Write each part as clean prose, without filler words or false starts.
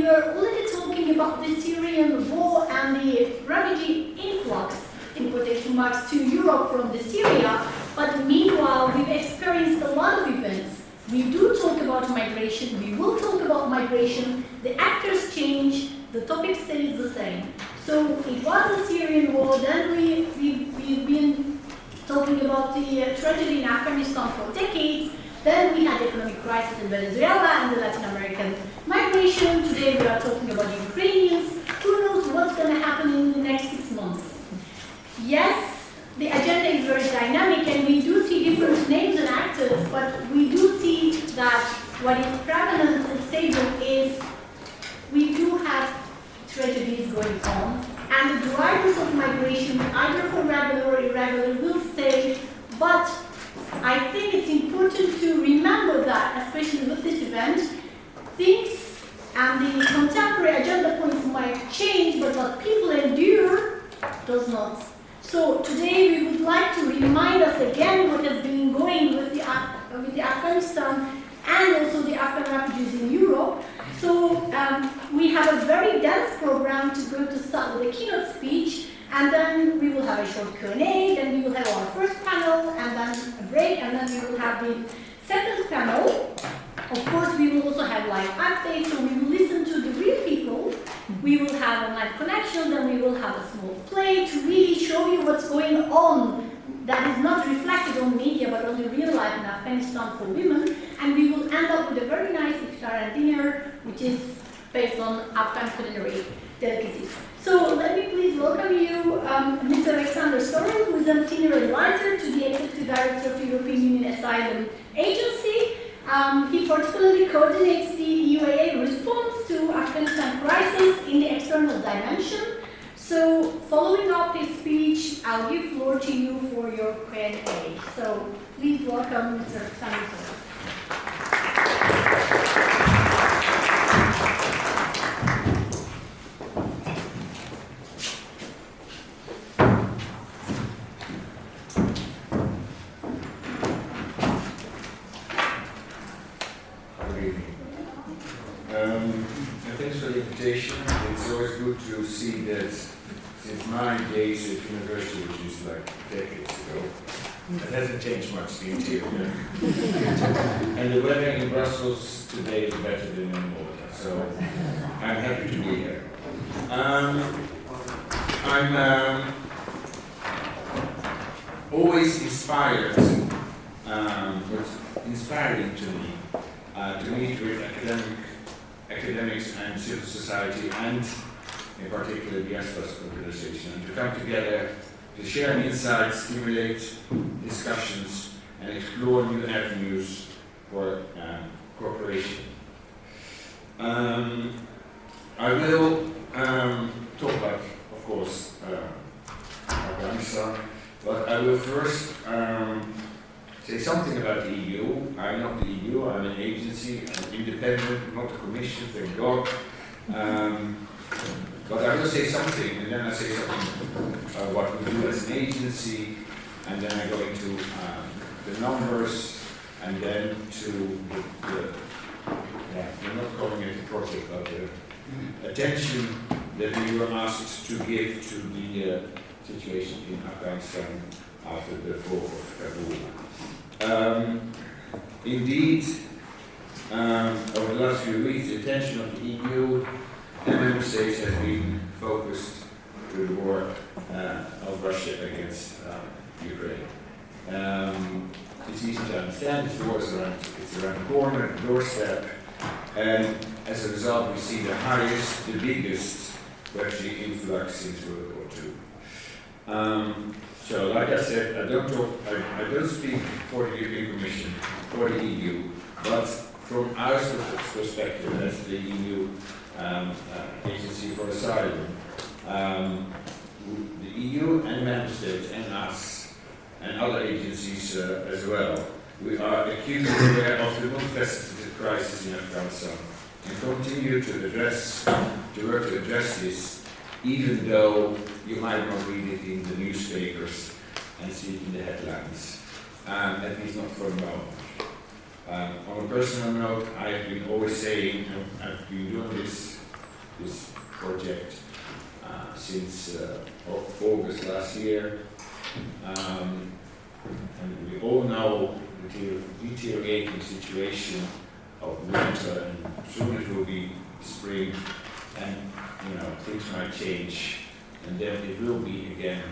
were already talking about the Syrian war and the refugee influx, in quotation marks, to Europe from the Syria, but meanwhile we've experienced a lot of events. We do talk about migration, we will talk about migration, the actors change, the topic stays the same. So it was the Syrian war, then we've been talking about the tragedy in Afghanistan for decades, then we had the economic crisis in Venezuela and the Latin American migration. Today we are talking about the Ukrainians. Who knows what's going to happen in the next 6 months? Yes, the agenda is very dynamic and we do see different names and actors, but we do see that what is prevalent and stable is we do have tragedies going on, and the drivers of migration, either for regular or irregular, will stay, but I think it's important to remember that, especially with this event, things and the contemporary agenda points might change, but what people endure does not. So today we would like to remind us again what has been going with the Afghanistan and also the Afghan refugees in Europe. So we have a very dense program to go to start with a keynote speech, and then we will have a short Q&A, then we will have our first panel, and then a break, and then we will have the second panel. Of course, we will also have live updates, so we will listen to the real people. We will have online connections, and we will have a small play to really show you what's going on that is not reflected on media, but on the real life in Afghanistan for women. And we will end up with a very nice iftar and dinner, which is based on Afghan culinary delicacies. So let me please welcome you, Mr. Alexander Sorel, who is a senior advisor to the Executive Director of the European Union Asylum Agency. He particularly coordinates the EUAA response to Afghanistan crisis in the external dimension. So following up his speech, I'll give floor to you for your Q&A. So please welcome Mr. Alexander Sorel. Thanks for the invitation. It's always good to see that since my days at university, which is like decades ago, it hasn't changed much, the interior. And the weather in Brussels today is better than in Malta, so I'm happy to be here. I'm always inspired, what's inspiring to me, to meet with academics and civil society, and in particular the Diaspora organization, and to come together to share insights, stimulate discussions, and explore new avenues for cooperation. I will talk about, of course, Afghanistan, but I will first say something about the EU. I'm not the EU, I'm an agency, I'm independent, not a commission, thank God. But I will say something, and then I say something about what we do as an agency, and then I go into the numbers, and then to we're not calling it a project, but the attention that we were asked to give to the situation in Afghanistan after the fall of Kabul. Indeed, over the last few weeks, the attention of the EU and member states has been focused to the war of Russia against Ukraine. It's easy to understand, this war is around the corner, the doorstep, and as a result we see the highest, the biggest refugee influx since World War II. So like I said, I don't speak for the European Commission or the EU, but from our perspective as the EU Agency for Asylum, the EU and member states and us and other agencies as well, we are acutely aware of the multifaceted crisis in Afghanistan and continue to work to address this, even though you might not read it in the newspapers and see it in the headlines, at least not for a moment. On a personal note, I have been always saying, and I've been doing this this project since August last year. And we all know the deteriorating situation of winter, and soon it will be spring, and things might change, and then it will be again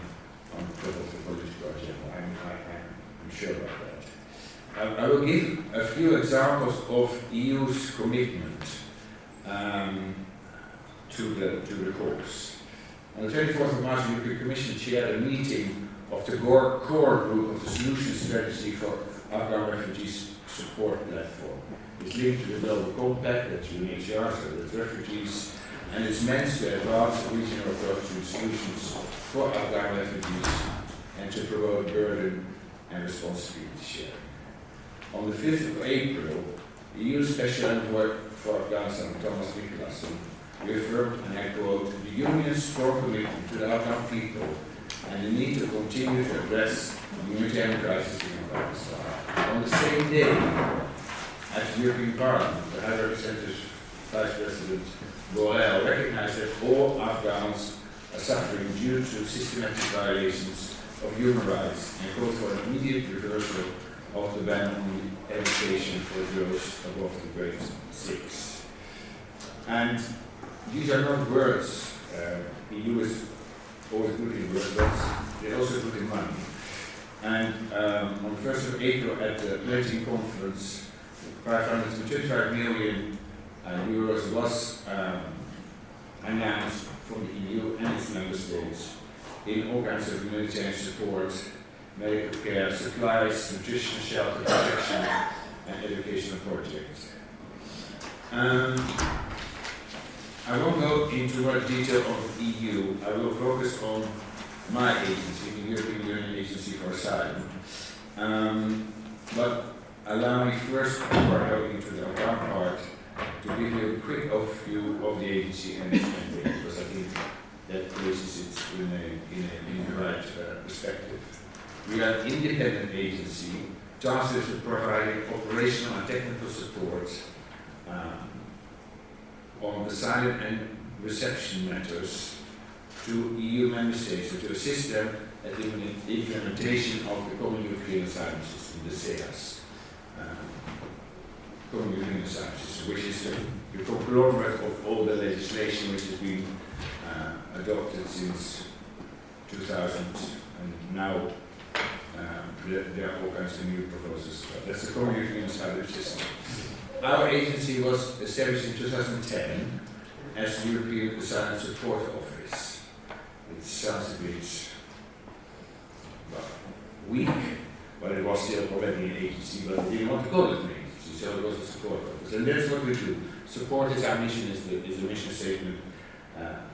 on top of the political agenda. I'm sure about that. I will give a few examples of EU's commitment to the cause. On the 24th of March, the European Commission chaired a meeting of the core group of the Solution Strategy for Afghan Refugees Support Platform. It's linked to the Global Compact, that's UNHCR, so that's refugees, and it's meant to advance the regional approach to solutions for Afghan refugees and to promote burden and responsibility sharing. On the 5th of April, the EU Special Envoy for Afghanistan, Thomas Nicolason, reaffirmed, and I quote, the Union's strong commitment to the Afghan people and the need to continue to address the humanitarian crisis in Afghanistan. On the same day, at the European Parliament, the High Representative Vice President Sorel recognized that all Afghans are suffering due to systematic violations of human rights and called for an immediate reversal of the ban on education for those above the grade 6. And these are not words. The EU is always good in words, but they're also good in money. And on the 1st of April at the pledging conference, 525 million euros was announced from the EU and its member states in all kinds of humanitarian support, medical care, supplies, nutrition, shelter, protection, and educational projects. I won't go into much detail on the EU. I will focus on my agency, the European Union Agency for Asylum. But allow me first, before I go into the Afghan part, to give you a quick overview of the agency and its mandate, because I think that places it in the right perspective. We are an independent agency tasked with providing operational and technical support on asylum and reception matters to EU member states and to assist them at the implementation of the Common European Asylum System, the CEAS. Common European Asylum System, which is the conglomerate of all the legislation which has been adopted since 2000, and now there are all kinds of new proposals. That's the Common European Asylum System. Our agency was established in 2010 as the European Asylum Support Office. It sounds a bit weak, but it was still already an agency, but we didn't want to call it an agency, so it was a support office. And that's what we do. Support is our mission, is the mission statement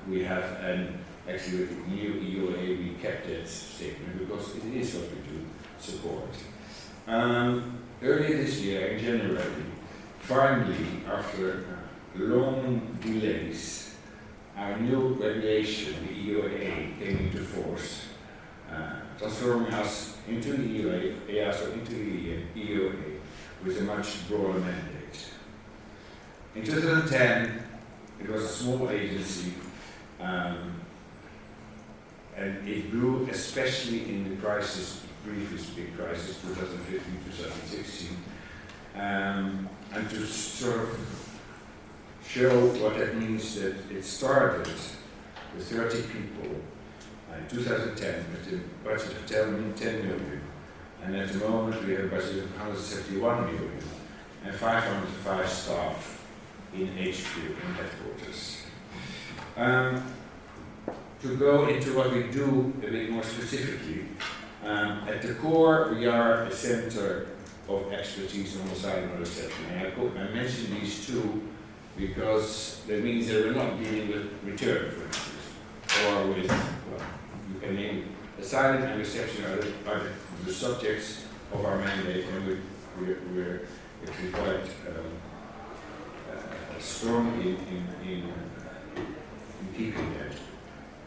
we have, and actually with the new EUAA we kept that statement because it is what we do, support. Earlier this year, in January, finally, after long delays, our new regulation, the EUAA, came into force, transforming us into the EUAA, so into the EUAA, with a much broader mandate. In 2010, it was a small agency, and it grew especially in the crisis, previous big crisis, 2015-2016, and to sort of show what that means, that it started with 30 people in 2010 with a budget of 10 million, and at the moment we have a budget of 171 million and 505 staff in HQ, in headquarters. To go into what we do a bit more specifically, at the core we are a center of expertise on asylum and reception. And I mention these two because that means that we're not dealing with return, for instance, or with, well, you can name asylum and reception are the subjects of our mandate, and we're actually quite strong in keeping that.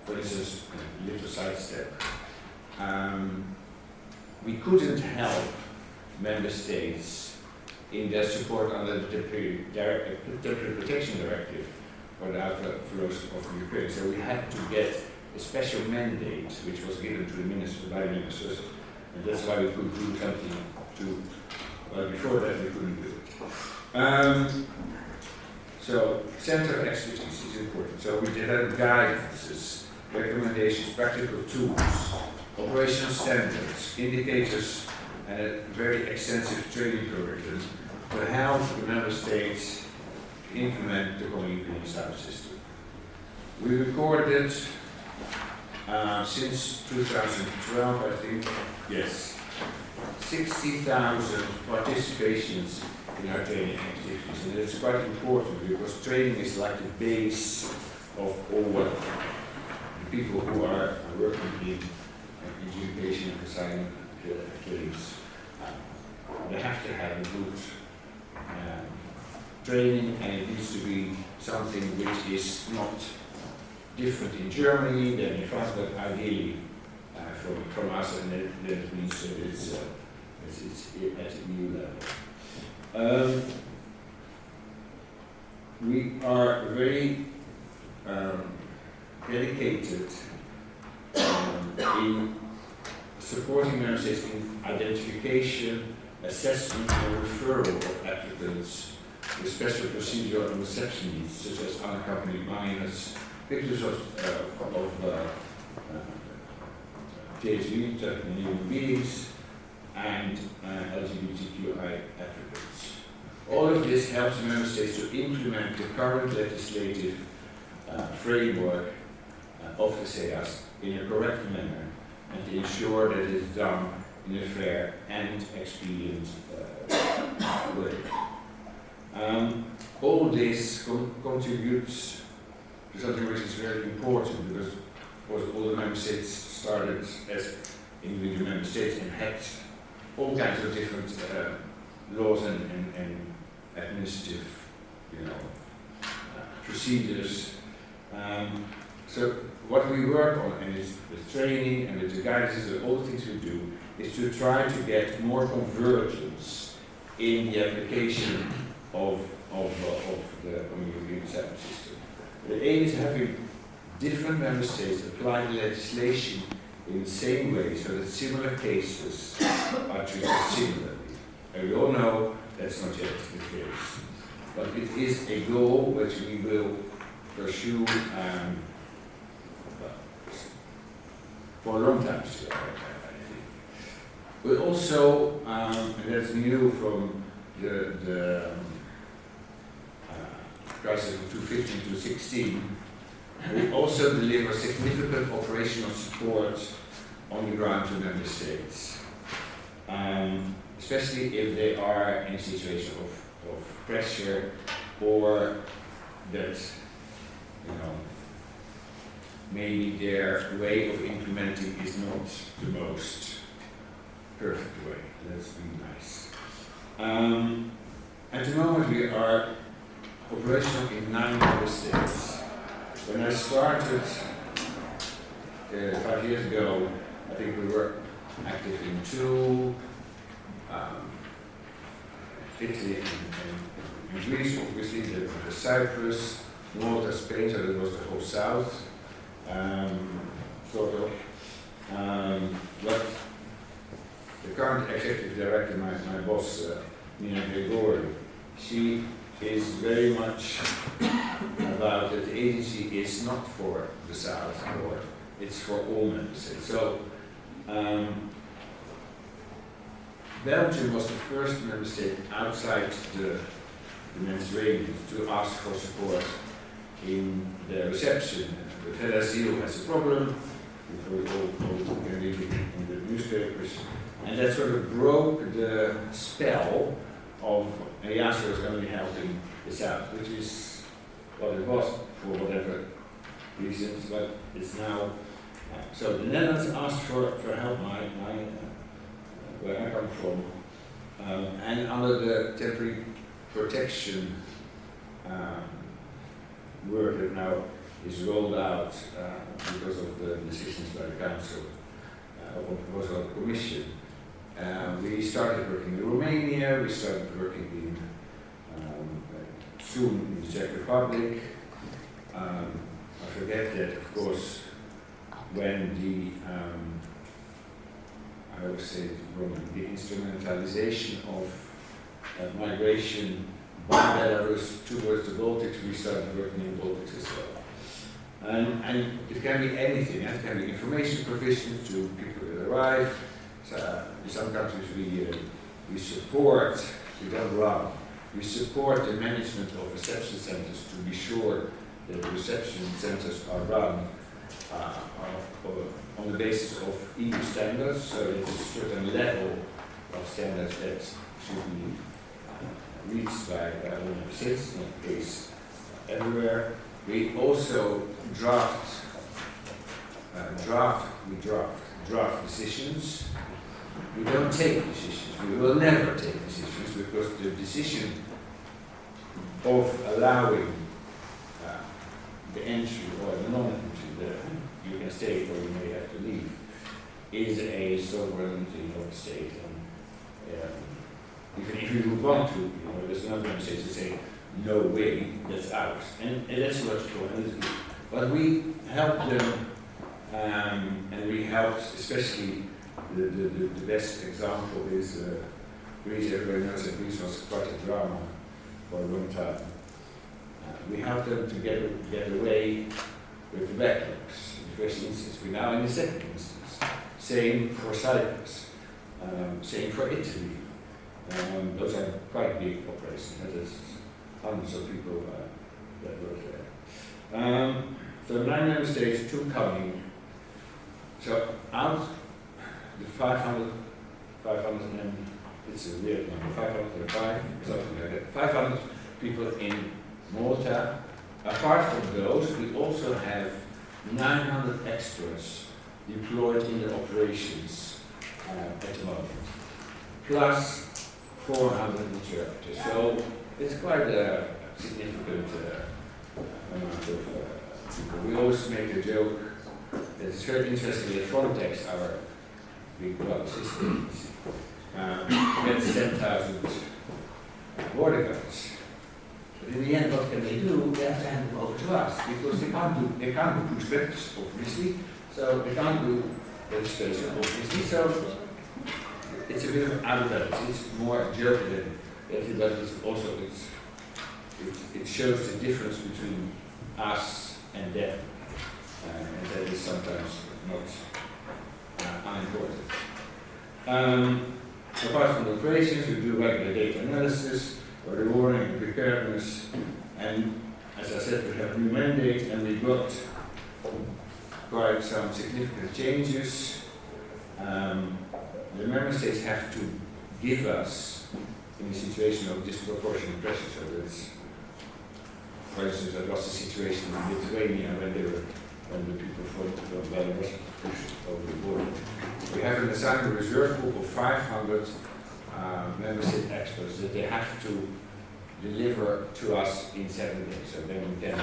For instance, a little sidestep. We couldn't help member states in their support under the Temporary Protection Directive for the outflows of Ukraine. So we had to get a special mandate, which was given to the minister by the ministers, and that's why we could do something to. Well, before that we couldn't do it. So center of expertise is important. So we developed guidances, recommendations, practical tools, operational standards, indicators, and a very extensive training curriculum to help the member states implement the common European asylum system. We recorded since 2012, I think, yes, 60,000 participations in our training activities, and it's quite important because training is like the base of all the people who are working in education and asylum activities. They have to have a good training, and it needs to be something which is not different in Germany than in France, but ideally from us, and then it means that it's at the EU level. We are very dedicated in supporting member states in identification, assessment, and referral of applicants with special procedural and reception needs, such as unaccompanied minors, victims of THV, human beings, and LGBTQI applicants. All of this helps member states to implement the current legislative framework of the SEAS in a correct manner and to ensure that it is done in a fair and expedient way. All this contributes to something which is very important because, of course, all the member states started as individual member states and had all kinds of different laws and administrative, procedures. So what we work on, and it's the training and the guidance and all the things we do, is to try to get more convergence in the application of the European asylum system. The aim is having different member states apply the legislation in the same way so that similar cases are treated similarly. And we all know that's not yet the case. But it is a goal which we will pursue for a long time still, I think. We also, and that's new from the crisis of 2015 to 16, we also deliver significant operational support on the ground to member states, especially if they are in a situation of pressure or that, maybe their way of implementing is not the most perfect way. Let's be nice. At the moment we are operational in 9 member states. When I started 5 years ago, I think we were active in 2, Italy and Greece, obviously, the Cyprus, Malta, Spain, so that was the whole south, sort of. But the current executive director, my boss, Nina Gregori, she is very much about that the agency is not for the south, or it's for all member states. So Belgium was the first member state outside the Mediterranean to ask for support in the reception. The Federation has a problem, we all can read it in the newspapers, and that sort of broke the spell of EASO is only helping the south, which is what it was for whatever reasons, but it's now. So the Netherlands asked for help, where I come from, and under the temporary protection work that now is rolled out because of the decisions by the Council, or proposal of the Commission. We started working in Romania, we started working in soon in the Czech Republic, I forget that, of course, when I would say the instrumentalization of migration by Belarus towards the Baltics, we started working in the Baltics as well. And it can be anything. It can be information provision to people that arrive. So, in some countries we support, we don't run, we support the management of reception centers to be sure that the reception centers are run on the basis of EU standards, so it is a certain level of standards that should be reached by all member states, in the case everywhere. We also draft decisions. We don't take decisions. We will never take decisions because the decision of allowing the entry or the non-entry, you can stay or you may have to leave, is a sovereignty of the state. And even if you want to, there's another member states that say, no way, that's ours. And that's logical. But we help them, and we helped, especially the best example is Greece. Everybody knows that Greece was quite a drama for a long time. We helped them to get away with the backlogs in the first instance. We're now in the second instance. Same for Cyprus, same for Italy. Those are quite big operations. There's hundreds of people that work there. So 9 member states, 2 coming. So out the 500 and it's a weird number, 505, something like that. 500 people in Malta. Apart from those, we also have 900 experts deployed in the operations at the moment, plus 400 interpreters. So it's quite a significant amount of people. We always make a joke that it's very interesting that Frontex, our big blood system, gets 10,000 border guards. But in the end, what can they do? They have to hand them over to us because they can't do pushbacks, obviously. So they can't do registration, obviously. So it's a bit of out of balance. It's more a joke than anything, but it's also it shows the difference between us and them, and that is sometimes not unimportant. Apart from the operations, we do regular data analysis, early warning and preparedness, and as I said, we have a new mandate, and we got quite some significant changes. The member states have to give us, in a situation of disproportionate pressure, so that's, for instance, that was the situation in Lithuania when the people from Belarus pushed over the border. We have an assignment reserve pool of 500 member state experts that they have to deliver to us in 7 days. So then we can,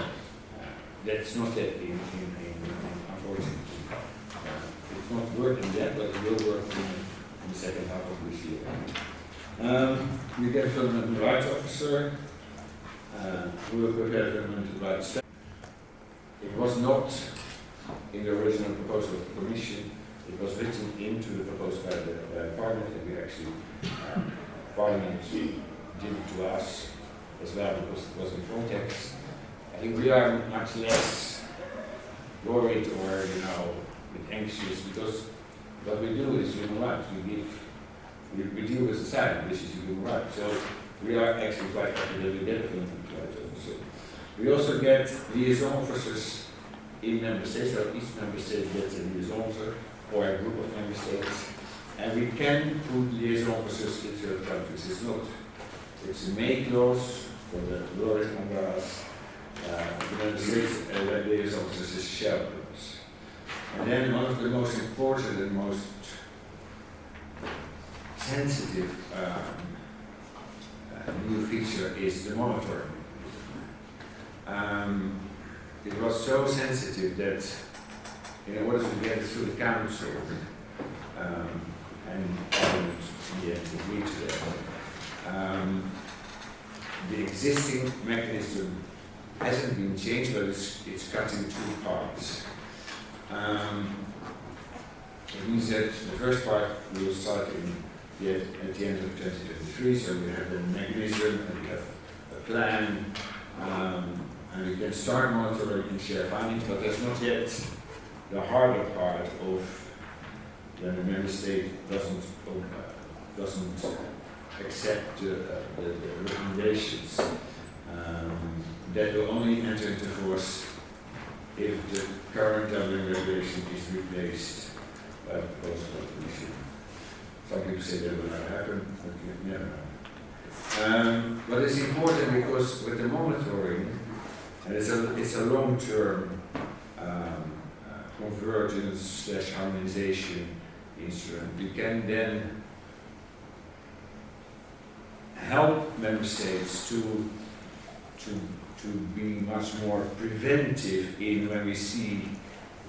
that's not that unfortunately. It's not working yet, but it will work in the second half of this year. We get a fundamental rights officer. We will prepare the fundamental rights. It was not in the original proposal of the Commission. It was written into the proposal by the Parliament, and we actually, Parliament did it to us as well because it was in Frontex. I think we are much less worried or, a bit anxious because what we do is human rights. We deal with asylum, which is human rights. So we are actually quite happy that we get a fundamental rights officer. We also get liaison officers in member states, so each member state gets a liaison officer or a group of member states, and we can put liaison officers in third countries. It's a May clause for the lowest number of member states, and the liaison officers is shall clause. And then one of the most important and most sensitive new feature is the monitoring. It was so sensitive that in order to get it through the council, and Parliament in the end agreed to that, the existing mechanism hasn't been changed, but it's cut in two parts. It means that the first part will start at the end of 2023, so we have a mechanism and we have a plan, and we can start monitoring and share findings, but there's not yet the harder part of when the member state doesn't accept the recommendations. That will only enter into force if the current Dublin regulation is replaced by the proposal of the Commission. Some people say that will never happen, but you never know. But it's important because with the monitoring, and it's a long-term convergence/harmonization instrument, we can then help member states to be much more preventive in when we see,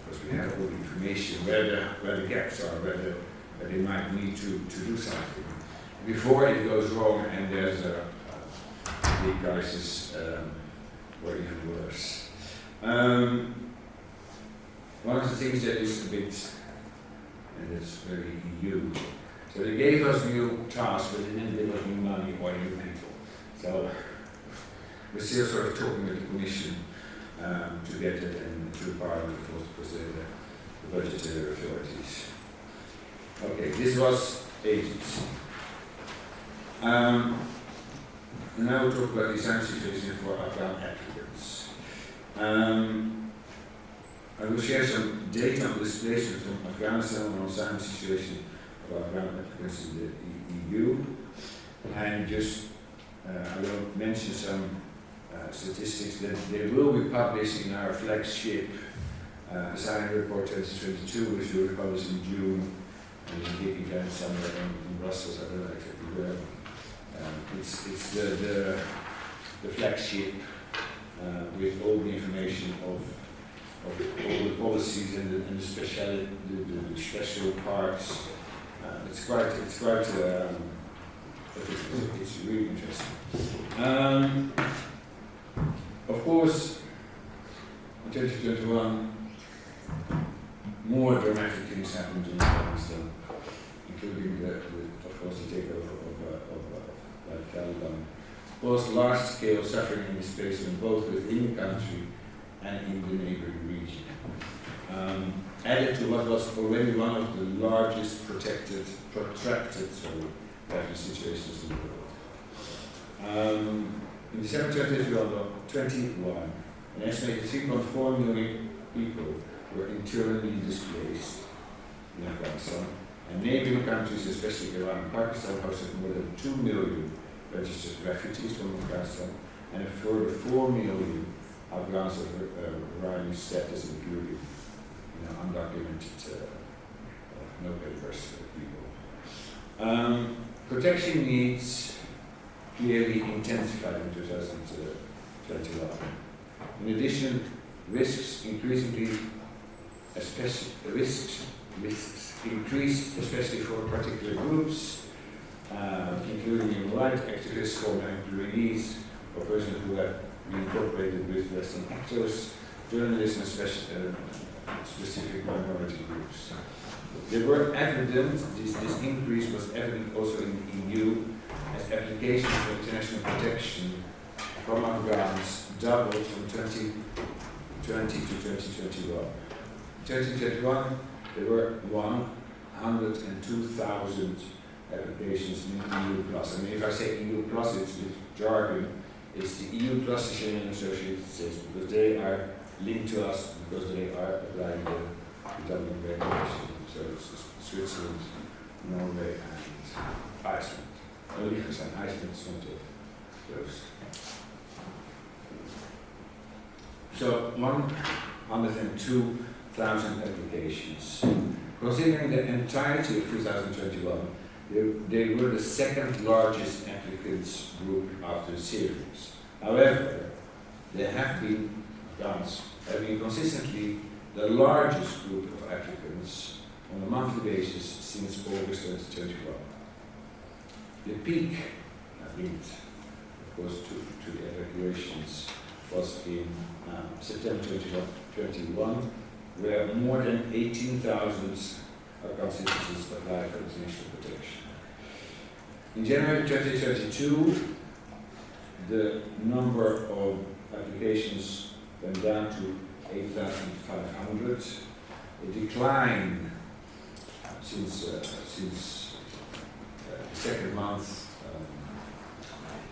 because we have all the information, where the gaps are, where they might need to do something before it goes wrong and there's a big crisis or even worse. One of the things that is a bit, and it's very EU, so they gave us new tasks, but they didn't give us new money or new people. So we're still sort of talking with the Commission to get it and through Parliament, of course, because they're the budgetary authorities. Okay, this was agency. And now we'll talk about the asylum situation for Afghan applicants. I will share some data on displacement from Afghanistan on the asylum situation of Afghan applicants in the EU. And just, I will mention some statistics that they will be published in our flagship Asylum Report 2022, which will be published in June, and there's a big event somewhere in Brussels, I don't know exactly where. It's the flagship with all the information of all the policies and the special parts. It's really interesting. Of course, in 2021, more dramatic things happened in Afghanistan, including the takeover by Taliban. Was large-scale suffering and displacement both within the country and in the neighboring region. Added to what was already one of the largest protracted refugee situations in the world. In December 2021, an estimated 3.4 million people were internally displaced in Afghanistan, and neighboring countries, especially Iran and Pakistan, hosted more than 2 million registered refugees from Afghanistan, and a further 4 million Afghans of varying status, including undocumented, no papers people. Protection needs clearly intensified in 2021. In addition, risks increased, especially for particular groups, including human rights activists, former employees, or persons who have been incorporated with Western actors, journalists, and specific minority groups. There were evident, this increase was evident also in the EU, as applications for international protection from Afghans doubled from 2020 to 2021. In 2021, there were 102,000 applications in EU Plus. I mean, if I say EU Plus, it's with jargon. It's the EU Plus the Schengen Associated States, because they are linked to us, because they are applying the Dublin regulation. So it's Switzerland, Norway, and Iceland. Liechtenstein, Iceland is not close. So 102,000 applications. Considering the entirety of 2021, they were the second largest applicants group after Syrians. However, there have been consistently the largest group of applicants on a monthly basis since August 2021. The peak, linked of course to the evacuations was in September 2021, where more than 18,000 Afghan citizens applied for international protection. In January 2022, the number of applications went down to 8,500, a decline since the second month,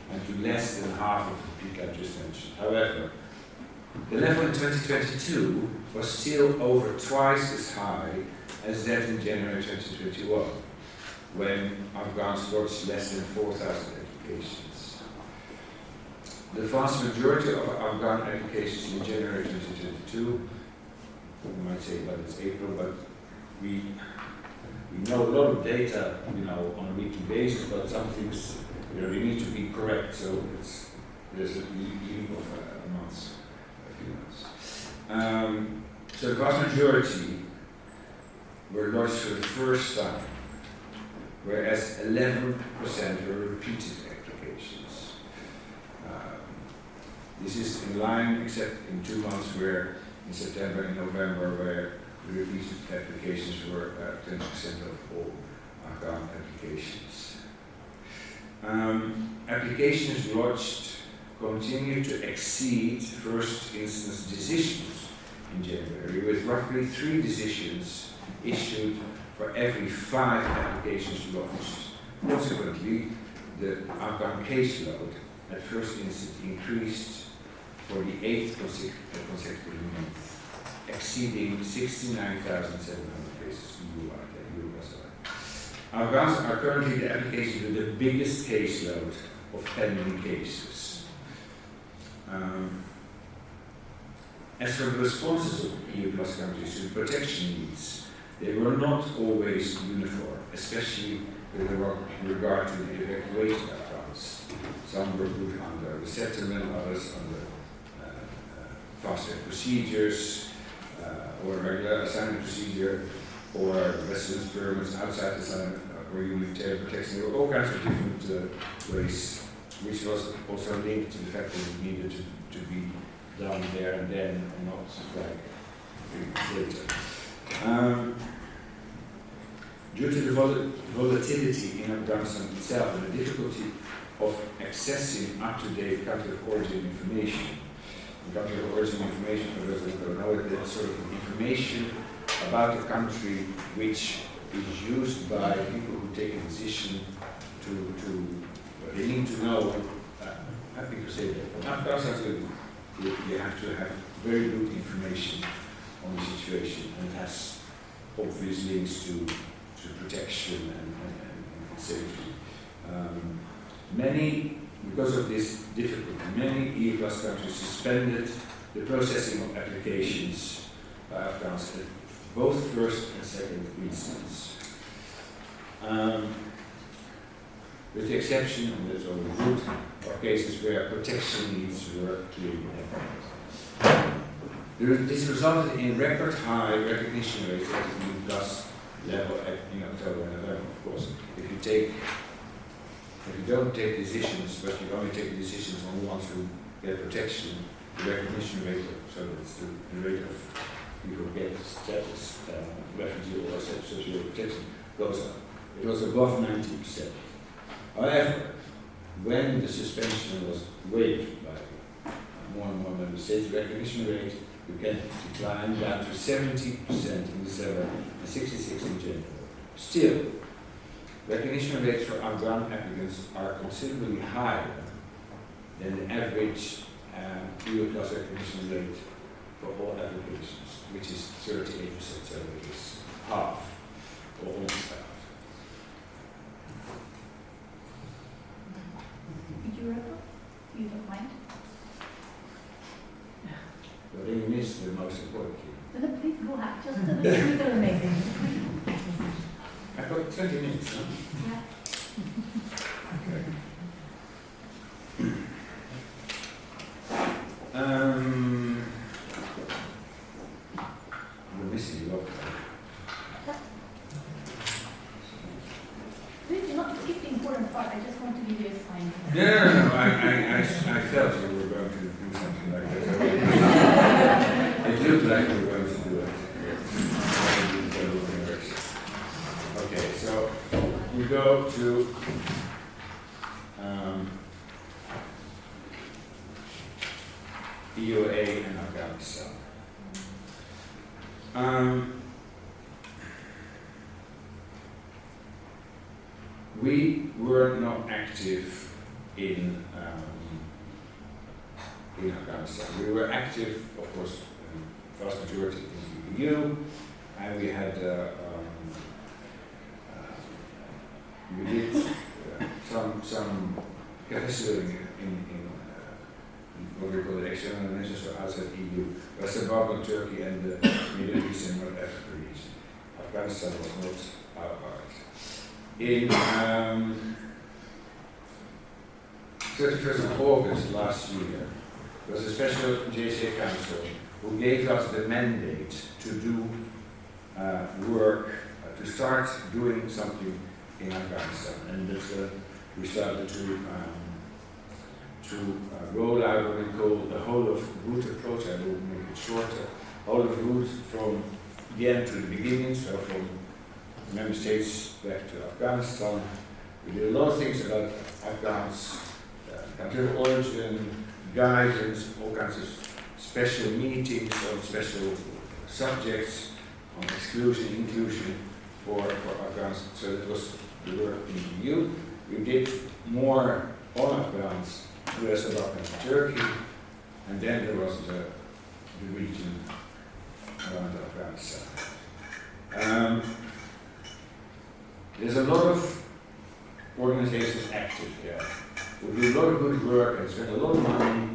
and to less than half of the peak I just mentioned. However, the level in 2022 was still over twice as high as that in January 2021, when Afghans lodged less than 4,000 applications. The vast majority of Afghan applications in January 2022, you might say, but it's April, but we know a lot of data, on a weekly basis, but some things, we need to be correct. So there's a leap of a few months. So the vast majority were lodged for the first time, whereas 11% were repeated applications. This is in line, except in 2 months, where in September and November, where the repeated applications were 20% of all Afghan applications. Applications lodged continue to exceed first instance decisions in January, with roughly 3 decisions issued for every 5 applications lodged. Consequently, the Afghan caseload at first instance increased for the 8th consecutive month, exceeding 69,700 cases in UNHCR. Afghans are currently the applications with the biggest caseload of pending cases. As for the responses of EU plus countries to protection needs, they were not always uniform, especially with regard to the evacuated Afghans. Some were put under resettlement, others under faster procedures, or regular assignment procedure, or residence permits outside the assignment, or humanitarian protection. There were all kinds of different ways, which was also linked to the fact that it needed to be done there and then, and not like later. Due to the volatility in Afghanistan itself and the difficulty of accessing up-to-date country of origin information, the country of origin information, for those who don't know it, that's sort of information about the country which is used by people who take a decision they need to know, happy to say that. From Afghanistan, you have to have very good information on the situation, and it has obvious links to protection and safety. Because of this difficulty, many EU plus countries suspended the processing of applications by Afghans at both first and second instance. With the exception, and that's only good, of cases where protection needs were clearly evident. This resulted in record high recognition rates at the EU plus level in October and November, of course. If you don't take decisions, but you only take decisions on the ones who get protection, the recognition rate the rate of people who get status, refugee or social protection, goes up. It was above 90%. However, when the suspension was waived by more and more member states, the recognition rate began to decline down to 70% in December and 66% in January. Still, recognition rates for Afghan applicants are considerably higher than the average EU plus recognition rate for all applications, which is 38%, so it is half, or almost half. Could you wrap up? You don't mind? But then you missed the most important thing. Then please go ahead, just the things that are amazing. I've got 20 minutes, huh? Yeah. Okay. We're missing a lot. Please do not skip the important part. I just want to give you a sign. No, I felt you were going to do something like that. go to EUAA and Afghanistan. We were not active in Afghanistan. We were active, of course, vast majority in the EU, and we had we did some capacity in what we call the external dimensions, so outside EU, Western Balkan, Turkey, and the Middle East and North Africa region. Afghanistan was not our part. In 31st of August last year, there was a special JCA Council who gave us the mandate to do work, to start doing something in Afghanistan. And that, we started to roll out what we call the whole of route approach. I will make it shorter. Whole of route from the end to the beginning, so from member states back to Afghanistan. We did a lot of things about Afghans, country of origin, guidance, all kinds of special meetings on special subjects, on exclusion, inclusion for Afghans. So that was the work in the EU. We did more on Afghans, the rest of Afghanistan, Turkey, and then there was the region around Afghanistan. There's a lot of organizations active here. We do a lot of good work and spend a lot of money,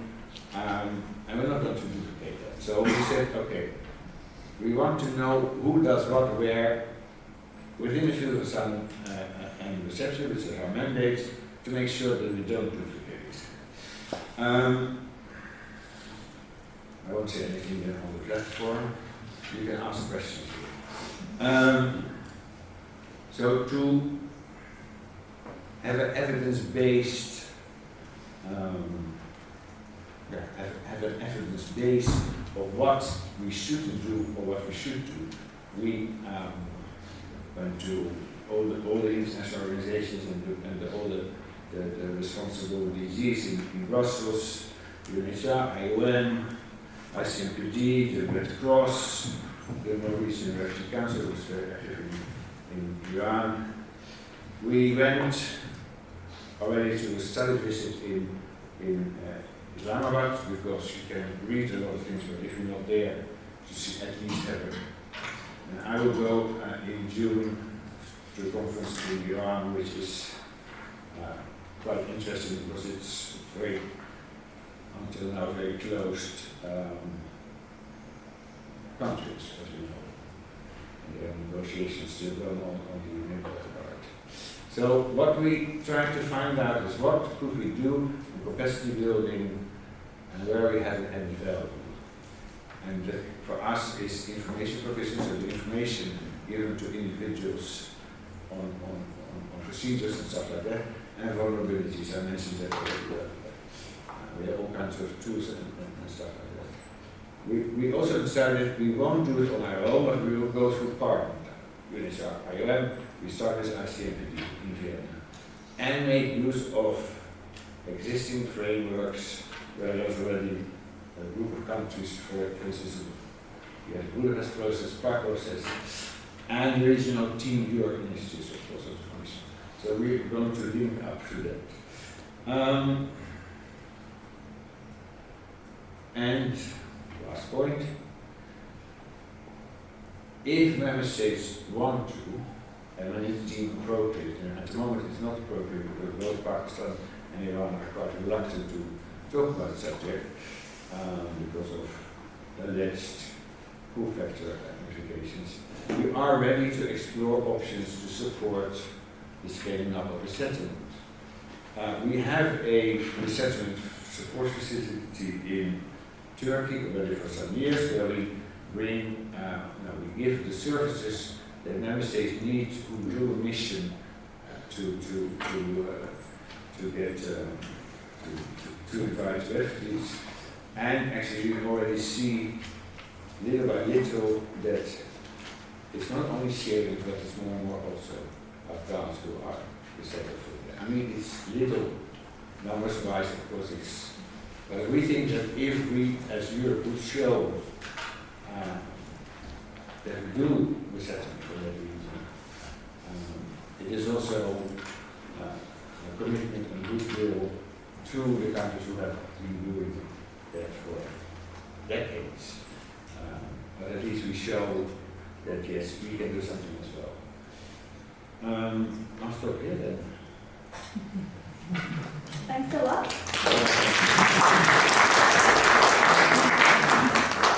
and we're not going to duplicate that. So we said, okay, we want to know who does what where within the field of asylum and reception, which is our mandate, to make sure that we don't duplicate. I won't say anything on the platform. You can ask questions here. So to have an evidence-based, have an evidence base of what we shouldn't do or what we should do, we went to all the international organizations and all the responsible DGs in Brussels, UNHCR, IOM, ICMPD, the Red Cross, the Norwegian Refugee Council, which was very active in Iran. We went already to a study visit in Islamabad, because you can read a lot of things, but if you're not there, to see at least have it. And I will go in June to a conference in Iran, which is quite interesting because it's very, until now, very closed countries, as you know. There are negotiations still going on the nuclear part. So what we try to find out is what could we do in capacity building and where we have added value. And for us is information provision, so the information given to individuals on procedures and stuff like that, and vulnerabilities. I mentioned that already. We have all kinds of tools and stuff like that. We also decided we won't do it on our own, but we will go through partner. UNHCR, IOM, we start with ICMPD in Vienna, and make use of existing frameworks where there's already a group of countries, for instance, we have Budapest process, Prague process, and regional team Europe initiatives, of course, of the Commission. So we're going to link up to that. And last point, if member states want to, and when it's deemed appropriate, and at the moment it's not appropriate because both Pakistan and Iran are quite reluctant to talk about the subject because of alleged pull factor implications, we are ready to explore options to support the scaling up of resettlement. We have a resettlement support facility in Turkey already for some years, where we bring, we give the services that member states need who do a mission to invite refugees, and actually you can already see little by little that it's not only Syrians, but it's more and more also Afghans who are I mean, it's little numbers-wise, of course, but we think that if we, as Europe, would show that we do resettlement for that reason, it is also a commitment and goodwill to the countries who have been doing that for decades. But at least we show that yes, we can do something as well. I'll stop here then. Thanks a lot.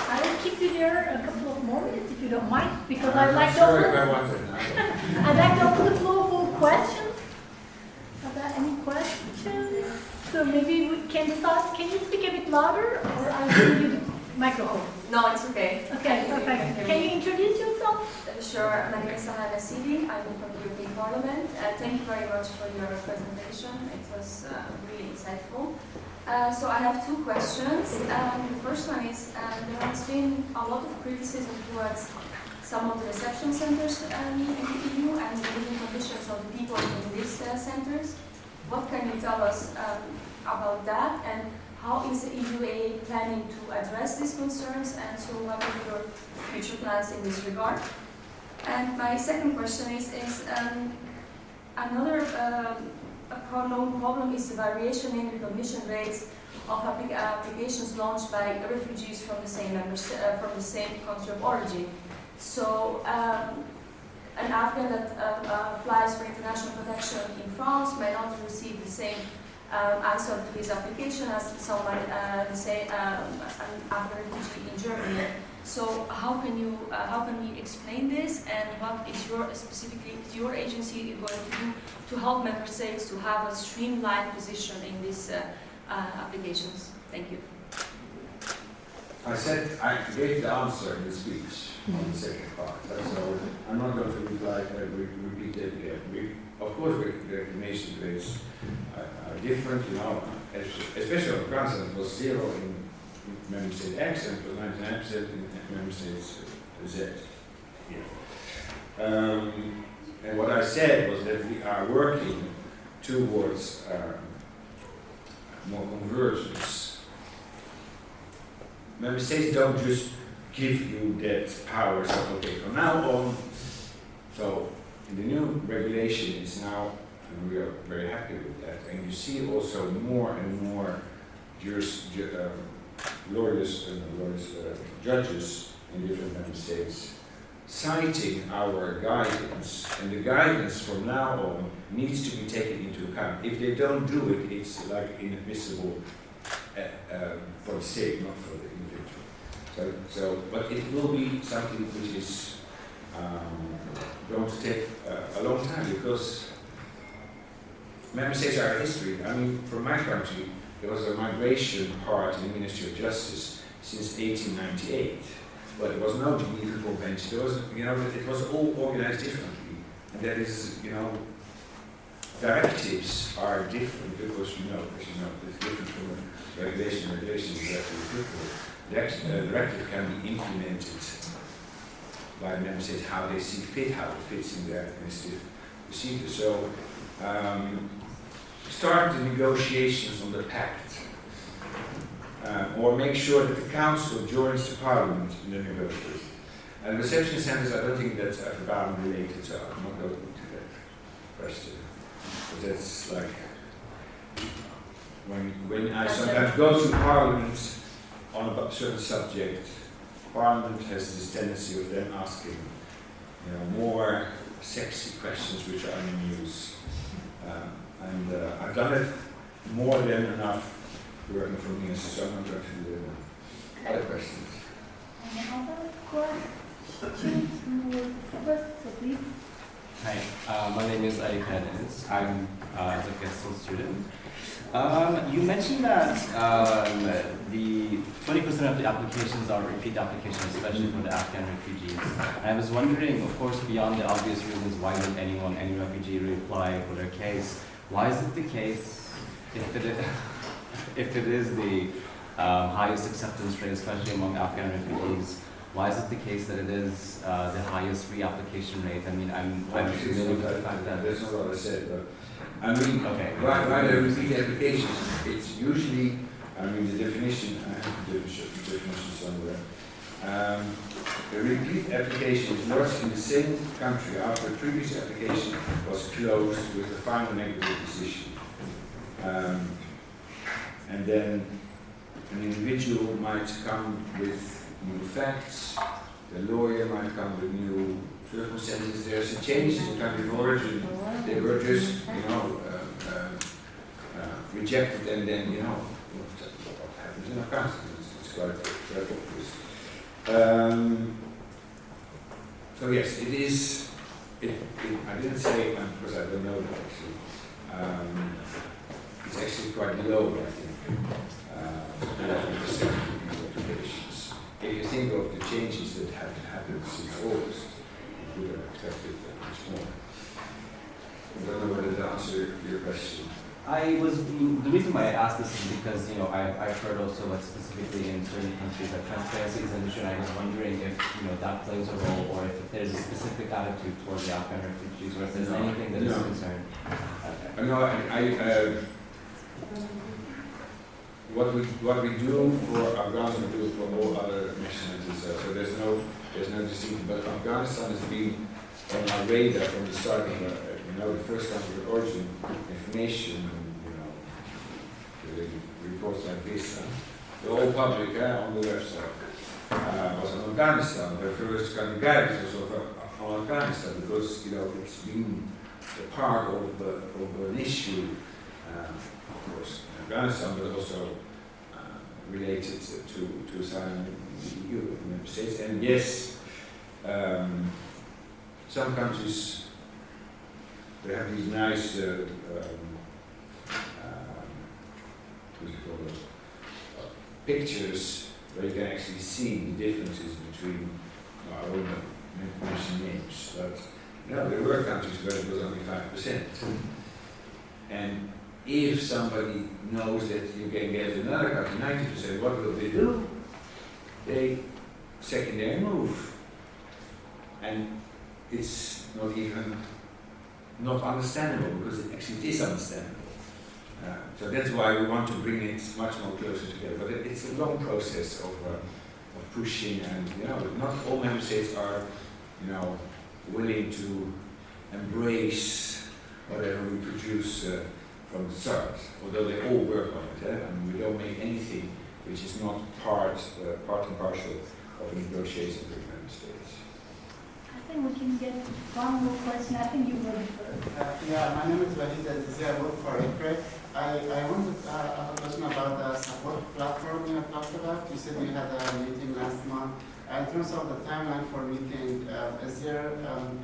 I will keep you there a couple of more minutes if you don't mind, because I'd like to open the floor for questions. Are there any questions? So maybe we can start. Can you speak a bit louder, or I'll give you the microphone? No, it's okay. Okay, perfect. Can you introduce yourself? Sure, my name is Sahana Sidi. I'm from the European Parliament. Thank you very much for your presentation. It was really insightful. So I have two questions. The first one is there has been a lot of criticism towards some of the reception centers in the EU and the living conditions of the people in these centers. What can you tell us about that, and how is the EUAA planning to address these concerns, and so what are your future plans in this regard? And my second question is another known problem is the variation in recognition rates of applications launched by refugees from the same country of origin. So an Afghan that applies for international protection in France may not receive the same answer to his application as someone, say, an Afghan refugee in Germany. So how can we explain this, and what is your agency going to do to help member states to have a streamlined position in these applications? Thank you. I gave the answer in the speech on the second part, so I'm not going to repeat that again. Of course, the recognition rates are different, you know, especially in France, it was 0 in member state X and it was 99% in member states Z. Yeah. And what I said was that we are working towards more convergence. Member states don't just give you that power, so okay, from now on, so in the new regulation is now, and we are very happy with that, and you see also more and more judges in different member states citing our guidance, and the guidance from now on needs to be taken into account. If they don't do it, it's like inadmissible for the state, not for the individual. But it will be something which is going to take a long time, because member states are a history. I mean, from my country, there was a migration part in the Ministry of Justice since 1898. But there was no Geneva Convention. There was, it was all organized differently. And that is, directives are different because, it's different from a regulation. Regulation is actually different. The directive can be implemented by member states how they see fit, how it fits in their administrative procedure. So, start the negotiations on the pact, or make sure that the Council joins the Parliament in the negotiations. And reception centres, I don't think that's Afghan related, so I'm not going into that question. But that's like, when I sometimes go to Parliament on a certain subject, Parliament has this tendency of them asking, more sexy questions which are in the news. And I've done it more than enough working for me, so I'm not going to do other questions. Any other questions? First, please. Hi, my name is Ari Perez. I'm a Guest student. You mentioned that the 20% of the applications are repeat applications, especially for the Afghan refugees. And I was wondering, of course, beyond the obvious reasons, why would any refugee reapply for their case? Why is it the case, if it is the highest acceptance rate, especially among Afghan refugees, why is it the case that it is the highest reapplication rate? I mean, I'm familiar with the fact that that's not what I said, but I mean, okay. why the repeat applications? It's usually, I mean, the definition, I have the definition somewhere. A repeat application is lodged in the same country after a previous application was closed with a final negative decision. And then an individual might come with new facts, the lawyer might come with new circumstances. There's a change in the country of origin. They were just, rejected, and then, what happens in Afghanistan. It's quite obvious. So yes, it is. I didn't say because I don't know that actually. It's actually quite low, I think. 11% of applications. If you think of the changes that have happened since August, you would have expected much more. I don't know whether that answers your question. The reason why I asked this is because, I've heard also like specifically in certain countries that transparency is an issue, and I was wondering if, that plays a role, or if there's a specific attitude towards the Afghan refugees, or if there's anything that is concerned. Okay. No, what we do for Afghanistan, we do for all other nationalities. So there's no deceit. But Afghanistan has been on our radar from the start of the first country of origin information. The reports like this, the whole public on the website was on Afghanistan. The first country guidance was on Afghanistan because it's been a part of an issue. Of course, in Afghanistan, but also related to asylum in the EU member states. And yes, some countries they have these nice pictures where you can actually see the differences between our own mention names. But there were countries where it was only 5%. And if somebody knows that you can get another country 90%, what will they do? They secondary move. And it's not understandable, because it actually is understandable. So that's why we want to bring it much more closer together. But it's a long process of pushing, and not all member states are willing to embrace whatever we produce from the start, although they all work on it. And we don't make anything which is not part and parcel of negotiations with member states. I think we can get one more question. I think you were first. My name is Vrije Universiteit Brussel for ICRE. I wanted to have a question about the support platform you have talked about. You said you had a meeting last month. In terms of the timeline for meeting, is there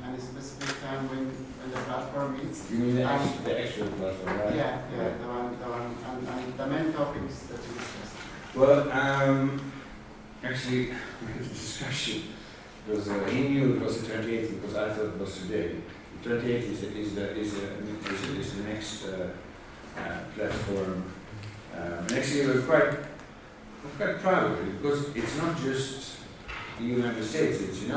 any specific time when the platform meets? You mean the actual platform, right? Yeah, the one, and the main topics that you discussed. Well, actually, we had a discussion, because he knew it was the 28th, because I thought it was today. The 28th is the next platform. And actually, we're quite proud of it, because it's not just the EU member states, it's the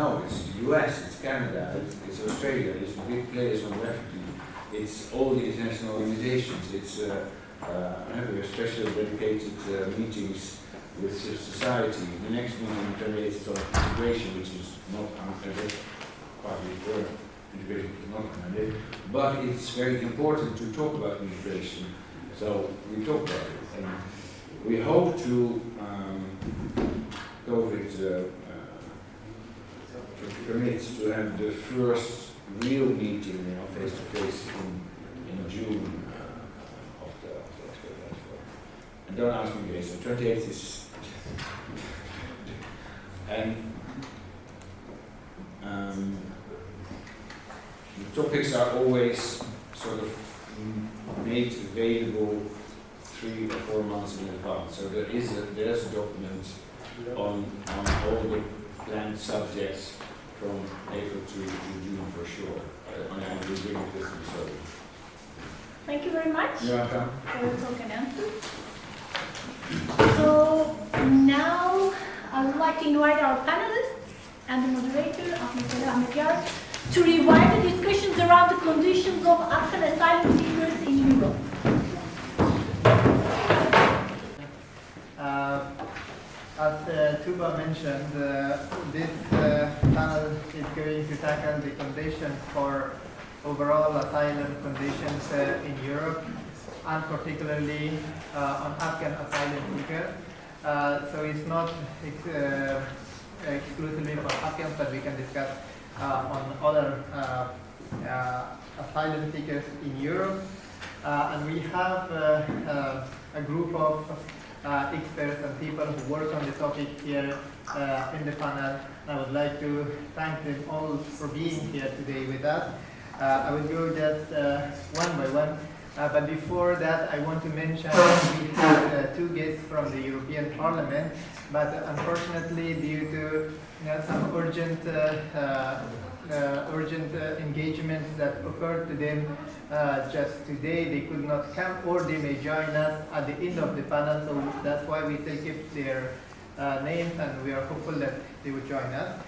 US, it's Canada, it's Australia, it's the big players on refugee, it's all the international organizations, it's we have special dedicated meetings with civil society. The next meeting relates to integration, which is not unrelated, partly for integration is not unrelated, but it's very important to talk about integration. So we talk about it, and we hope to COVID permits to have the first real meeting, face to face in June of the platform. And don't ask me guys, the 28th is and the topics are always sort of made available 3 or 4 months in advance. So there's a document on all the planned subjects from April to June for sure. And we bring it with them. So. Thank you very much You're welcome. for the talk and answer. So now I would like to invite our panelists and the moderator, Ahmed Yar, to revive the discussions around the conditions of Afghan asylum seekers in Europe. As Tuba mentioned, this panel is going to tackle the conditions for overall asylum conditions in Europe, and particularly on Afghan asylum seekers. So it's not exclusively for Afghans, but we can discuss on other asylum seekers in Europe. And we have a group of experts and people who work on the topic here in the panel. I would like to thank them all for being here today with us. I will go just one by one. But before that, I want to mention we had two guests from the European Parliament, but unfortunately, due to some urgent engagements that occurred to them just today, they could not come, or they may join us at the end of the panel. So that's why we still keep their names, and we are hopeful that they will join us.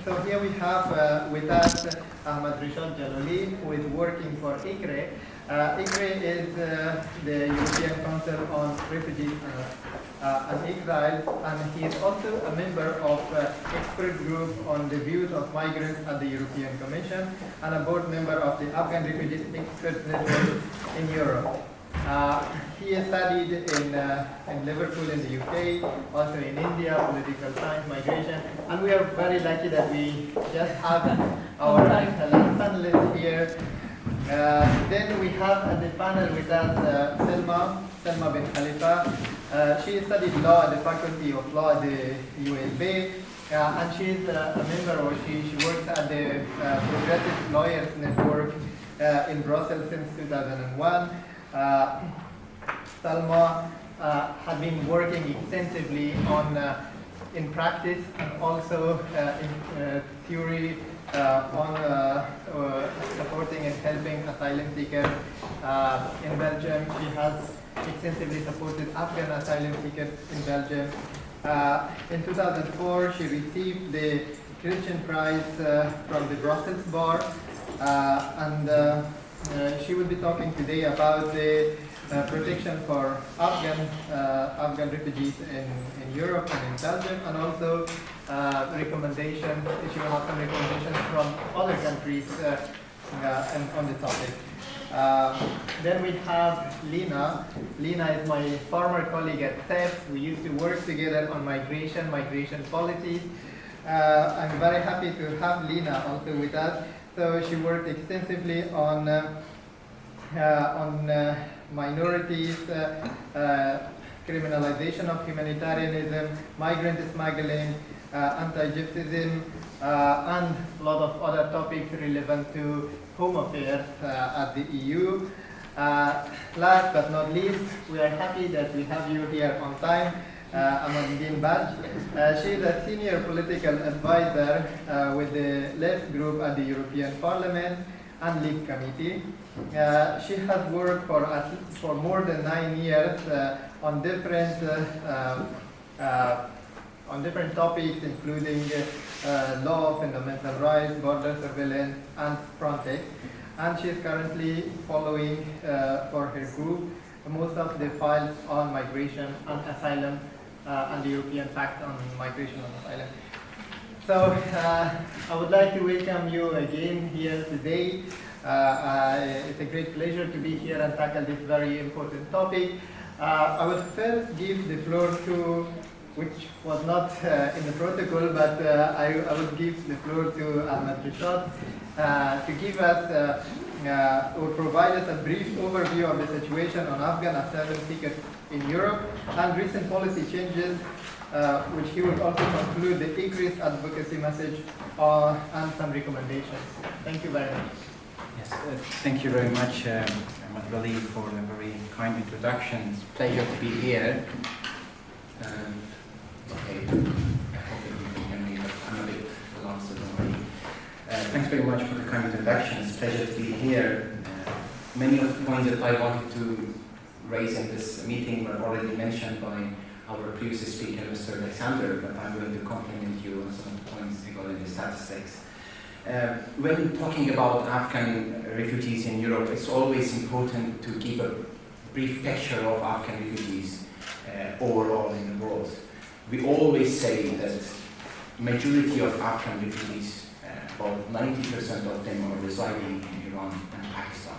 So here we have with us Ahmad Rishad Jalali, who is working for ICRE. ICRE is the European Council on Refugees and Exile, and he is also a member of expert group on the views of migrants at the European Commission, and a board member of the Afghan Refugee Expert Network in Europe. He studied in Liverpool in the UK, also in India, political science, migration, and we are very lucky that we just have our panelists here. Then we have at the panel with us Selma bin Khalifa. She studied law at the Faculty of Law at the UAA, and she is a member, or she works at the Progressive Lawyers Network in Brussels since 2001. Salma had been working extensively in practice and also in theory on supporting and helping asylum seekers in Belgium. She has extensively supported Afghan asylum seekers in Belgium. In 2004, she received the Christian Prize from the Brussels Bar, and she will be talking today about the protection for Afghan refugees in Europe and in Belgium, and also recommendations. She will have some recommendations from other countries on the topic. Then we have Lina. Lina is my former colleague at CEF. We used to work together on migration policies. I'm very happy to have Lina also with us. So she worked extensively on minorities, criminalization of humanitarianism, migrant smuggling, anti-Gypsyism, and a lot of other topics relevant to home affairs at the EU. Last but not least, we are happy that we have you here on time. Ahmadine Badj. She is a senior political advisor with the Left Group at the European Parliament and Leave Committee. She has worked for more than 9 years on different topics, including law, fundamental rights, border surveillance, and Frontex. And she is currently following for her group most of the files on migration and asylum and the European Pact on Migration and Asylum. So I would like to welcome you again here today. It's a great pleasure to be here and tackle this very important topic. I would first give the floor to, which was not in the protocol, but I would give the floor to Ahmad Rishad to give us or provide us a brief overview of the situation on Afghan asylum seekers in Europe and recent policy changes, which he will also conclude the increased advocacy message and some recommendations. Thank you very much. Yes, thank you very much, Ahmad Wali, for a very kind introduction. It's a pleasure to be here. Okay, I hope you can hear me, but I'm a bit lost already. Thanks very much for the kind introduction. It's a pleasure to be here. Many of the points that I wanted to raise in this meeting were already mentioned by our previous speaker, Mr. Alexander, but I'm going to compliment you on some points regarding the statistics. When talking about Afghan refugees in Europe, it's always important to give a brief picture of Afghan refugees overall in the world. We always say that majority of Afghan refugees, about 90% of them are residing in Iran and Pakistan.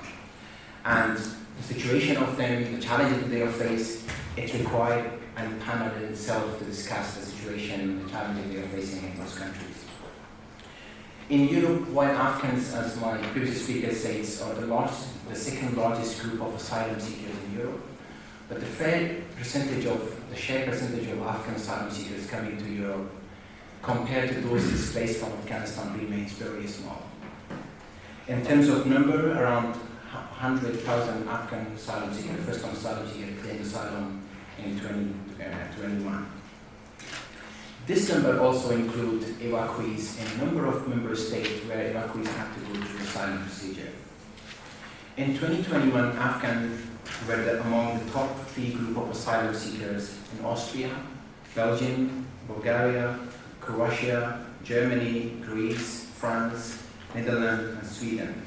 And the situation of them, the challenges that they face, it required a panel in itself to discuss the situation and the challenges they are facing in those countries. In Europe, while Afghans, as my previous speaker says, are the second largest group of asylum seekers in Europe, but the share percentage of Afghan asylum seekers coming to Europe compared to those displaced from Afghanistan remains very small. In terms of number, around 100,000 Afghan asylum seekers, first-time asylum seekers claimed asylum in 2021. This number also includes evacuees in a number of member states where evacuees have to go through asylum procedure. In 2021, Afghans were among the top 3 group of asylum seekers in Austria, Belgium, Bulgaria, Croatia, Germany, Greece, France, Netherlands, and Sweden.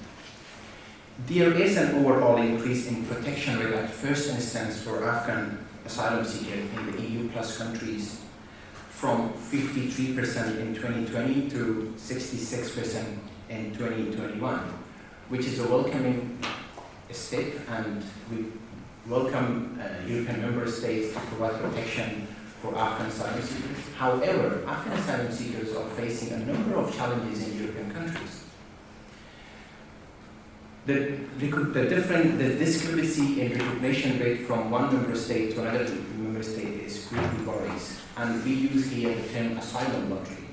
There is an overall increase in protection rate at first instance for Afghan asylum seekers in the EU plus countries from 53% in 2020 to 66% in 2021, which is a welcoming step, and we welcome European member states to provide protection for Afghan asylum seekers. However, Afghan asylum seekers are facing a number of challenges in European countries. The discrepancy in recognition rate from one member state to another member state is greatly varies, and we use here the term asylum lottery.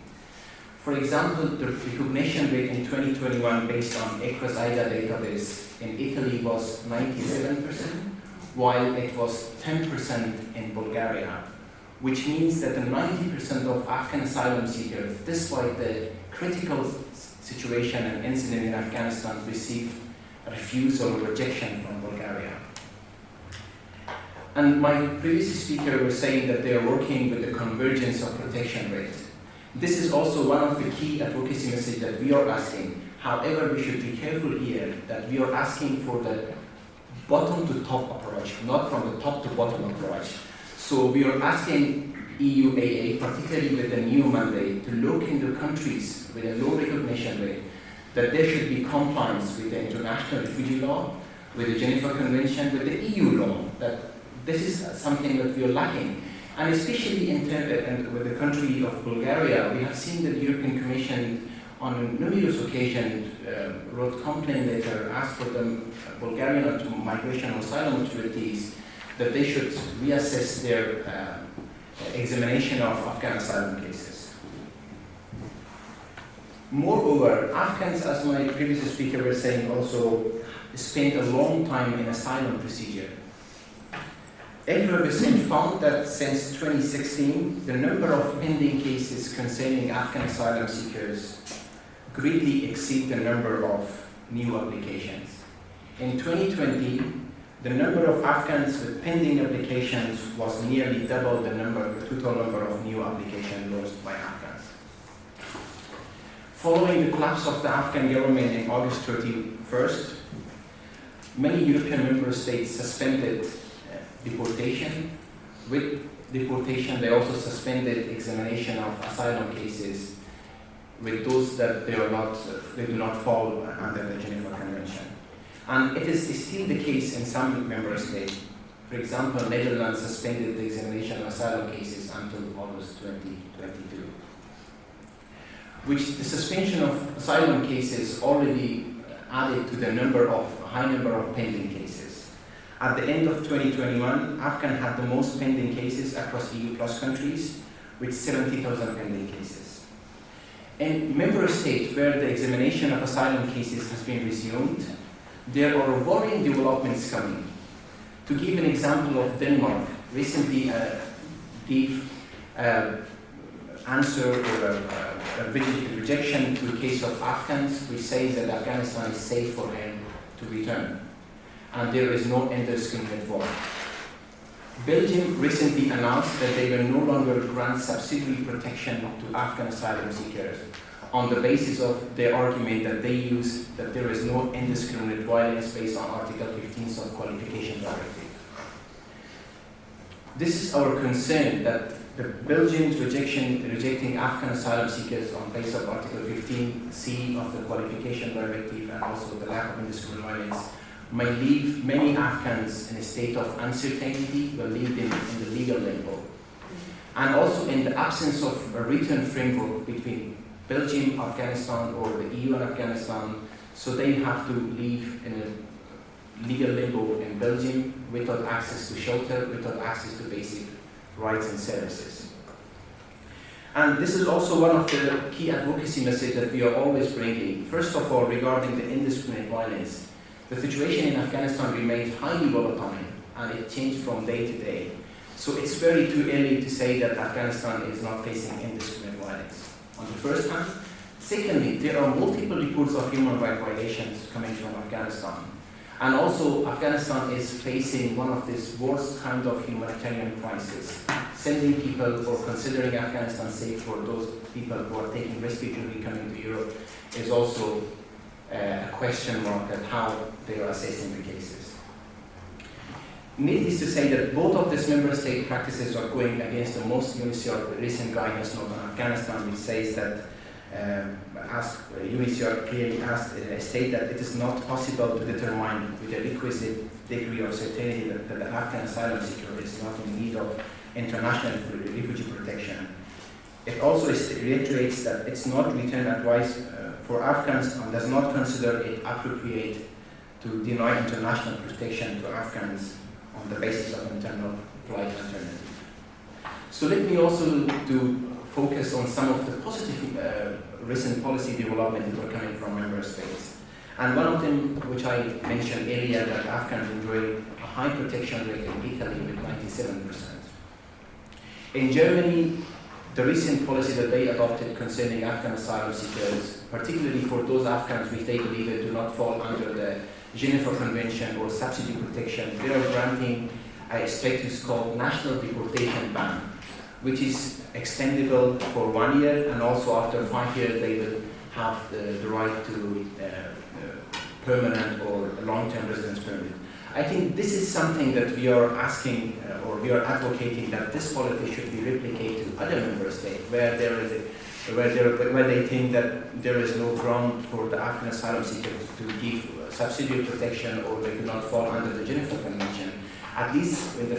For example, the recognition rate in 2021 based on ECRA's IDA database in Italy was 97%, while it was 10% in Bulgaria, which means that the 90% of Afghan asylum seekers, despite the critical situation and incident in Afghanistan, received a refusal or rejection from Bulgaria. And my previous speaker was saying that they are working with the convergence of protection rate. This is also one of the key advocacy messages that we are asking. However, we should be careful here that we are asking for the bottom to top approach, not from the top to bottom approach. So we are asking EUAA, particularly with the new mandate, to look into countries with a low recognition rate, that there should be compliance with the international refugee law, with the Geneva Convention, with the EU law, that this is something that we are lacking. And especially with the country of Bulgaria, we have seen that the European Commission on numerous occasions wrote complaint letter, asked for the Bulgarian migration and asylum authorities that they should reassess their examination of Afghan asylum cases. Moreover, Afghans, as my previous speaker was saying, also spent a long time in asylum procedure. ECRA found that since 2016, the number of pending cases concerning Afghan asylum seekers greatly exceed the number of new applications. In 2020, the number of Afghans with pending applications was nearly double the total number of new applications lodged by Afghans. Following the collapse of the Afghan government in August 31st, many European member states suspended deportation. With deportation, they also suspended examination of asylum cases with those that they do not fall under the Geneva Convention. And it is still the case in some member states. For example, Netherlands suspended the examination of asylum cases until August 2022. Which the suspension of asylum cases already added to the high number of pending cases. At the end of 2021, Afghan had the most pending cases across EU plus countries, with 70,000 pending cases. In member states where the examination of asylum cases has been resumed, there are worrying developments coming. To give an example of Denmark, recently gave answer or a rejection to a case of Afghans, which says that Afghanistan is safe for him to return, and there is no end-skin involved. Belgium recently announced that they will no longer grant subsidiary protection to Afghan asylum seekers on the basis of their argument that they use that there is no indiscriminate violence based on Article 15 of Qualification Directive. This is our concern that the Belgians rejecting Afghan asylum seekers on basis of Article 15C of the Qualification Directive and also the lack of indiscriminate violence may leave many Afghans in a state of uncertainty, will leave them in the legal limbo. And also in the absence of a written framework between Belgium, Afghanistan, or the EU and Afghanistan, so they have to live in a legal limbo in Belgium without access to shelter, without access to basic rights and services. And this is also one of the key advocacy messages that we are always bringing. First of all, regarding the indiscriminate violence, the situation in Afghanistan remains highly volatile and it changes from day to day. So it's very too early to say that Afghanistan is not facing indiscriminate violence. On the first hand. Secondly, there are multiple reports of human rights violations coming from Afghanistan. And also, Afghanistan is facing one of these worst kind of humanitarian crises. Sending people or considering Afghanistan safe for those people who are taking refugee coming to Europe is also a question mark at how they are assessing the cases. Needless to say that both of these member state practices are going against the most UNHCR recent guidance note on Afghanistan, which says that UNHCR clearly state that it is not possible to determine with a requisite degree of certainty that the Afghan asylum seeker is not in need of international refugee protection. It also reiterates that it's not written advice for Afghans and does not consider it appropriate to deny international protection to Afghans on the basis of internal flight alternative. So let me also focus on some of the positive recent policy development that are coming from member states. And one of them, which I mentioned earlier, that Afghans enjoy a high protection rate in Italy with 97%. In Germany, the recent policy that they adopted concerning Afghan asylum seekers, particularly for those Afghans which they believe do not fall under the Geneva Convention or subsidy protection, they are granting a status called national deportation ban, which is extendable for 1 year, and also after 5 years they will have the right to permanent or long-term residence permit. I think this is something that we are asking or we are advocating that this policy should be replicated to other member states where they think that there is no ground for the Afghan asylum seekers to give subsidiary protection or they do not fall under the Geneva Convention. At least in the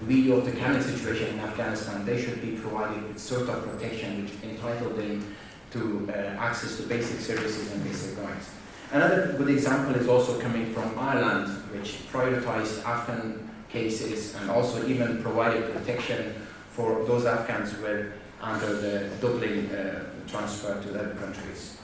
view of the current situation in Afghanistan, they should be provided with sort of protection which entitle them to access to basic services and basic rights. Another good example is also coming from Ireland, which prioritized Afghan cases and also even provided protection for those Afghans who were under the Dublin transfer to other countries.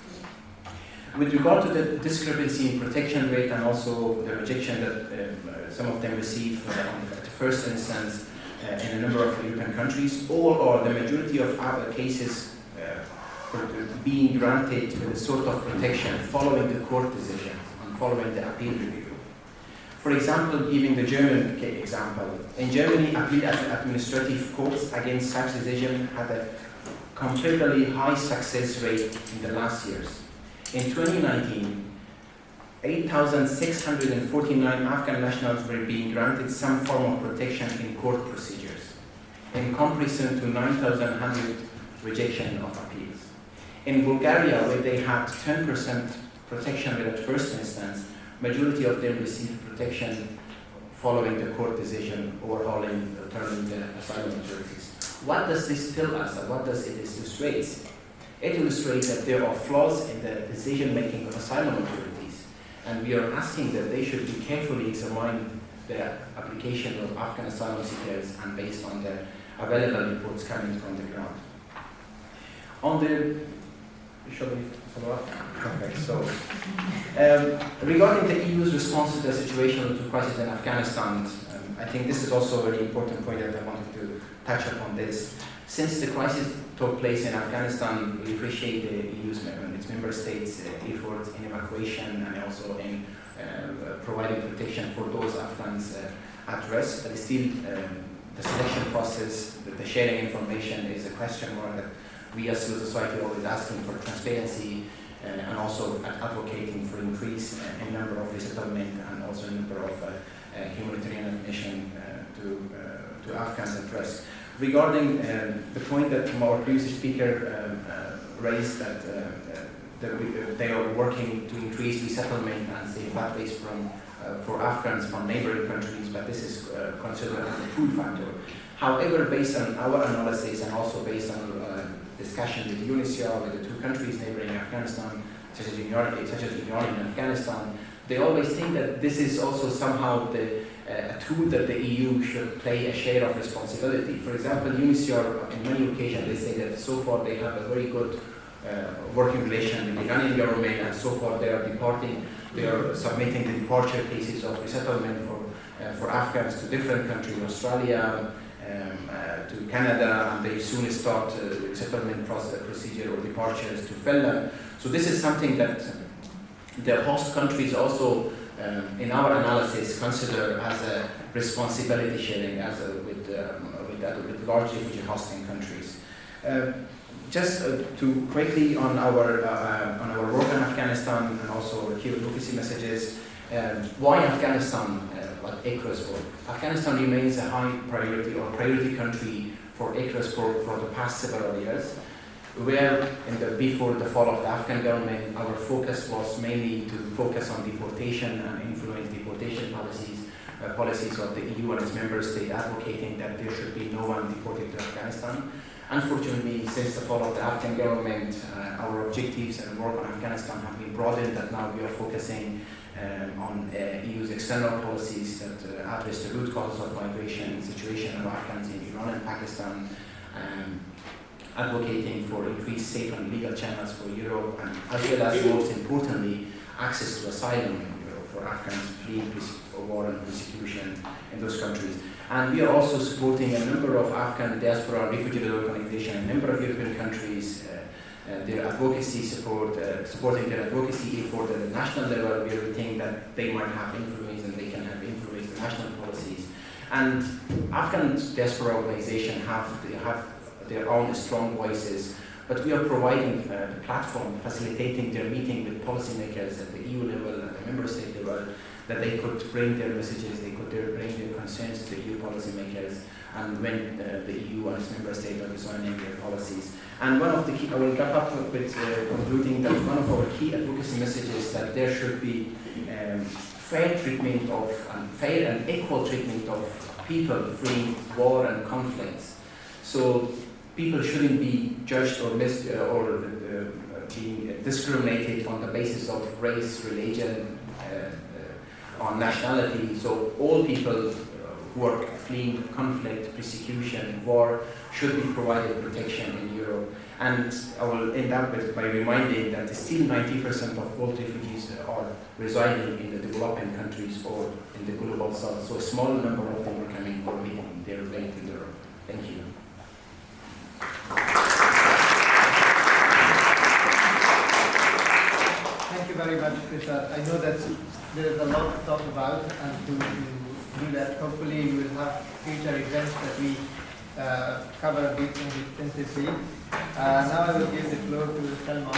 With regard to the discrepancy in protection rate and also the rejection that some of them receive at the first instance in a number of European countries, all or the majority of other cases being granted with a sort of protection following the court decision and following the appeal review. For example, giving the German example, in Germany, appeal administrative courts against such decision had a comparably high success rate in the last years. In 2019, 8,649 Afghan nationals were being granted some form of protection in court procedures, in comparison to 9,100 rejection of appeals. In Bulgaria, where they had 10% protection rate at first instance, majority of them received protection following the court decision overhauling the asylum authorities. What does this tell us, and what does it illustrate? It illustrates that there are flaws in the decision-making of asylum authorities, and we are asking that they should be carefully examine the application of Afghan asylum seekers and based on the available reports coming from the ground. On the, shall we follow up? Okay, so regarding the EU's response to the situation to crisis in Afghanistan, I think this is also a very important point that I wanted to touch upon this. Since the crisis took place in Afghanistan, we appreciate the EU's and its member states' efforts in evacuation and also in providing protection for those Afghans addressed, but still the selection process, the sharing information is a question mark that we as civil society are always asking for transparency and also advocating for increase in number of resettlement and also in number of humanitarian admission to Afghans at risk. Regarding the point that our previous speaker raised that they are working to increase resettlement and safe pathways for Afghans from neighboring countries, but this is considered as a pull factor. However, based on our analysis and also based on discussion with UNHCR, with the two countries neighboring Afghanistan, such as Iran and Afghanistan, they always think that this is also somehow a tool that the EU should play a share of responsibility. For example, UNHCR, in many occasions, they say that so far they have a very good working relation with the Iranian government, and so far they are submitting the departure cases of resettlement for Afghans to different countries, Australia, to Canada, and they soon start resettlement procedure or departures to Finland. So this is something that the host countries also, in our analysis, consider as a responsibility sharing with large refugee hosting countries. Just to quickly on our work in Afghanistan and also key advocacy messages, why Afghanistan, like ECRA's work? Afghanistan remains a high priority or priority country for ECRA's work for the past several years, where before the fall of the Afghan government, our focus was mainly to focus on deportation and influence deportation policies of the EU and its member states, advocating that there should be no one deported to Afghanistan. Unfortunately, since the fall of the Afghan government, our objectives and work on Afghanistan have been broadened, that now we are focusing on EU's external policies that address the root causes of migration, situation of Afghans in Iran and Pakistan, advocating for increased safe and legal channels for Europe, and as well as, most importantly, access to asylum in Europe for Afghans fleeing war and persecution in those countries. And we are also supporting a number of Afghan diaspora refugee organizations in a number of European countries, their advocacy supporting their advocacy effort at the national level, where we think that they might have influence and they can have influence the national policies. And Afghan diaspora organizations have their own strong voices, but we are providing a platform, facilitating their meeting with policymakers at the EU level, at the member state level, that they could bring their messages, they could bring their concerns to the EU policymakers, and when the EU and its member states are designing their policies. And one of the key, I will wrap up with concluding that one of our key advocacy messages that there should be fair treatment of, fair and equal treatment of people fleeing war and conflicts. So people shouldn't be judged or being discriminated on the basis of race, religion, on nationality. So all people who are fleeing conflict, persecution, war should be provided protection in Europe. And I will end up by reminding that still 90% of all refugees are residing in the developing countries or in the global south. So a small number of them are coming or meeting their way to Europe. Thank you. Thank you very much, Prashad. I know that there is a lot to talk about, and to do that, hopefully we will have future events that we cover this intensively. Now I will give the floor to Thelma.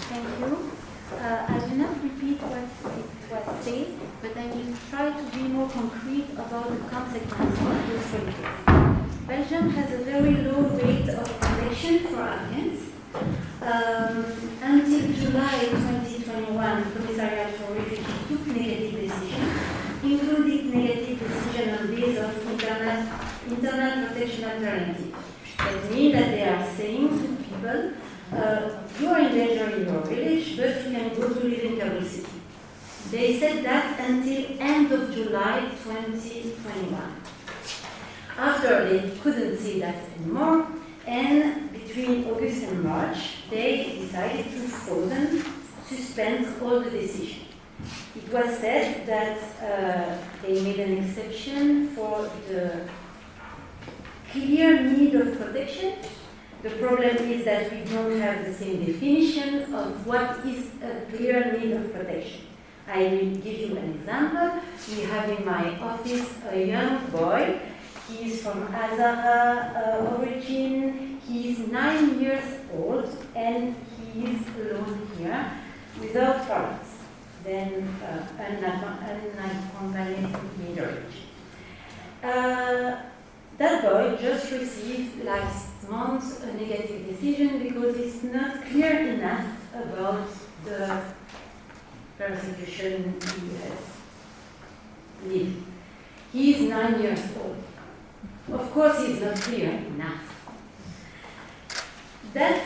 Thank you. I will not repeat what it was said, but I will try to be more concrete about the consequences of this policy. Belgium has a very low rate of protection for Afghans. Until July 2021, the Commissariat for Refugees took negative decisions, including negative decision on base of internal protection alternative. That means that they are saying to people, you are in danger in your village, but you can go to live in your city. They said that until end of July 2021. After they couldn't see that anymore, and between August and March, they decided to suspend all the decisions. It was said that they made an exception for the clear need of protection. The problem is that we don't have the same definition of what is a clear need of protection. I will give you an example. We have in my office a young boy. He is from Hazara origin. He is 9 years old and he is alone here without parents. Then unaccompanied marriage. That boy just received last month a negative decision because it's not clear enough about the persecution he has lived. He is 9 years old. Of course, it's not clear enough. That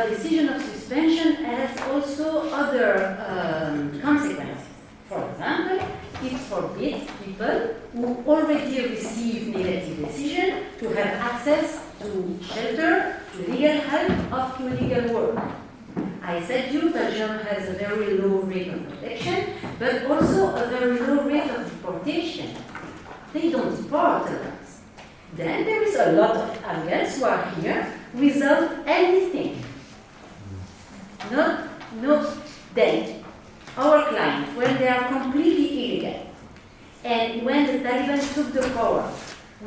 decision of suspension has also other consequences. For example, it forbids people who already received negative decision to have access to shelter, to legal help, or to legal work. I said you, Belgium has a very low rate of protection, but also a very low rate of deportation. They don't deport a lot. Then there is a lot of Afghans who are here without anything. Then, our clients, when they are completely illegal, and when the Taliban took the power,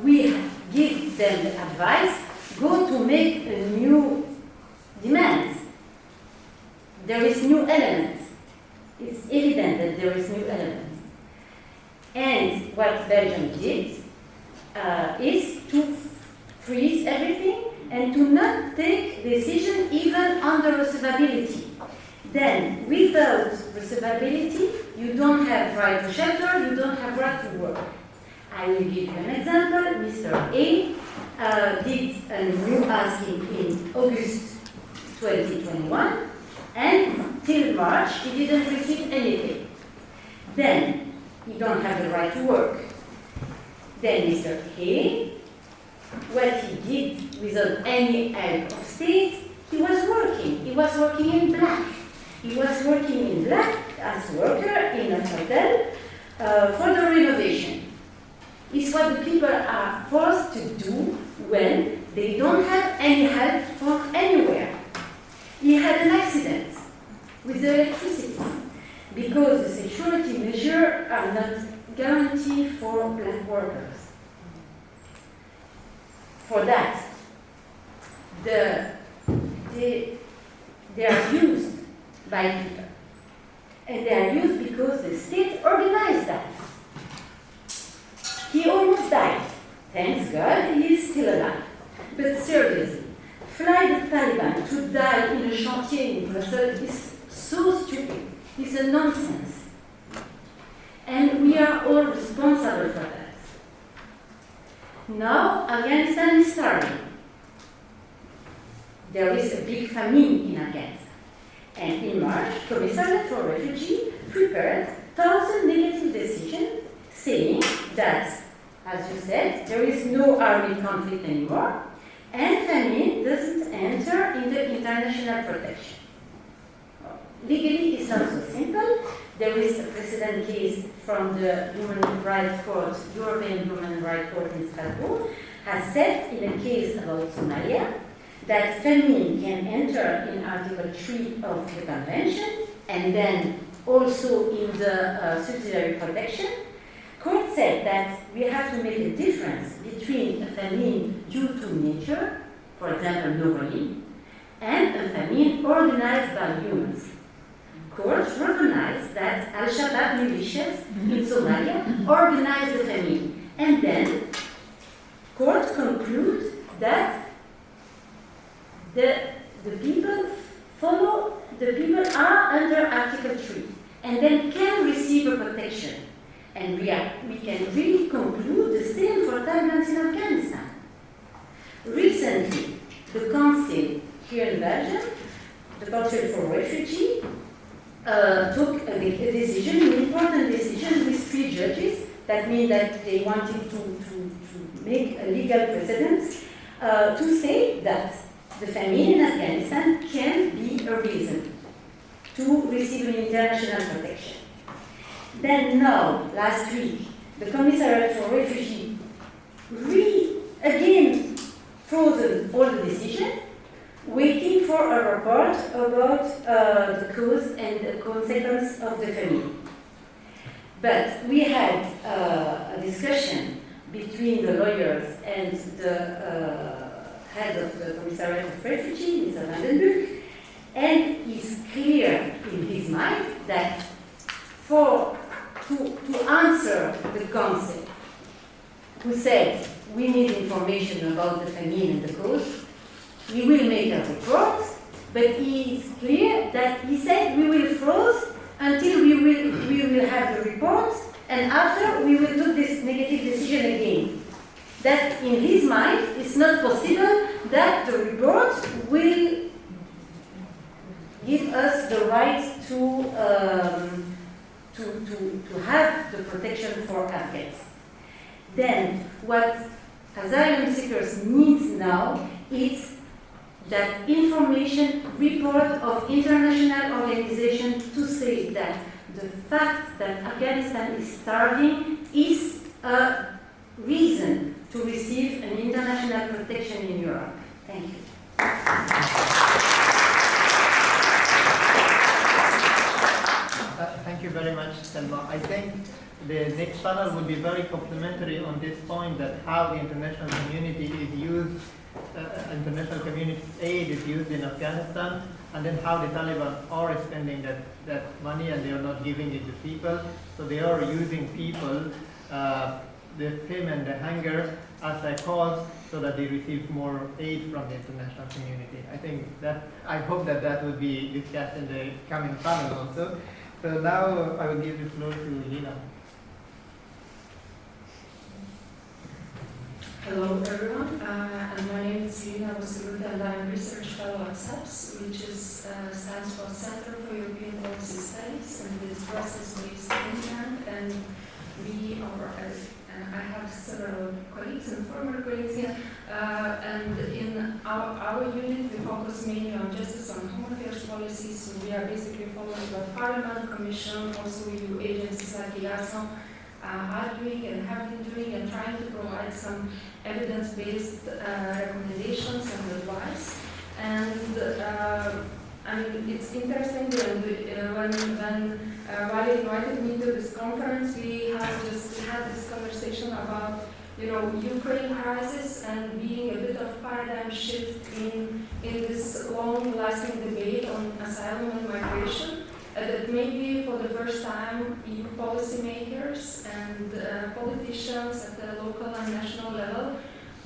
we give them the advice, go to make a new demand. There is new elements. It's evident that there is new elements. And what Belgium did is to freeze everything and to not take decision even under receivability. Then, without receivability, you don't have right to shelter, you don't have right to work. I will give you an example. Mr. A did a new asking in August 2021, and till March, he didn't receive anything. Then, he don't have the right to work. Then Mr. A, what he did without any help of state, he was working. He was working in black. He was working in black as a worker in a hotel for the renovation. It's what the people are forced to do when they don't have any help from anywhere. He had an accident with the electricity because the security measures are not guaranteed for black workers. For that, they are used by people. And they are used because the state organized that. He almost died. Thanks God, he is still alive. But seriously, fly the Taliban to die in a chantier in Brussels is so stupid. It's a nonsense. And we are all responsible for that. Now, Afghanistan is starving. There is a big famine in Afghanistan. And in March, Commissariat for Refugees prepared 1,000 negative decisions saying that, as you said, there is no armed conflict anymore, and famine doesn't enter into international protection. Legally, it's not so simple. There is a precedent case from the Human Rights Court, European Human Rights Court in Strasbourg, has said in a case about Somalia that famine can enter in Article 3 of the Convention and then also in the subsidiary protection. Court said that we have to make a difference between a famine due to nature, for example, no rain, and a famine organized by humans. Courts recognize that Al-Shabaab militias in Somalia organized the famine. And then courts conclude that the people are under Article 3 and then can receive a protection. And we can really conclude the same for Taliban in Afghanistan. Recently, the Council here in Belgium, the Council for Refugees, took a decision, an important decision with 3 judges. That means that they wanted to make a legal precedent to say that the famine in Afghanistan can be a reason to receive an international protection. Then now, last week, the Commissariat for Refugees again frozen all the decisions, waiting for a report about the cause and the consequence of the famine. But we had a discussion between the lawyers and the head of the Commissariat of Refugees, Mr. Vandenburg, and it's clear in his mind that to answer the council, who said we need information about the famine and the cause, we will make a report, but he is clear that he said we will freeze until we will have the report, and after we will do this negative decision again. That in his mind it's not possible that the report will give us the right to have the protection for Afghans. Then what asylum seekers need now is that information report of international organizations to say that the fact that Afghanistan is starving is a reason to receive an international protection in Europe. Thank you. Thank you very much, Selma. I think the next panel will be very complimentary on this point, that how the international community is used, international community aid is used in Afghanistan, and then how the Taliban are spending that money and they are not giving it to people. So they are using people, the famine and the hunger as a cause so that they receive more aid from the international community. I hope that will be discussed in the coming panel also. So now I will give the floor to Lina. Hello everyone, and my name is Lina Bosuruta, and I'm research fellow at CEPS, which stands for Center for European Policy Studies, and it's Brussels-based intern. And we are, I have several colleagues and former colleagues here, and in our unit we focus mainly on justice and home affairs policies. So we are basically following what Parliament, Commission, also EU agencies like EASO are doing and have been doing, and trying to provide some evidence-based recommendations and advice. And I mean, it's interesting when Vrije invited me to this conference, we had this conversation about, Ukraine crisis and being a bit of paradigm shift in this long-lasting debate on asylum and migration. That maybe for the first time EU policymakers and politicians at the local and national level,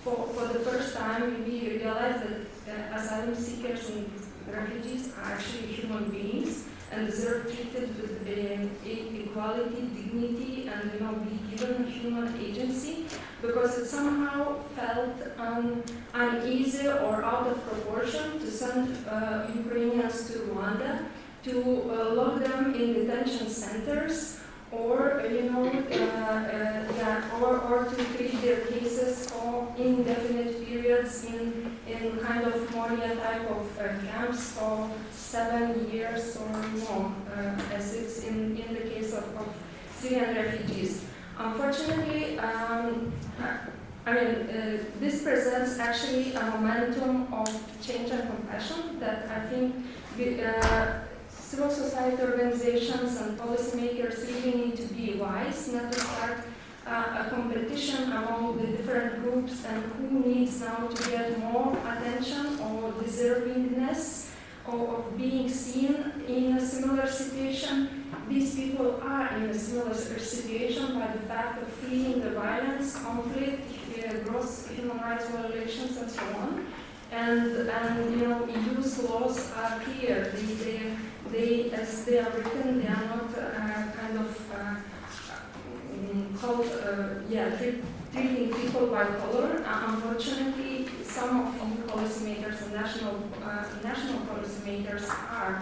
for the first time we realize that asylum seekers and refugees are actually human beings and deserve treated with equality, dignity, and be given human agency, because it somehow felt uneasy or out of proportion to send Ukrainians to Rwanda, to lock them in detention centers, or or to treat their cases for indefinite periods in kind of Moria type of camps for 7 years or more, as it's in the case of Syrian refugees. Unfortunately, this presents actually a momentum of change and compassion that I think civil society organizations and policymakers really need to be wise, not to start a competition among the different groups and who needs now to get more attention or deservingness of being seen in a similar situation. These people are in a similar situation by the fact of fleeing the violence, conflict, gross human rights violations, and so on. And EU's laws are clear. They, as they are written, they are not treating people by color. Unfortunately, some of EU policymakers and national policymakers are,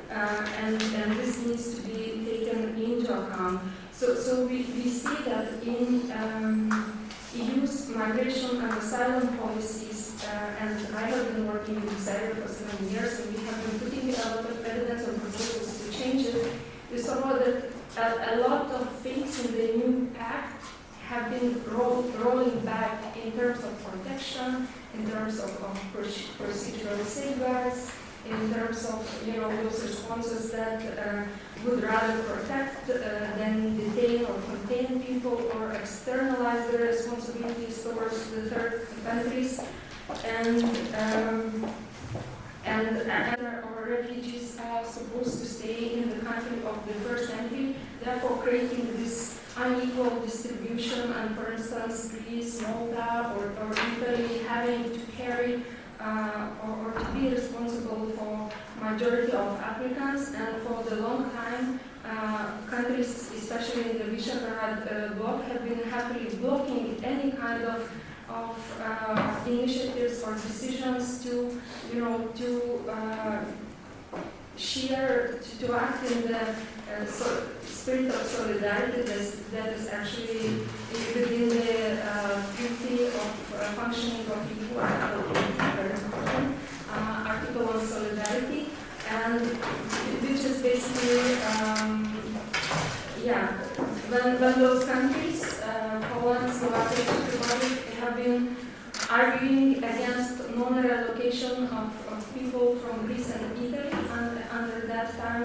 and this needs to be taken into account. So we see that in EU's migration and asylum policies, and I have been working in this area for 7 years, and we have been putting a lot of evidence and proposals to change it. We saw that a lot of things in the new pact have been rolling back in terms of protection, in terms of procedural safeguards, in terms of those responses that would rather protect than detain or contain people or externalize their responsibilities towards the third countries, or refugees are supposed to stay in the country of the first entry, therefore creating this unequal distribution, and for instance Greece, Malta or Italy having to carry or to be responsible for majority of applicants, and for the long time countries, especially in the Visegrad bloc, have been happily blocking any kind of initiatives or decisions to share, to act in the spirit of solidarity that is actually within the Treaty of Functioning of EU, very important, Article on Solidarity, and which is basically, when those countries, Poland, Slovakia, Czech Republic, have been arguing against non-relocation of people from Greece and Italy, and under that time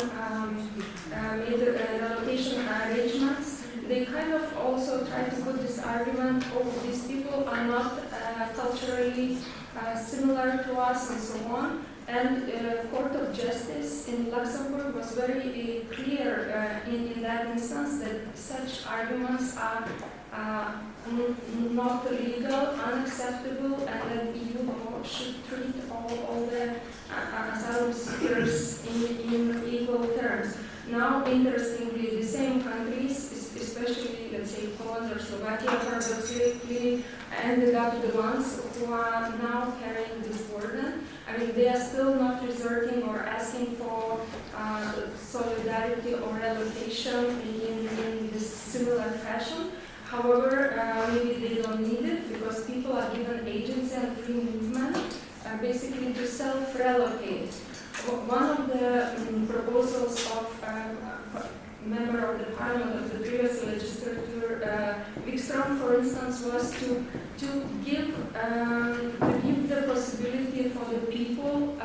made relocation arrangements. They kind of also try to put this argument, these people are not culturally similar to us and so on. And Court of Justice in Luxembourg was very clear in that instance that such arguments are not legal, unacceptable, and that EU law should treat all the asylum seekers in equal terms. Now, interestingly, the same countries, especially, let's say, Poland or Slovakia, paradoxically ended up the ones who are now carrying this burden. I mean, they are still not resorting or asking for solidarity or relocation in this similar fashion. However, maybe they don't need it because people are given agency and free movement, basically to self-relocate. One of the proposals of member of the parliament of the previous legislature, Wikström, for instance, was to give the possibility for the people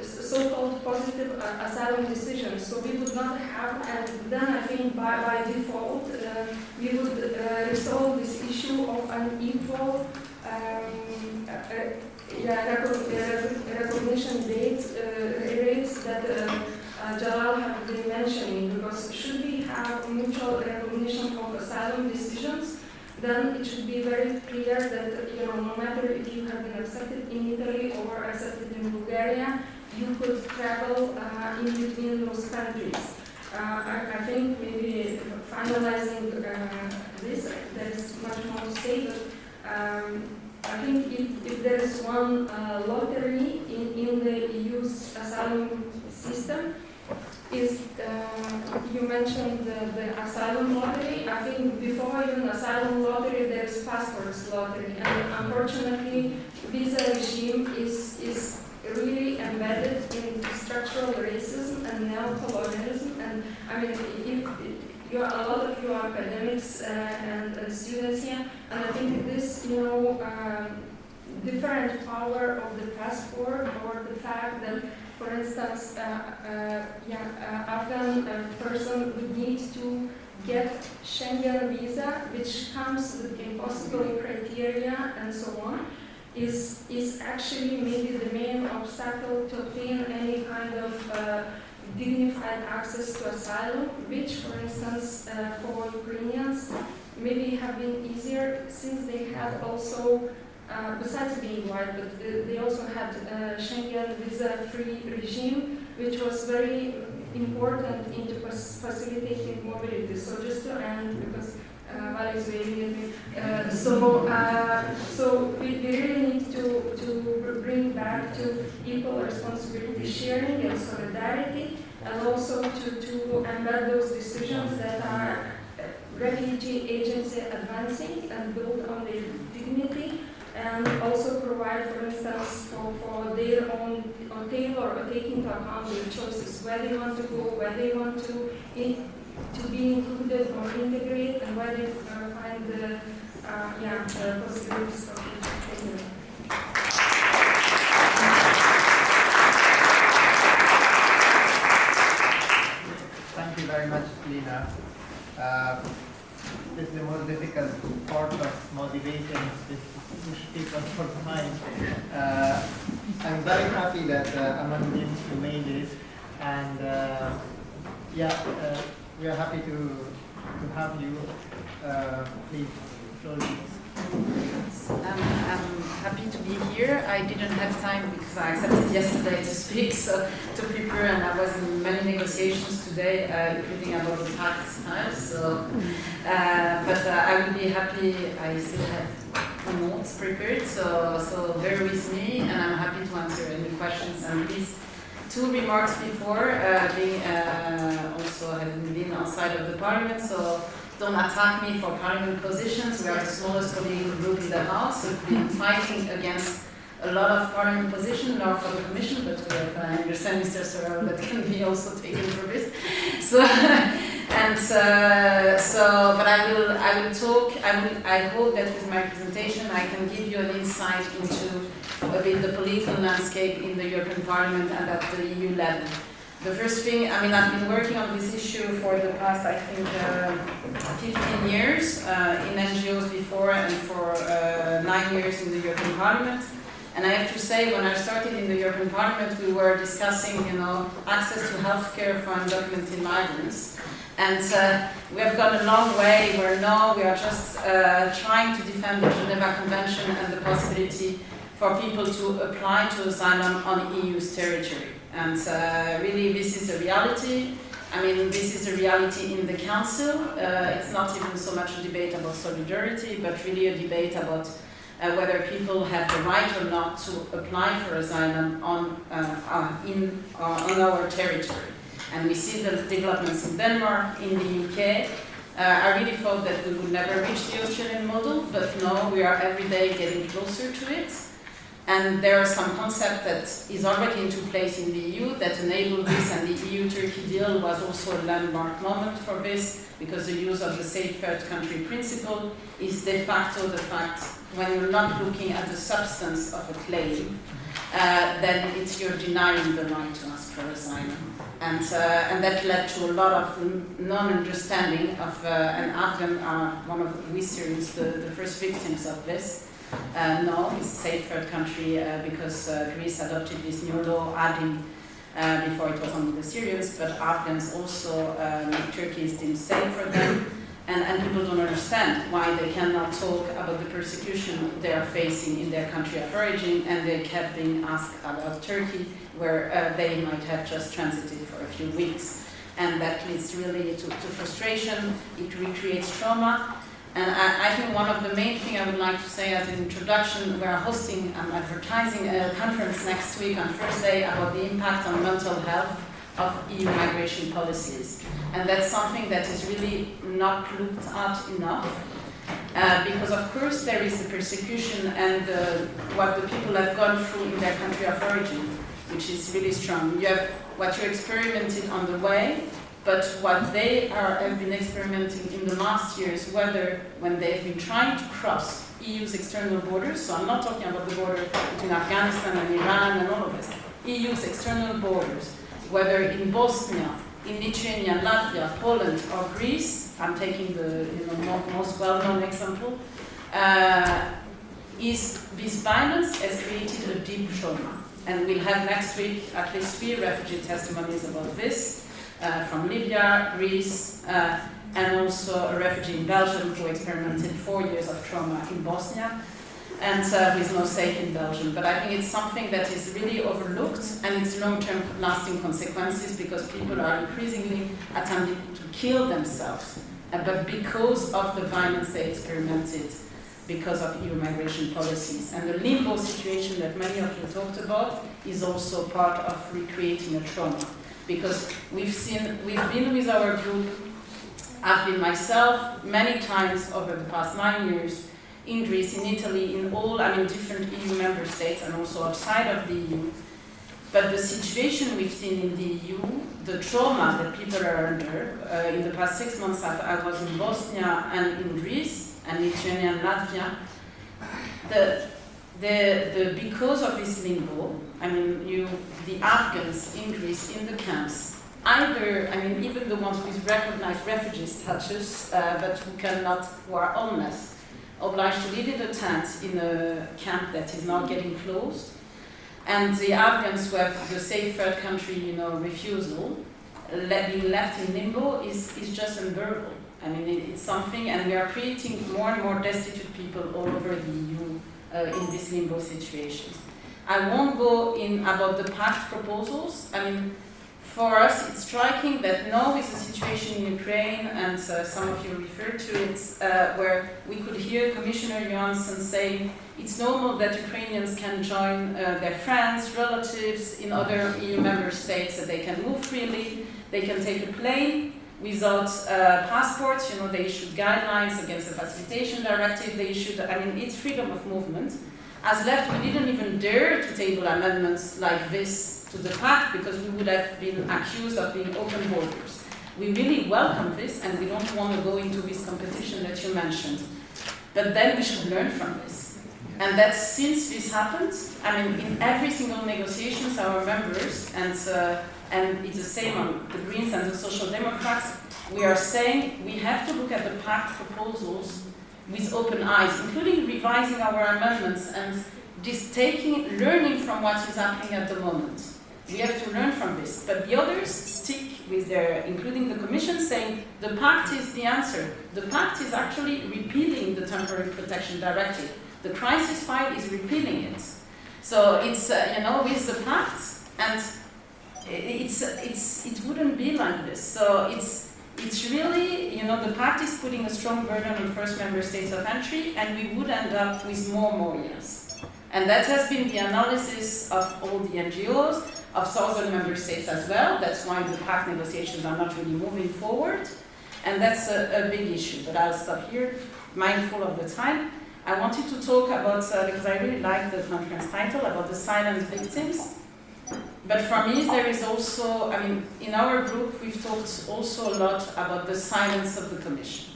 so-called positive asylum decisions. So we would not have, and then I think by default, we would resolve this issue of unequal recognition rates that Jalal have been mentioning, because should we have mutual recognition of asylum decisions, then it should be very clear that no matter if you have been accepted in Italy or accepted in Bulgaria, you could travel in between those countries. I think maybe finalizing this, there is much more to say, but I think if there is one lottery in the EU's asylum system, is you mentioned the asylum lottery. I think before even asylum lottery, there is passports lottery, and unfortunately, visa regime is really embedded in structural racism and neo-colonialism. And I mean, a lot of you are academics and students here, and I think this, different power of the passport, or the fact that, for instance, Afghan person would need to get Schengen visa, which comes with impossible criteria and so on, is actually maybe the main obstacle to obtain any kind of dignified access to asylum, which, for instance, for Ukrainians, maybe have been easier since they had also, besides being white, but they also had Schengen visa-free regime, which was very important into facilitating mobility. So just to end, because Val is waiting at me, so we really need to bring back to equal responsibility sharing and solidarity, and also to embed those decisions that are refugee agency advancing and build on their dignity, and also provide, for instance, for their own tailor or take into account their choices, where they want to go, where they want to be included or integrate, and where they find the possibilities for future. Thank you. This is the most difficult part of motivation, is to push people for time. I'm very happy that Amandine made it, and we are happy to have you. Please, floor is yours. I'm happy to be here. I didn't have time because I accepted yesterday to speak, so to prepare, and I was in many negotiations today, including about the tax files. So, but I will be happy. I still have notes prepared, so bear with me, and I'm happy to answer any questions. And please, 2 remarks before being also having been outside of the parliament. So. Don't attack me for parliament positions. We are the smallest political group in the House. We've been fighting against a lot of parliament positions, not for the Commission, but I understand Mr. Sorel that can be also taken for this. So, but I will talk. I hope that with my presentation I can give you an insight into a bit the political landscape in the European Parliament and at the EU level. The first thing, I mean, I've been working on this issue for the past, I think, 15 years in NGOs before, and for 9 years in the European Parliament. And I have to say, when I started in the European Parliament, we were discussing, access to healthcare for undocumented migrants. And we have gone a long way where now we are just trying to defend the Geneva Convention and the possibility for people to apply to asylum on EU's territory. And really, this is a reality. I mean, this is a reality in the Council. It's not even so much a debate about solidarity, but really a debate about whether people have the right or not to apply for asylum on our territory. And we see the developments in Denmark, in the UK. I really thought that we would never reach the Australian model, but no, we are every day getting closer to it. And there are some concepts that is already into place in the EU that enable this, and the EU-Turkey deal was also a landmark moment for this, because the use of the safe third country principle is de facto the fact when you're not looking at the substance of a claim, then you're denying the right to ask for asylum. And that led to a lot of non-understanding of, and Afghan are one of the Syrians, the first victims of this. No, it's safe third country because Greece adopted this new law, adding before it was only the Syrians, but Afghans also, Turkey is deemed safe for them, and people don't understand why they cannot talk about the persecution they are facing in their country of origin, and they kept being asked about Turkey, where they might have just transited for a few weeks. And that leads really to frustration, it recreates trauma. And I think one of the main things I would like to say as an introduction, we are hosting and advertising a conference next week on Thursday about the impact on mental health of EU migration policies. And that's something that is really not looked at enough. Because of course there is the persecution and what the people have gone through in their country of origin, which is really strong. You have what you experimented on the way, but what they have been experimenting in the last years, whether when they've been trying to cross EU's external borders, so I'm not talking about the border between Afghanistan and Iran and all of this, EU's external borders, whether in Bosnia, in Lithuania, Latvia, Poland, or Greece, I'm taking the most well-known example, is this violence has created a deep trauma. And we'll have next week at least 3 refugee testimonies about this. From Libya, Greece, and also a refugee in Belgium who experimented 4 years of trauma in Bosnia, and who is now safe in Belgium. But I think it's something that is really overlooked, and it's long-term lasting consequences because people are increasingly attempting to kill themselves, but because of the violence they experimented because of EU migration policies. And the limbo situation that many of you talked about is also part of recreating a trauma. Because we've been with our group, I've been myself many times over the past 9 years in Greece, in Italy, in all, different EU member states and also outside of the EU. But the situation we've seen in the EU, the trauma that people are under, in the past 6 months I was in Bosnia and in Greece and Lithuania and Latvia, because of this limbo, the Afghans in Greece, in the camps, either, I mean, even the ones with recognized refugee status, but who are homeless, obliged to live in a tent in a camp that is now getting closed, and the Afghans who have the safe third country, refusal, being left in limbo is just unbearable. I mean, it's something, and we are creating more and more destitute people all over the EU in these limbo situations. I won't go in about the pact proposals. I mean, for us, it's striking that now with the situation in Ukraine, and some of you referred to it, where we could hear Commissioner Johansson saying it's normal that Ukrainians can join their friends, relatives in other EU member states, that they can move freely, they can take a plane without passports. They issued guidelines against the facilitation directive, it's freedom of movement. As left, we didn't even dare to table amendments like this to the pact because we would have been accused of being open borders. We really welcome this, and we don't want to go into this competition that you mentioned. But then we should learn from this. And that since this happened, I mean, in every single negotiations, our members, and it's the same on the Greens and the Social Democrats, we are saying we have to look at the pact proposals with open eyes, including revising our amendments and learning from what is happening at the moment. We have to learn from this. But the others stick with including the Commission, saying the pact is the answer. The pact is actually repealing the Temporary Protection Directive. The crisis file is repealing it. So it's, with the pact, and it wouldn't be like this. So it's really, the pact is putting a strong burden on first member states of entry, and we would end up with more years. And that has been the analysis of all the NGOs, of southern member states as well. That's why the pact negotiations are not really moving forward. And that's a big issue, but I'll stop here, mindful of the time. I wanted to talk about, because I really like the conference title, about the silent victims. But for me, there is also, in our group, we've talked also a lot about the silence of the Commission.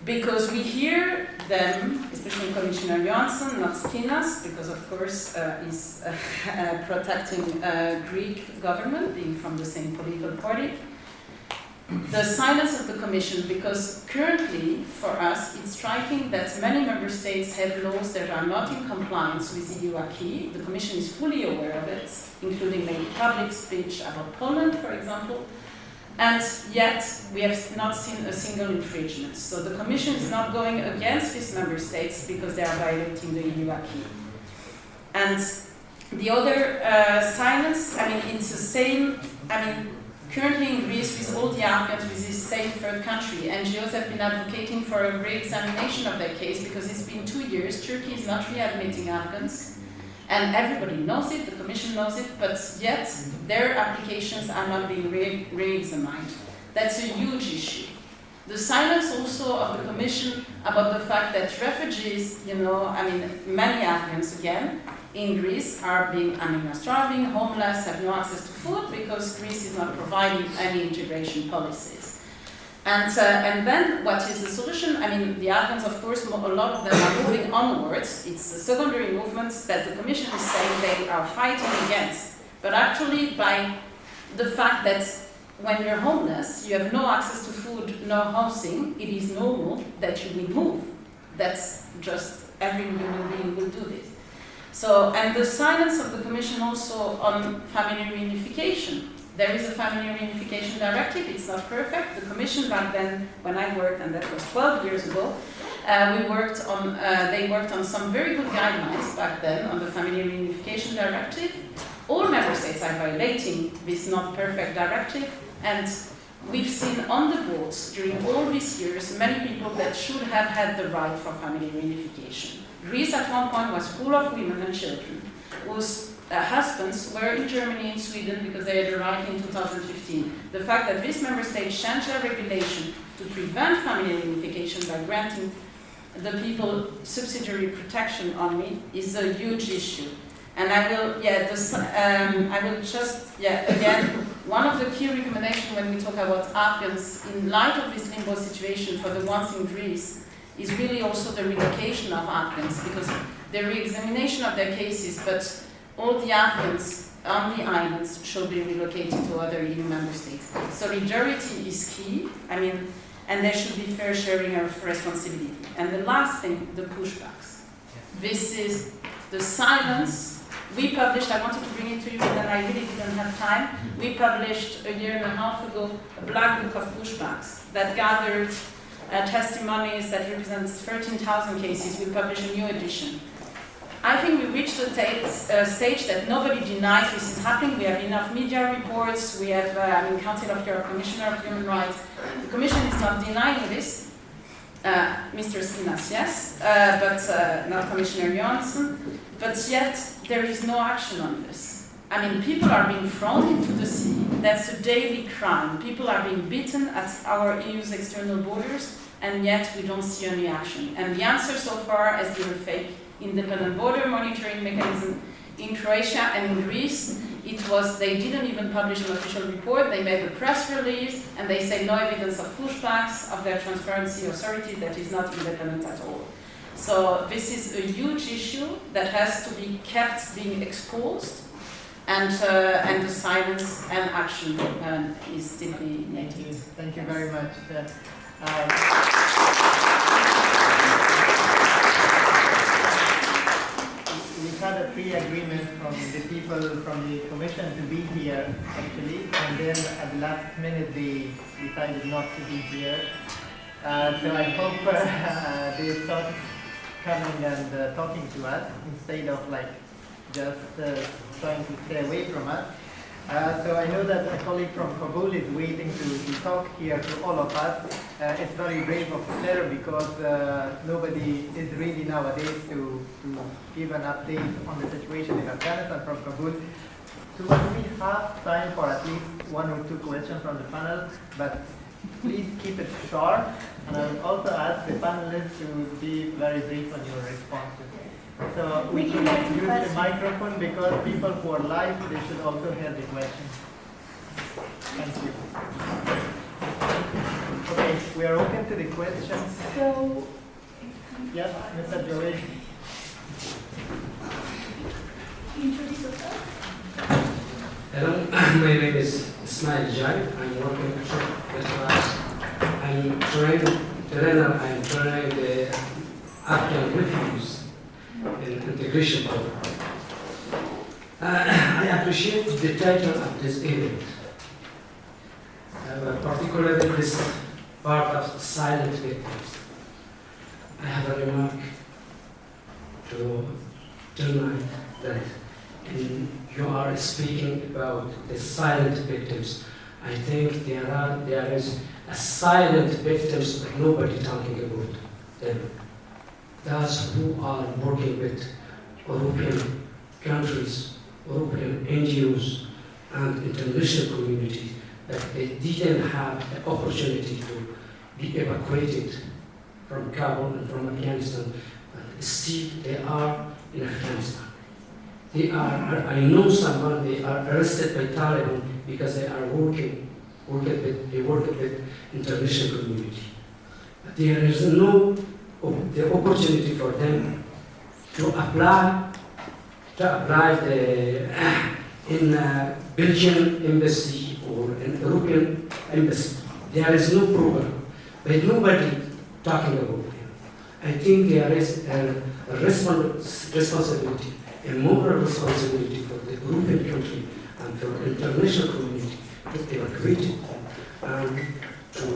Because we hear them, especially Commissioner Johansson, not Skinas, because of course he's protecting Greek government, being from the same political party. The silence of the Commission, because currently, for us, it's striking that many member states have laws that are not in compliance with EU acquis. The Commission is fully aware of it, including maybe public speech about Poland, for example. And yet, we have not seen a single infringement. So the Commission is not going against these member states because they are violating the EU acquis. And the other silence, it's the same, currently in Greece, with all the Afghans with this same third country, NGOs have been advocating for a re-examination of their case because it's been 2 years. Turkey is not readmitting Afghans. And everybody knows it, the Commission knows it, but yet their applications are not being re-examined. That's a huge issue. The silence also of the Commission about the fact that refugees, many Afghans again, in Greece are starving, homeless, have no access to food because Greece is not providing any integration policies. And then what is the solution? The Afghans, of course, a lot of them are moving onwards. It's the secondary movements that the Commission is saying they are fighting against. But actually, by the fact that when you're homeless, you have no access to food, no housing, it is normal that you will move. That's just every human being will do this. So, and the silence of the Commission also on family reunification. There is a family reunification directive, it's not perfect. The Commission back then, when I worked, and that was 12 years ago, they worked on some very good guidelines back then on the family reunification directive. All member states are violating this not perfect directive, and we've seen on the boards during all these years many people that should have had the right for family reunification. Greece at one point was full of women and children whose husbands were in Germany and Sweden because they had arrived in 2015. The fact that this member state changed their regulation to prevent family reunification by granting the people subsidiary protection on me is a huge issue. And again, one of the key recommendations when we talk about Afghans in light of this limbo situation for the ones in Greece is really also the relocation of Afghans, because the re-examination of their cases, but all the Afghans on the islands should be relocated to other EU member states. Solidarity is key, and there should be fair sharing of responsibility. And the last thing, the pushbacks. This is the silence. We published, I wanted to bring it to you, but then I really didn't have time. We published a year and a half ago a black book of pushbacks that gathered testimonies that represents 13,000 cases. We published a new edition. I think we reached a stage that nobody denies this is happening. We have enough media reports. We have, Council of Europe, Commissioner of Human Rights. The Commission is not denying this. Mr. Skinas, yes, but not Commissioner Johansson. But yet, there is no action on this. People are being thrown into the sea. That's a daily crime. People are being beaten at our EU's external borders, and yet we don't see any action. And the answer so far has been a fake independent border monitoring mechanism in Croatia and in Greece. They didn't even publish an official report. They made a press release, and they say no evidence of pushbacks of their transparency authority that is not independent at all. So this is a huge issue that has to be kept being exposed, and the silence and action is simply needed. Thank you very much. We had a pre-agreement from the people from the Commission to be here, actually, and then at the last minute they decided not to be here. So I hope they start coming and talking to us instead of just trying to stay away from us. So I know that a colleague from Kabul is waiting to talk here to all of us. It's very brave of her because nobody is ready nowadays to give an update on the situation in Afghanistan from Kabul. So we have time for at least one or two questions from the panel, but please keep it short. And I will also ask the panelists to be very brief on your responses. So we should use the microphone because people who are live, they should also hear the questions. Thank you. Okay, we are open to the questions. So, yes, Mr. Joey. Introduce yourself. Hello, my name is Ismail Jai. I'm working at class. I'm training the Afghan refugees in integration program. I appreciate the title of this event, particularly this part of silent victims. I have a remark to tonight that you are speaking about the silent victims. I think there is a silent victims, but nobody talking about them. Those who are working with European countries, European NGOs, and international communities, that they didn't have the opportunity to be evacuated from Kabul and from Afghanistan, but still they are in Afghanistan. I know someone, they are arrested by Taliban because they are working with international community. But there is no the opportunity for them to apply in Belgian embassy or in European embassy. There is no program, but nobody talking about them. I think there is a responsibility, a moral responsibility for the European country and for the international community to evacuate them and to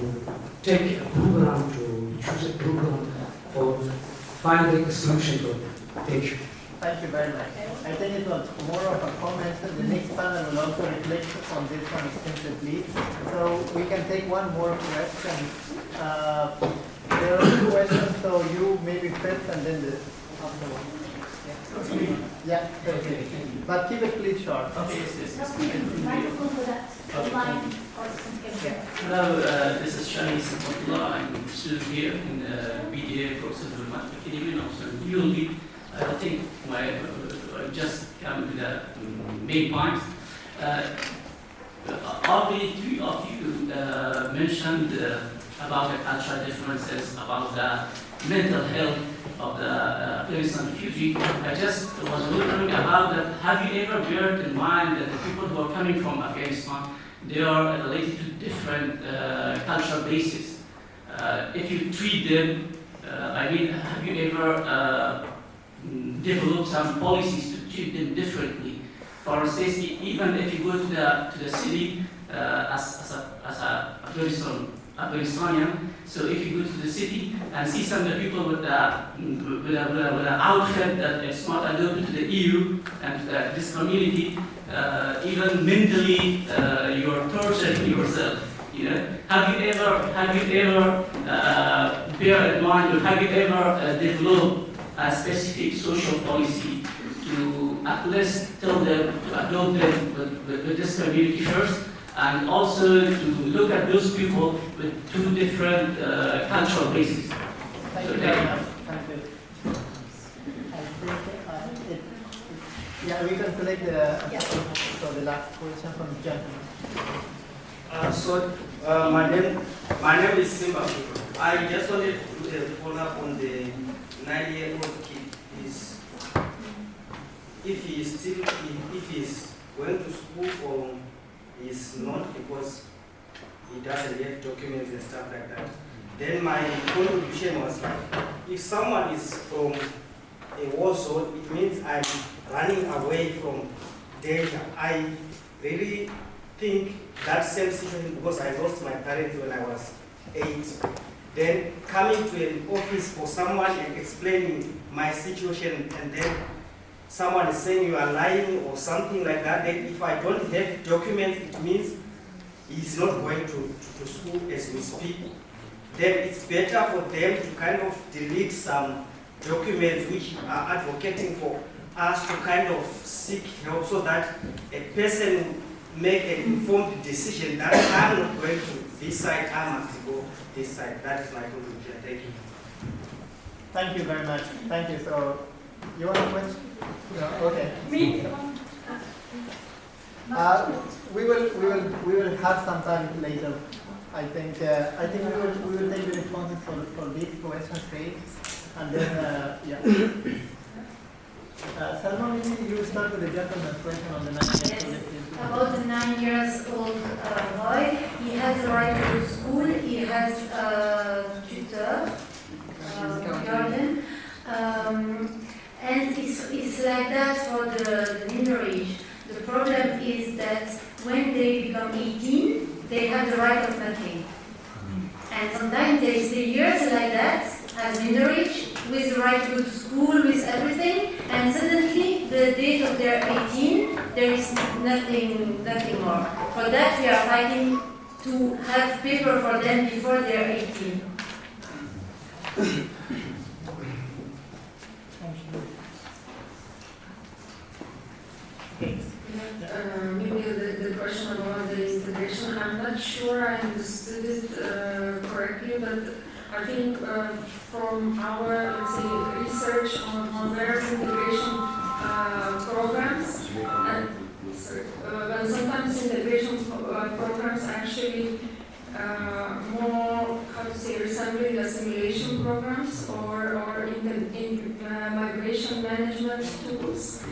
take a program, to choose a program for finding a solution for them. Thank you. Thank you very much. I think it was more of a comment. The next panel will also reflect on this one extensively. So we can take one more question. There are two questions, so you maybe first and then the other one. Yeah, okay. But keep it please short. Microphone for that line. Hello, this is Shani Sampatullah. I'm a student here in BDA course of Diplomatic Academy, also in ULB. I think I just come to the main points. All the three of you mentioned about the cultural differences, about the mental health of the Afghanistan refugee. I just was wondering about about that, have you ever bear in mind that the people who are coming from Afghanistan, they are related to different cultural bases. If you treat them, have you ever developed some policies to treat them differently? For instance, even if you go to the city as a Afghanistanian, so if you go to the city and see some of the people with an outfit that is not adapted to the EU and this community, even mentally you are torturing yourself. You know, have you ever bear in mind, or have you ever developed a specific social policy to at least tell them to adopt them with this community first, and also to look at those people with two different cultural bases? Thank you very much. Thank you. Yeah, we can select the last question from the gentleman. My name is Simba. I just wanted to follow up on the 9-year-old kid. If he is going to school or is not because he doesn't have documents and stuff like that. Then my contribution was like, if someone is from a war zone, it means I'm running away from danger. I really think that same situation, because I lost my parents when I was 8. Then coming to an office for someone and explaining my situation, and then someone is saying you are lying or something like that, then if I don't have documents, it means he's not going to school as we speak. Then it's better for them to kind of delete some documents which are advocating for us to kind of seek help, so that a person make an informed decision that I'm not going to this side, I must go this side. That is my conclusion. Thank you. Thank you very much. Thank you. So, you want a question? No? Okay. Me? We will have some time later. I think we will take the responses for these questions raised, and then yeah. Salma, maybe you start with the gentleman's question on the 9-year-old. About the 9-year-old boy, he has the right to go to school. He has a tutor, guardian, and it's like that for the minority. The problem is that when they become 18, they have the right of nothing. And sometimes they stay years like that, as minority, with the right to go to school, with everything, and suddenly, the date of their 18, there is nothing more. For that, we are fighting to have paper for them before they are 18. Maybe the question about the integration, I'm not sure I understood it correctly, but I think from our, let's say, research on various integration programs, and but sometimes integration programs actually more, how to say, resembling assimilation programs or in migration management tools.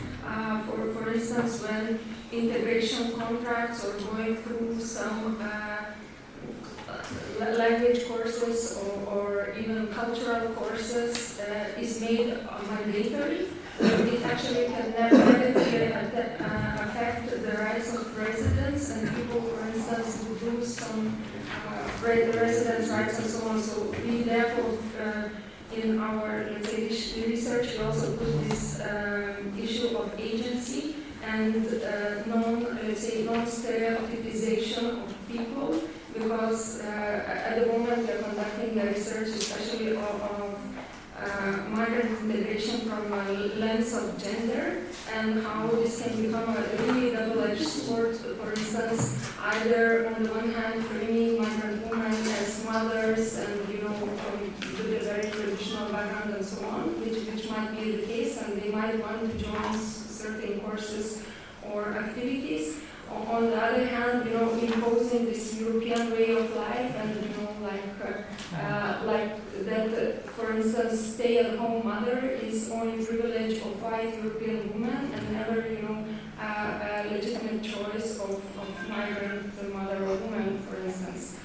For instance, when integration contracts or going through some language courses or even cultural courses is made mandatory, it actually can negatively affect the rights of residents, and people, for instance, would lose some residents' rights and so on. So we therefore, in our, let's say, research, we also put this issue of agency and non-stereotypization of people, because at the moment we are conducting the research, especially of migrant integration from a lens of gender, and how this can become a really double-edged sword. For instance, either on the one hand framing migrant women as mothers and with a very traditional background and so on, which might be the case, and they might want to join certain courses or activities. On the other hand, imposing this European way of life, and like that, for instance, stay-at-home mother is only privilege of white European women and never a legitimate choice of migrant mother or woman, for instance.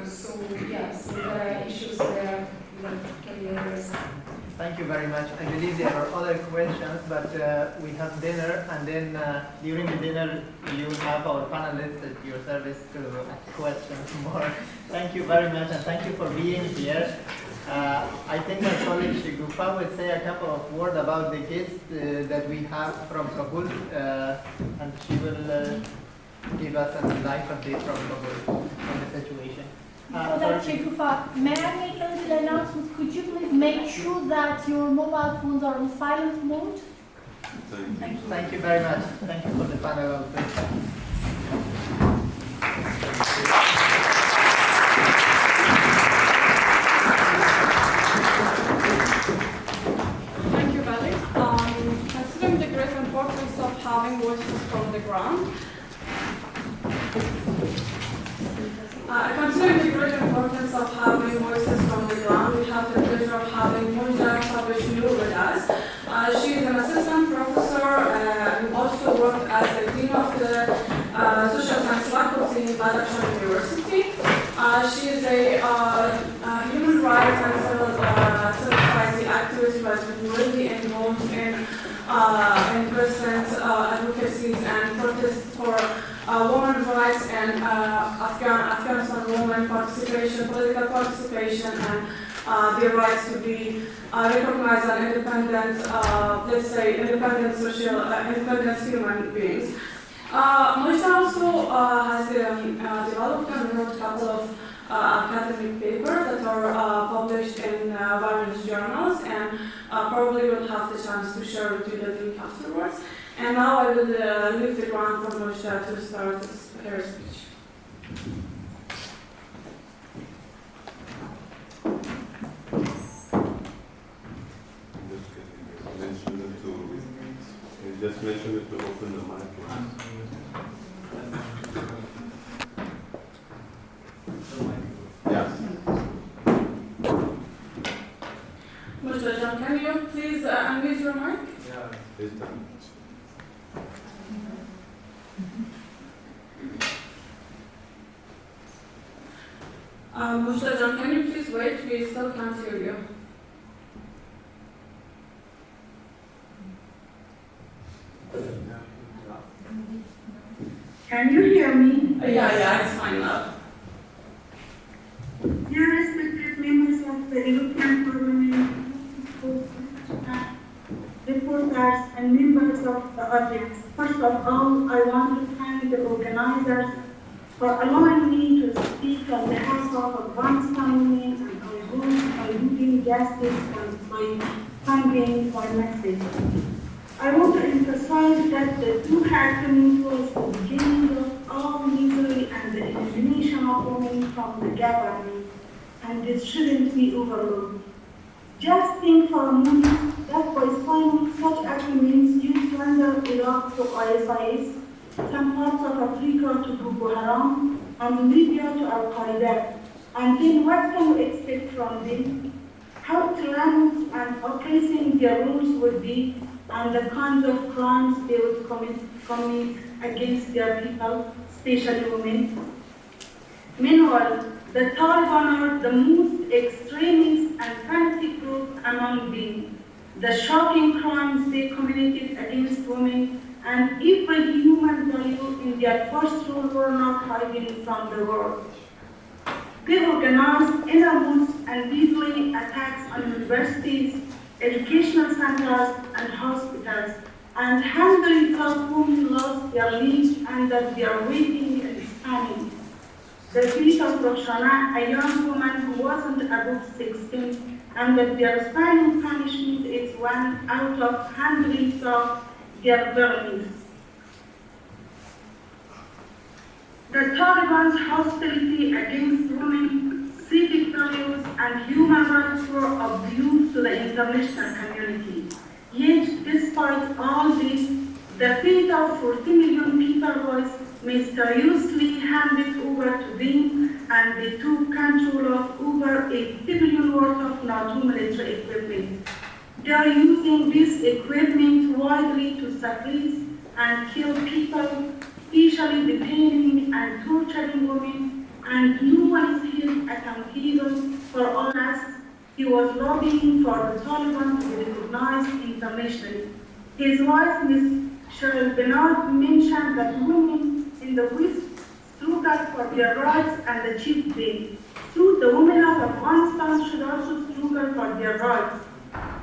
So there are issues there that can be addressed. Thank you very much. I believe there are other questions, but we have dinner, and then during the dinner you have our panelists at your service to ask questions more. Thank you very much, and thank you for being here. I think my colleague Shigufa will say a couple of words about the guests that we have from Kabul, and she will give us a live update from Kabul on the situation. Dr. Shigufa, may I make a little announcement? Could you please make sure that your mobile phones are on silent mode? Thank you very much. Thank you for the panel also. Thank you, Vali. Considering the great importance of having voices from the ground, considering the great importance of having voices from the ground, we have the pleasure of having Mujda Tabashinu with us. She is an assistant professor and also worked as the dean of the social science faculty in Vrije University. She is a human rights and civil society activist who has been really involved in recent advocacies and protests for women's rights and Afghanistan women participation, political participation, and their rights to be recognized as independent, let's say, independent human beings. Mujda also has developed and wrote a couple of academic papers that are published in various journals, and probably will have the chance to share with you the link afterwards. And now I will leave the ground for Mujda to start her speech. Just mention it to open the mic. Yes. Mujda John, can you please unmute your mic? Yeah, it's done. Mujda John, can you please wait? We still can't hear you. Can you hear me? Yeah, it's fine now. Dear respected members of the European Parliament, reporters and members of the audience, first of all, I want to thank the organizers for allowing me to speak on behalf of Afghanistan women and I hope by doing justice and by conveying my message. I want to emphasize that the two happenings was the beginning of all misery and the elimination of women from the government, and this shouldn't be overlooked. Just think for a moment that by signing such agreements, you surrender Iraq to ISIS, some parts of Africa to Boko Haram, and Libya to Al-Qaeda. And then what can we expect from them? How tyrannous and oppressive their rules would be, and the kinds of crimes they would commit against their people, especially women. Meanwhile, the Taliban are the most extremist and fanatic group among them. The shocking crimes they committed against women and every human value in their first rule were not hidden from the world. They organized enormous and deadly attacks on universities, educational centers, and hospitals, and hundreds of women lost their lives under their waiting and spanning. The case of Roxana, a young woman who wasn't above 16, under their spanning punishment is one out of hundreds of their burnings. The Taliban's hostility against women, civic values, and human rights were abused to the international community. Yet, despite all this, the fate of 40 million people was mysteriously handed over to them, and they took control of over $8 billion worth of NATO military equipment. They are using this equipment widely to suppress and kill people, especially detaining and torturing women, and no one is held accountable for all acts. He was lobbying for the Taliban to be recognized internationally. His wife, Ms. Sorel, mentioned that women in the West struggle for their rights and achieve them. True, the women of Afghanistan should also struggle for their rights.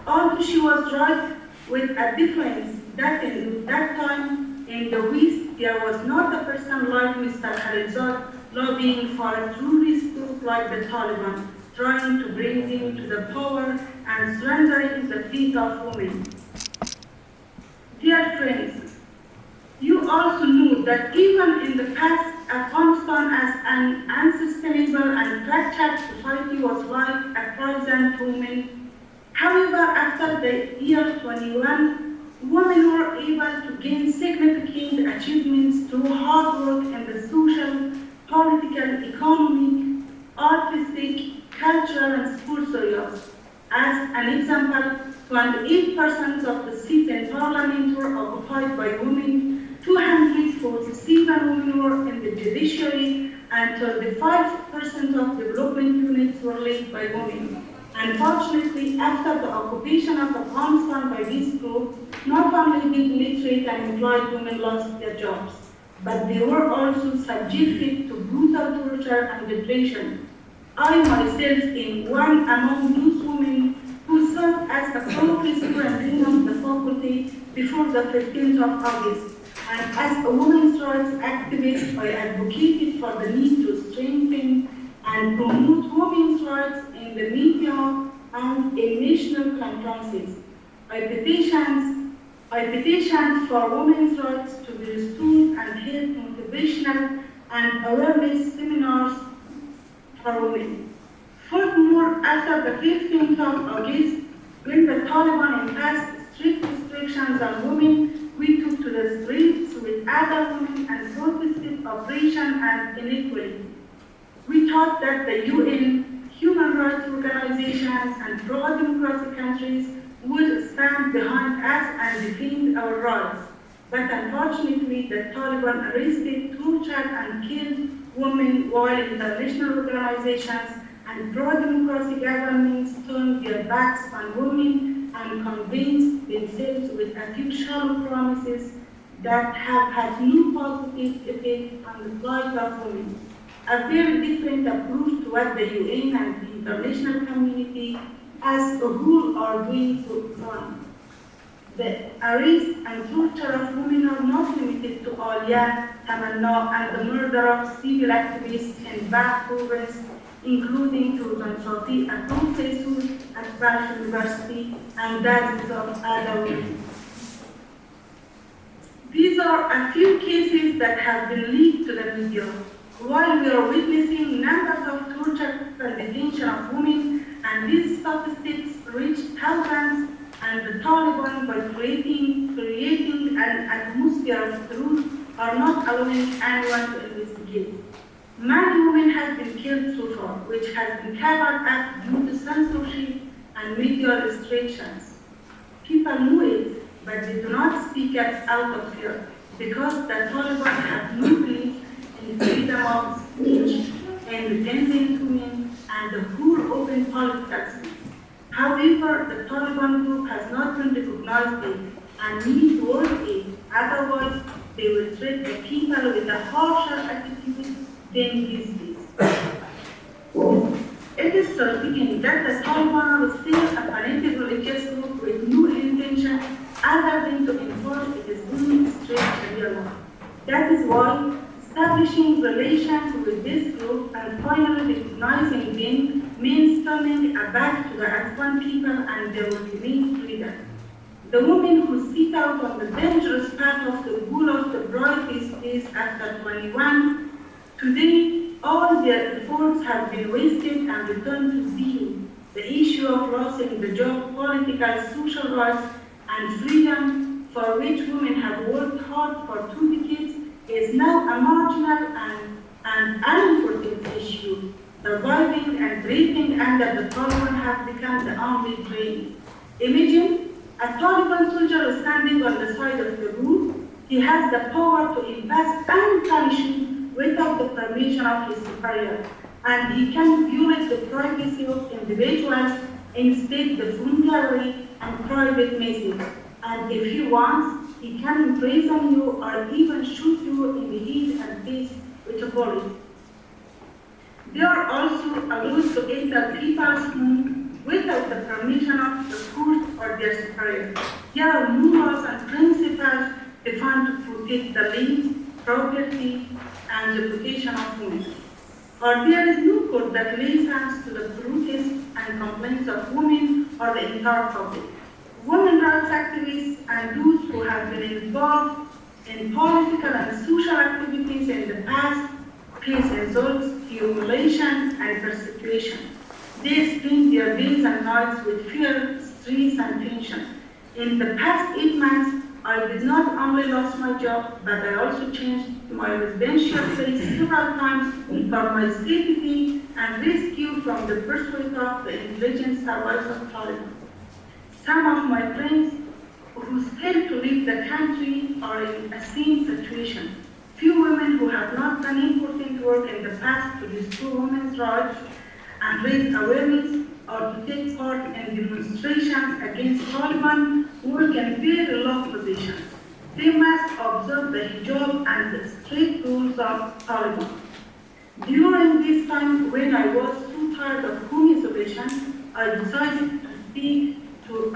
Although she was right with a difference that in that time in the West there was not a person like Mr. Khalilzad lobbying for a terrorist group like the Taliban, trying to bring them to the power and surrendering the fate of women. Dear friends, you also know that even in the past, Afghanistan as an unsustainable and fractured society was like a prison to women. However, after the year 21, women were able to gain significant achievements through hard work in the social, political, economic, artistic, cultural, and sports areas. As an example, 28% of the seats in parliament were occupied by women, 247 women were in the judiciary, and 35% of development units were led by women. Unfortunately, after the occupation of Afghanistan by these groups, not only did literate and employed women lost their jobs, but they were also subjected to brutal torture and detention. I myself am one among those women who served as a professor and dean of the faculty before the 15th of August. And as a women's rights activist, I advocated for the need to strengthen and promote women's rights in the media and in national conferences. I petitioned for women's rights to be restored and held motivational and awareness seminars for women. Furthermore, after the 15th of August, when the Taliban imposed strict restrictions on women, we took to the streets with other women and protested oppression and inequality. We thought that the UN, human rights organizations, and pro-democracy countries would stand behind us and defend our rights. But unfortunately, the Taliban arrested, tortured, and killed women while international organizations and pro-democracy governments turned their backs on women and convinced themselves with a few shallow promises that have had no positive effect on the plight of women. A very different approach to what the UN and the international community as a whole are doing to women. The arrest and torture of women are not limited to Alia, Tamanna, and the murder of civil activists in Bach province, including Sultan Shati, a professor at Vrije University, and dozens of other women. These are a few cases that have been leaked to the media. While we are witnessing numbers of torture and detention of women, and these statistics reach thousands, and the Taliban, by creating an atmosphere of truth, are not allowing anyone to investigate. Many women have been killed so far, which has been covered up due to censorship and media restrictions. People know it, but they do not speak up out of fear, because the Taliban have no belief in freedom of speech, independent women, and the whole open politics. However, the Taliban group has not been recognized yet and needs world aid, otherwise they will treat the people with a harsher attitude than these days. It is certain that the Taliban is still a fanatic religious group with no intention other than to enforce its own strict Sharia law. That is why establishing relations with this group and finally recognizing them means turning a back to the Afghan people and their ultimate freedom. The women who set out on the dangerous path of the goal of the brightest days after 21, today all their efforts have been wasted and returned to zero. The issue of losing the job, political, social rights, and freedom for which women have worked hard for 2 decades is now a marginal and unimportant issue. Surviving and breathing under the Taliban have become the only dream. Imagine a Taliban soldier standing on the side of the road. He He has the power to invest and punish you without the permission of his superior, and he can violate the privacy of individuals instead the voluntary and private message. And if he wants, he can imprison you or even shoot you in the head and face with a bullet. They are also allowed to enter people's homes without the permission of the court or their superior. There are laws and principles defined to protect the lives, property, and reputation of women. Or there is no court that listens to the protests and complaints of women or the entire public. Women rights activists and those who have been involved in political and social activities in the past face insults, humiliation, and persecution. They spend their days and nights with fear, stress, and tension. In the past 8 months, I did not only lost my job, but I also changed my residential place several times for my safety and rescue from the pursuit of the intelligence service of Taliban. Some of my friends who still to leave the country are in the same situation. Few women who have not done important work in the past to restore women's rights and raise awareness or to take part in demonstrations against Taliban work in very low positions. They must observe the hijab and the strict rules of Taliban. During this time, when I was too tired of home isolation, I decided to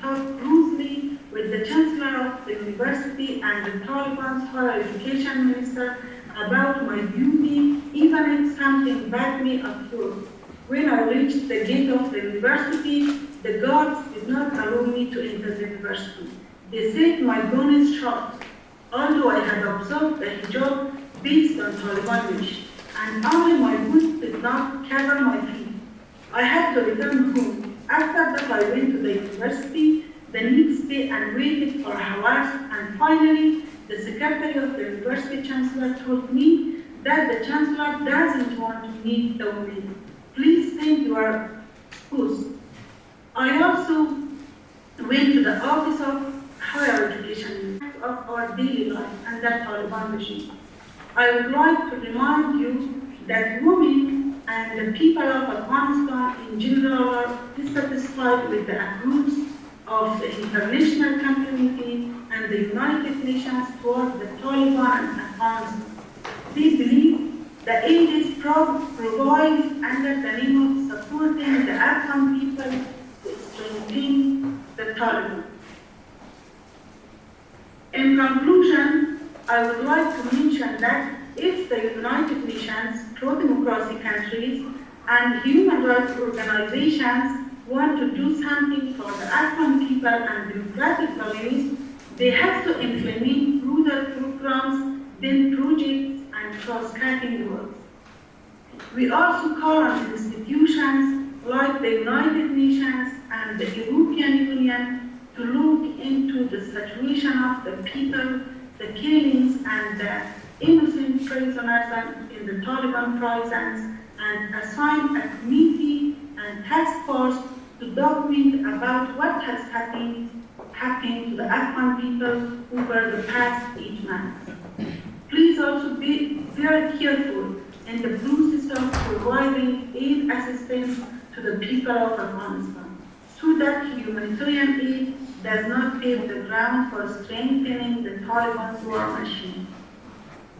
talk closely with the Chancellor of the University and the Taliban's Higher Education Minister about my duty, even if something bad me occurred. When I reached the gate of the university, the guards did not allow me to enter the university. They said my gun is short, although I had observed the hijab based on Taliban wish, and only my boots did not cover my feet. I had to return home. After that, I went to the university the next day and waited for hours, and finally, the secretary of the university chancellor told me that the chancellor doesn't want to meet the women. Please send your spouse. I also went to the office of higher education of our daily life under Taliban regime. I would like to remind you that women and the people of Afghanistan in general are dissatisfied with the approach of the international community and the United Nations toward the Taliban and Afghanistan. They believe the aid is provided under the name of supporting the Afghan people to strengthen the Taliban. In conclusion, I would like to mention that if the United Nations, pro-democracy countries, and human rights organizations want to do something for the Afghan people and democratic values, they have to implement broader programs than projects and cross-cutting work. We also call on institutions like the United Nations and the European Union to look into the situation of the people, the killings, and the innocent prisoners in the Taliban prisons, and assign a committee and task force to document about what has happened to the Afghan people over the past 8 months. Please also be very careful in the process of providing aid assistance to the people of Afghanistan, so that humanitarian aid does not pave the ground for strengthening the Taliban's war machine.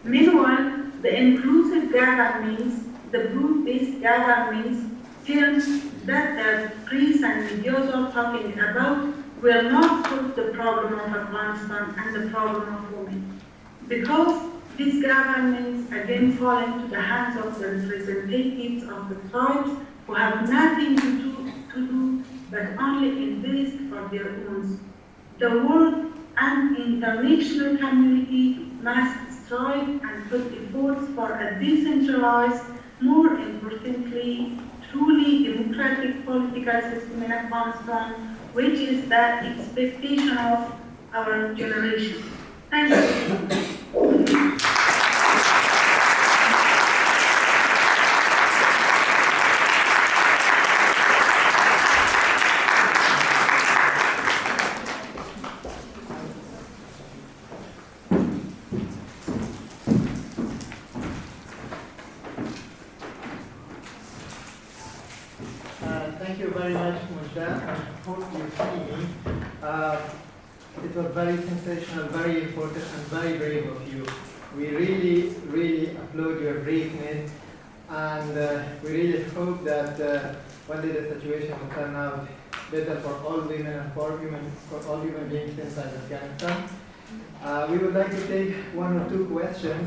Meanwhile, the inclusive governments, the broad-based governments, films that the press and media are talking about will not solve the problem of Afghanistan and the problem of women. Because these governments again fall into the hands of the representatives of the tribes who have nothing to do but only invest for their own. The world and international community must strive and put efforts for a decentralized, more importantly, truly democratic political system in Afghanistan, which is the expectation of our generation. Thank you. very much, Mujda. I hope you see me. It was very sensational, very important, and very brave of you. We really, really applaud your braveness, and we really hope that one day the situation will turn out better for all women and for all human beings inside Afghanistan. We would like to take one or two questions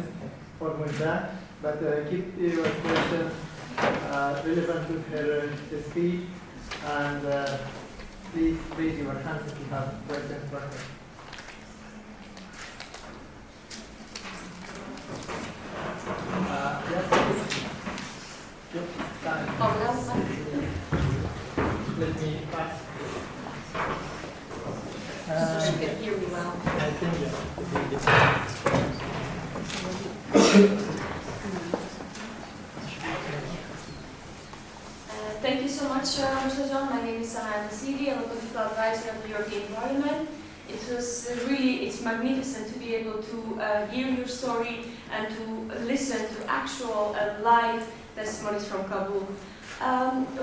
for Mujda, but keep your questions relevant to her speech, and please raise your hands if you have questions for her. Let me pass. So she can hear me well. I think Thank you so much, Mr. John. My name is Samantha Sidi. I'm a political advisor of the European Parliament. It's magnificent to be able to hear your story and to listen to actual live testimonies from Kabul.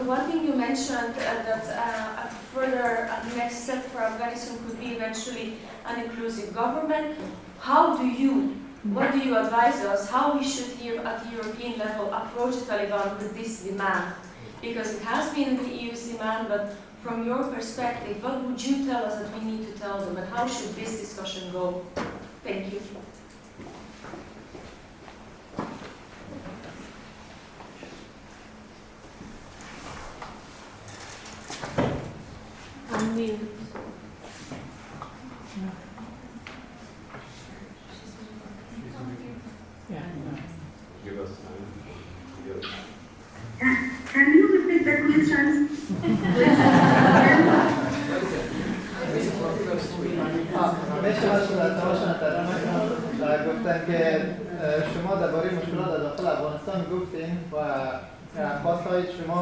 One thing you mentioned that further next step for Afghanistan could be eventually an inclusive government. What do you advise us how we should here at the European level approach the Taliban with this demand? Because it has been the EU's demand, but from your perspective, what would you tell us that we need to tell them, and how should this discussion go? Thank you. Unmute. Give us time. Can you repeat the questions? میشه شما گفتن که شما درباره مشکلات داخل افغانستان گفتین و خواستهای شما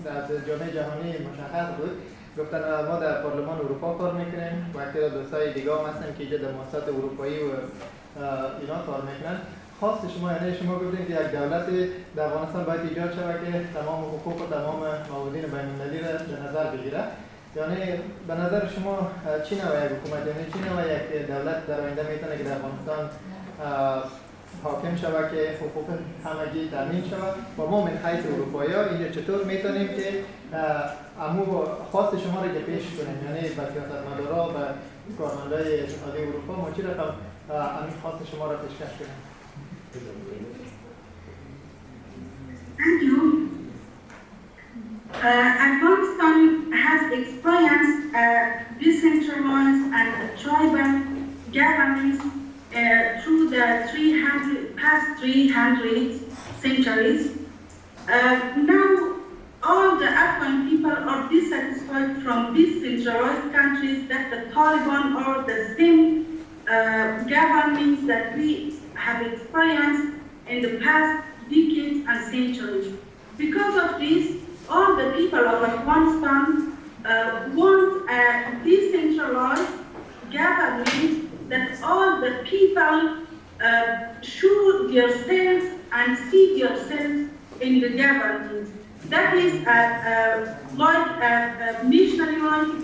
در جامعه جهانی مشخص بود. گفتن ما در پارلمان اروپا کار میکنیم و اکثر دوستای دیگه هم هستن که اینجا در مؤسسات اروپایی و اینا کار میکنن. خواست شما یعنی شما گفتین که یک دولت در افغانستان باید ایجاد شود که تمام حقوق و تمام موازین بین المللی را در نظر بگیره. یعنی به نظر شما چی نوع یک حکومت، یعنی چی نوع یک دولت در آینده میتونه که در افغانستان حاکم شود که حقوق همگی تامین شود و ما من حیث اروپایی اینجا چطور میتونیم که خواست شما را که پیش کنیم، یعنی به سیاستمدارا و کارمندای اتحادیه اروپا ما چی رقم همین خواست شما را پیشکش کنیم؟ Thank you. Afghanistan has experienced decentralized and tribal governments through the past 300 centuries. Now, all the Afghan people are dissatisfied from decentralized countries that the Taliban are the same governments that we have experienced in the past decades and centuries. Because of this, all the people of Afghanistan want a decentralized government that all the people show themselves and see themselves in the government. That is like a missionary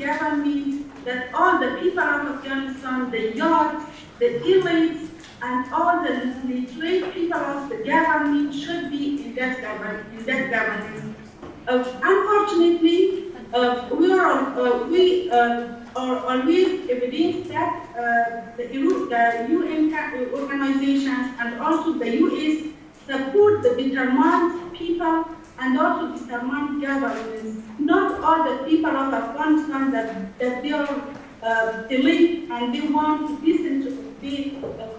government that all the people of Afghanistan, the young, the elites, and all the literate people of the government should be in that government. Unfortunately, we are always evidence that the UN organizations and also the US support the determined people and also determined governments. Not all the people of Afghanistan that they are elite and they want to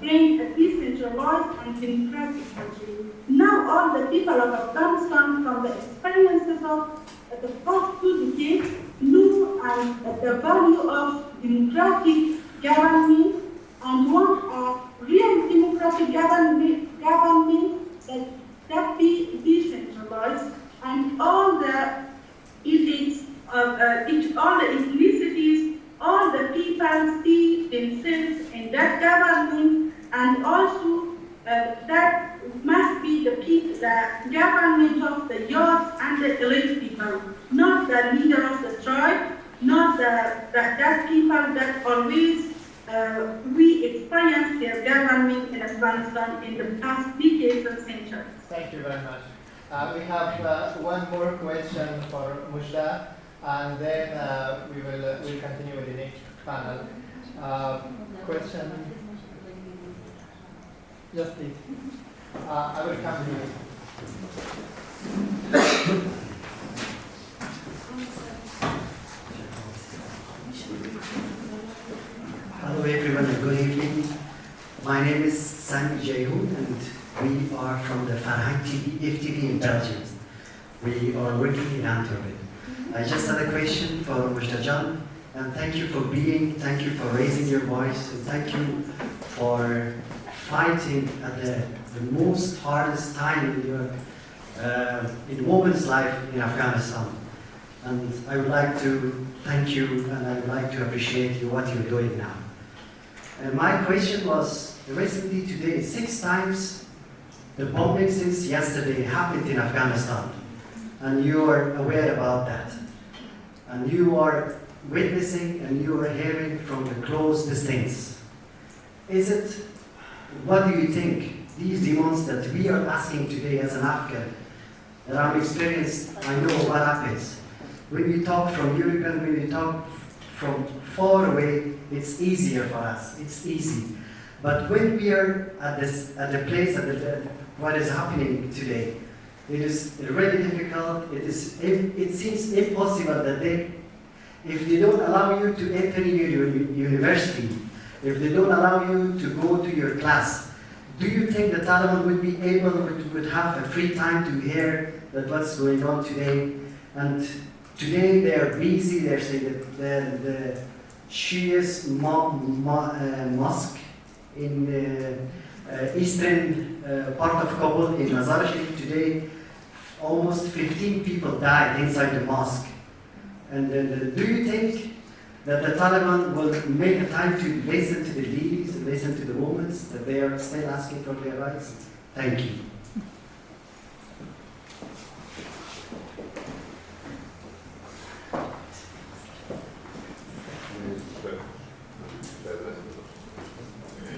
bring a decentralized and democratic country. Now all the people of Afghanistan from the experiences of the past 2 decades know the value of democratic government and want a real democratic government that be decentralized and all the elites, all the ethnicities, all the people see themselves in that government and also that must be the people, the government of the youth and the elite people, not the leader of the tribe, not that people that always we experienced their government in Afghanistan in the past decades and centuries. Thank you very much. We have one more question for Mujda, and then we'll continue with the next panel. Question? Yes, please. I will come to you. Hello everyone and good evening. My name is Sami Jayhoun and we are from the Vrije FTV in Belgium. We are working in Antwerp. I just had a question for Mr. John, and thank you for raising your voice, and thank you for fighting at the most hardest time in a woman's life in Afghanistan. And I would like to thank you, and I would like to appreciate you what you're doing now. And my question was, recently today, 6 times the bombing since yesterday happened in Afghanistan, and you are aware about that. And you are witnessing and you are hearing from the close distance. What do you think, these demands that we are asking today as an Afghan, that I'm experienced, I know what happens. When you talk from Europe and when you talk from far away, it's easier for us, it's easy. But when we are at the place, what is happening today, it is really difficult. It seems impossible that if they don't allow you to enter your university, if they don't allow you to go to your class, do you think the Taliban would be able to have a free time to hear that what's going on today? And today they are busy. They're saying that the Shia's mosque in the eastern part of Kabul, in Mazar Sharif, today almost 15 people died inside the mosque. And do you think that the Taliban will make a time to listen to the ladies, and listen to the women, that they are still asking for their rights? Thank you.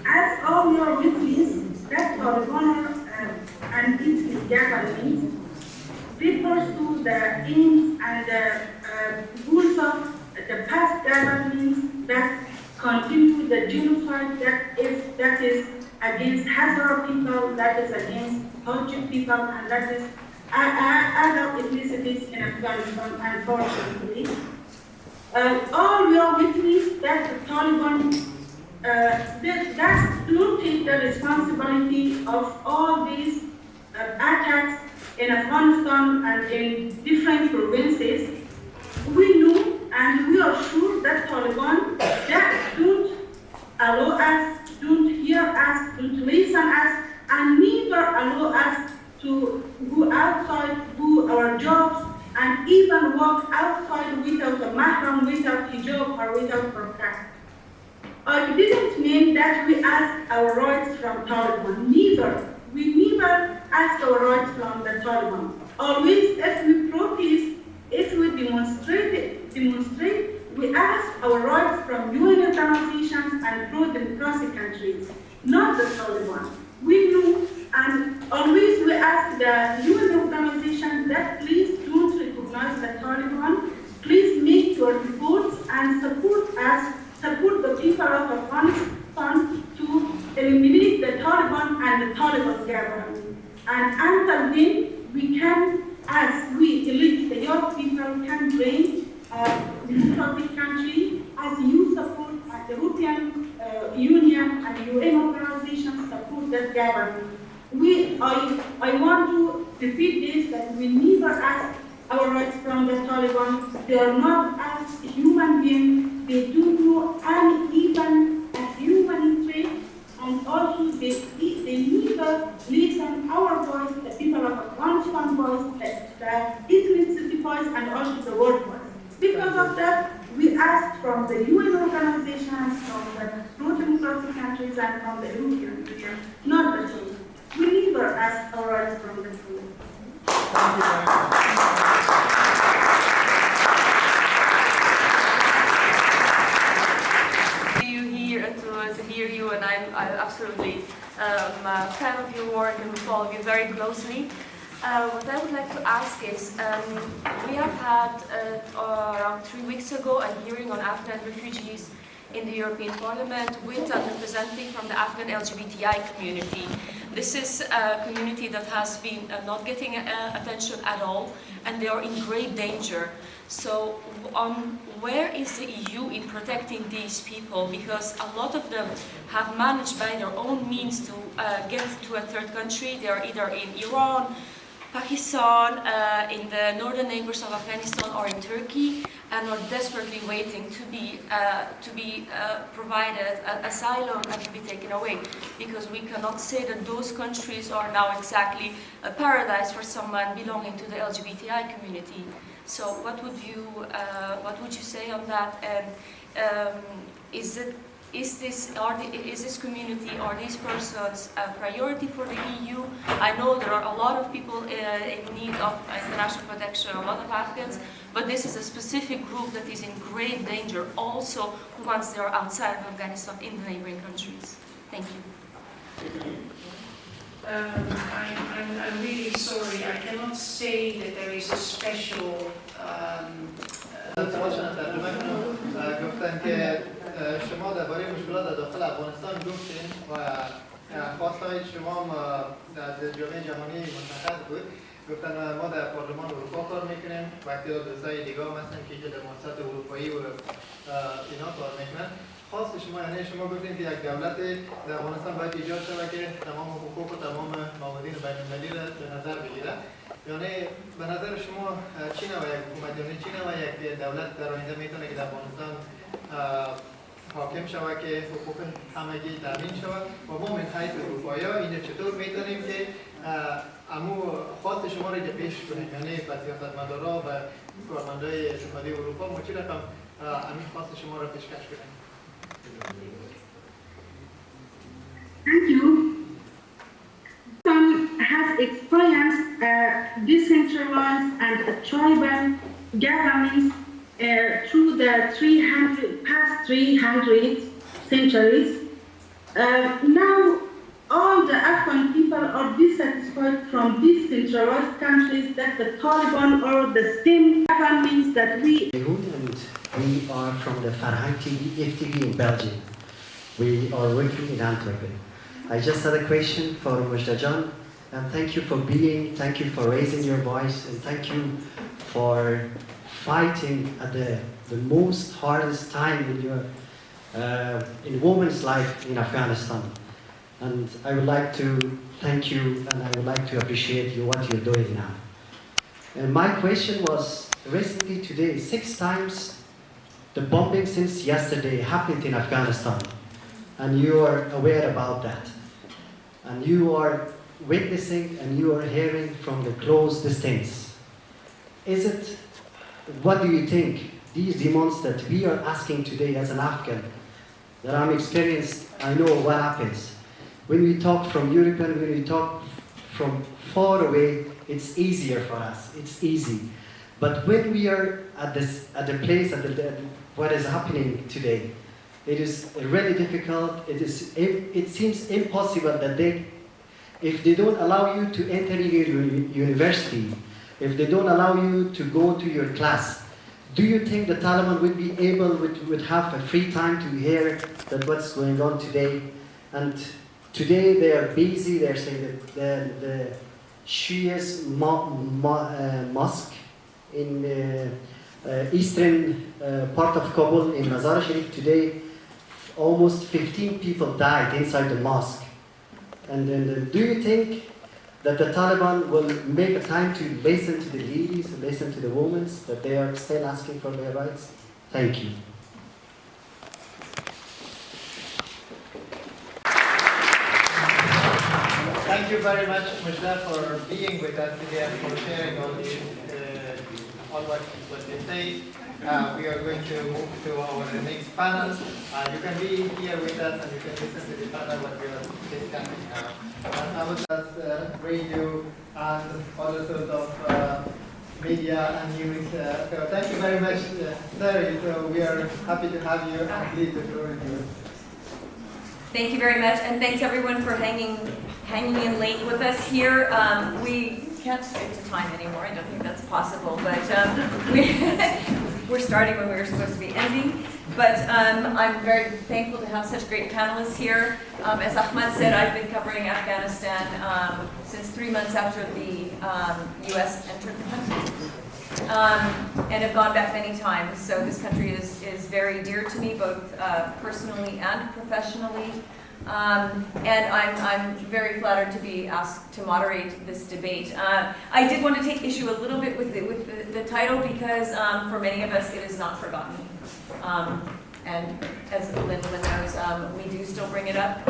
As all your witnesses, that Taliban and its government refers to the aims and the goals of the past governments that continue the genocide that is against Hazara people, that is against Tajik people, and that is other ethnicities in Afghanistan, unfortunately. All your witnesses that the Taliban that don't take the responsibility of all these attacks in Afghanistan and in different provinces. We know and we are sure that Taliban that don't allow us, don't hear us, don't listen us, and neither allow us to go outside, do our jobs, and even walk outside without a mahram, without hijab, or without burqa. It didn't mean that we asked our rights from Taliban. Neither. We never asked our rights from the Taliban. Always, if we protest, if we demonstrate, we ask our rights from UN organizations and pro-democracy countries, not the Taliban. We know, and always we ask the UN organizations that please don't recognize the Taliban. Please make your reports and support us, support the people of Afghanistan to eliminate the Taliban and the Taliban government. And until then, we can, as we elect the young people, can bring democratic country, as you support, as the European Union and UN organizations support that government. I want to repeat this, that we never ask our rights from the Taliban. They are not as human beings. They don't know even a human trait, and also they neither listen our voice, the people of Afghanistan voice, the ethnicity voice, and also the world voice. Because of that, we asked from the UN organizations, from the pro-democracy countries, and from the European Union, not the same. We neither deliver us our rights from the food. Thank you very much. To hear you, and I'm absolutely a fan of your work and follow you very closely. What I would like to ask is, we have had around 3 weeks ago a hearing on Afghan refugees in the European Parliament with a representative from the Afghan LGBTI community. This is a community that has been not getting attention at all, and they are in great danger. So where is the EU in protecting these people? Because a lot of them have managed by their own means to get to a third country. They are either in Iran, Pakistan, in the northern neighbors of Afghanistan, or in Turkey, and are desperately waiting to be provided asylum and to be taken away. Because we cannot say that those countries are now exactly a paradise for someone belonging to the LGBTI community. So what would you say on that? And is this community, are these persons a priority for the EU? I know there are a lot of people in need of international protection, a lot of Afghans, but this is a specific group that is in great danger also once they are outside of Afghanistan in the neighboring countries. Thank you. I'm really sorry. I cannot say that there is a special. گفتن که شما درباره مشکلات داخل افغانستان گفتین و خواستهای شما از جامعه جهانی مشخص بود. گفتن ما در پارلمان اروپا کار میکنیم و تعداد دوستای دیگه هم هستن که در مؤسسات اروپایی و اینا کار میکنن. خواست شما یعنی شما گفتین که یک دولت در افغانستان باید ایجاد شود که تمام حقوق و تمام موازین بین‌المللی را به نظر بگیره. یعنی به نظر شما چی نوع یک حکومت یعنی چی نوع یک دولت در آینده میتونه که در افغانستان حاکم شود که حقوق همگی تامین شود و ما من حیث اروپایی‌ها اینجا چطور میتونیم که امو خواست شما را پیش کنیم یعنی با سیاستمدارا و کارمندای اتحادیه اروپا ما چی رقم امین خواست شما را پیشکش کنیم. Thank you. Some has experienced decentralized and tribal governments through the past 300 centuries. Now, all the Afghan people are dissatisfied from decentralized countries that the Taliban or the same governments that we. And we are from the FTV in Belgium. We are working in Antwerp. I just had a question for Mujdajan, and thank you for raising your voice, and thank you for fighting at the most hardest time in women's life in Afghanistan. And I would like to thank you, and I would like to appreciate you what you're doing now. And my question was, recently today, 6 times the bombing since yesterday happened in Afghanistan, and you are aware about that. And you are witnessing and you are hearing from the close distance. What do you think, these demands that we are asking today as an Afghan, that I'm experienced, I know what happens. When we talk from European, when we talk from far away, it's easier for us, it's easy. But when we are at the place, what is happening today, it is really difficult. It seems impossible that if they don't allow you to enter your university, if they don't allow you to go to your class, do you think the Taliban would be able, would have a free time to hear that what's going on today? And today they are busy. They're saying that the Shias mosque in the eastern part of Kabul in Mazar Sharif today, almost 15 people died inside the mosque. And then, do you think that the Taliban will make a time to listen to the ladies, and listen to the women, that they are still asking for their rights? Thank you. Thank you very much, Mujda, for being with us today and for sharing all what they say. We are going to move to our next panel. You can be here with us and you can listen to the panel what we are discussing. radio and other sorts of media and news. So thank you very much, Terry. So we are happy to have you, and please the floor is yours. Thank you very much, and thanks everyone for hanging in late with us here. We can't stick to time anymore. I don't think that's possible, but we're starting when we were supposed to be ending. But I'm very thankful to have such great panelists here. As Ahmad said, I've been covering Afghanistan since 3 months after the U.S. entered the country. And have gone back many times. So this country is very dear to me, both personally and professionally. And I'm very flattered to be asked to moderate this debate. I did want to take issue a little bit with the title because for many of us it is not forgotten. And as Lynn knows, we do still bring it up,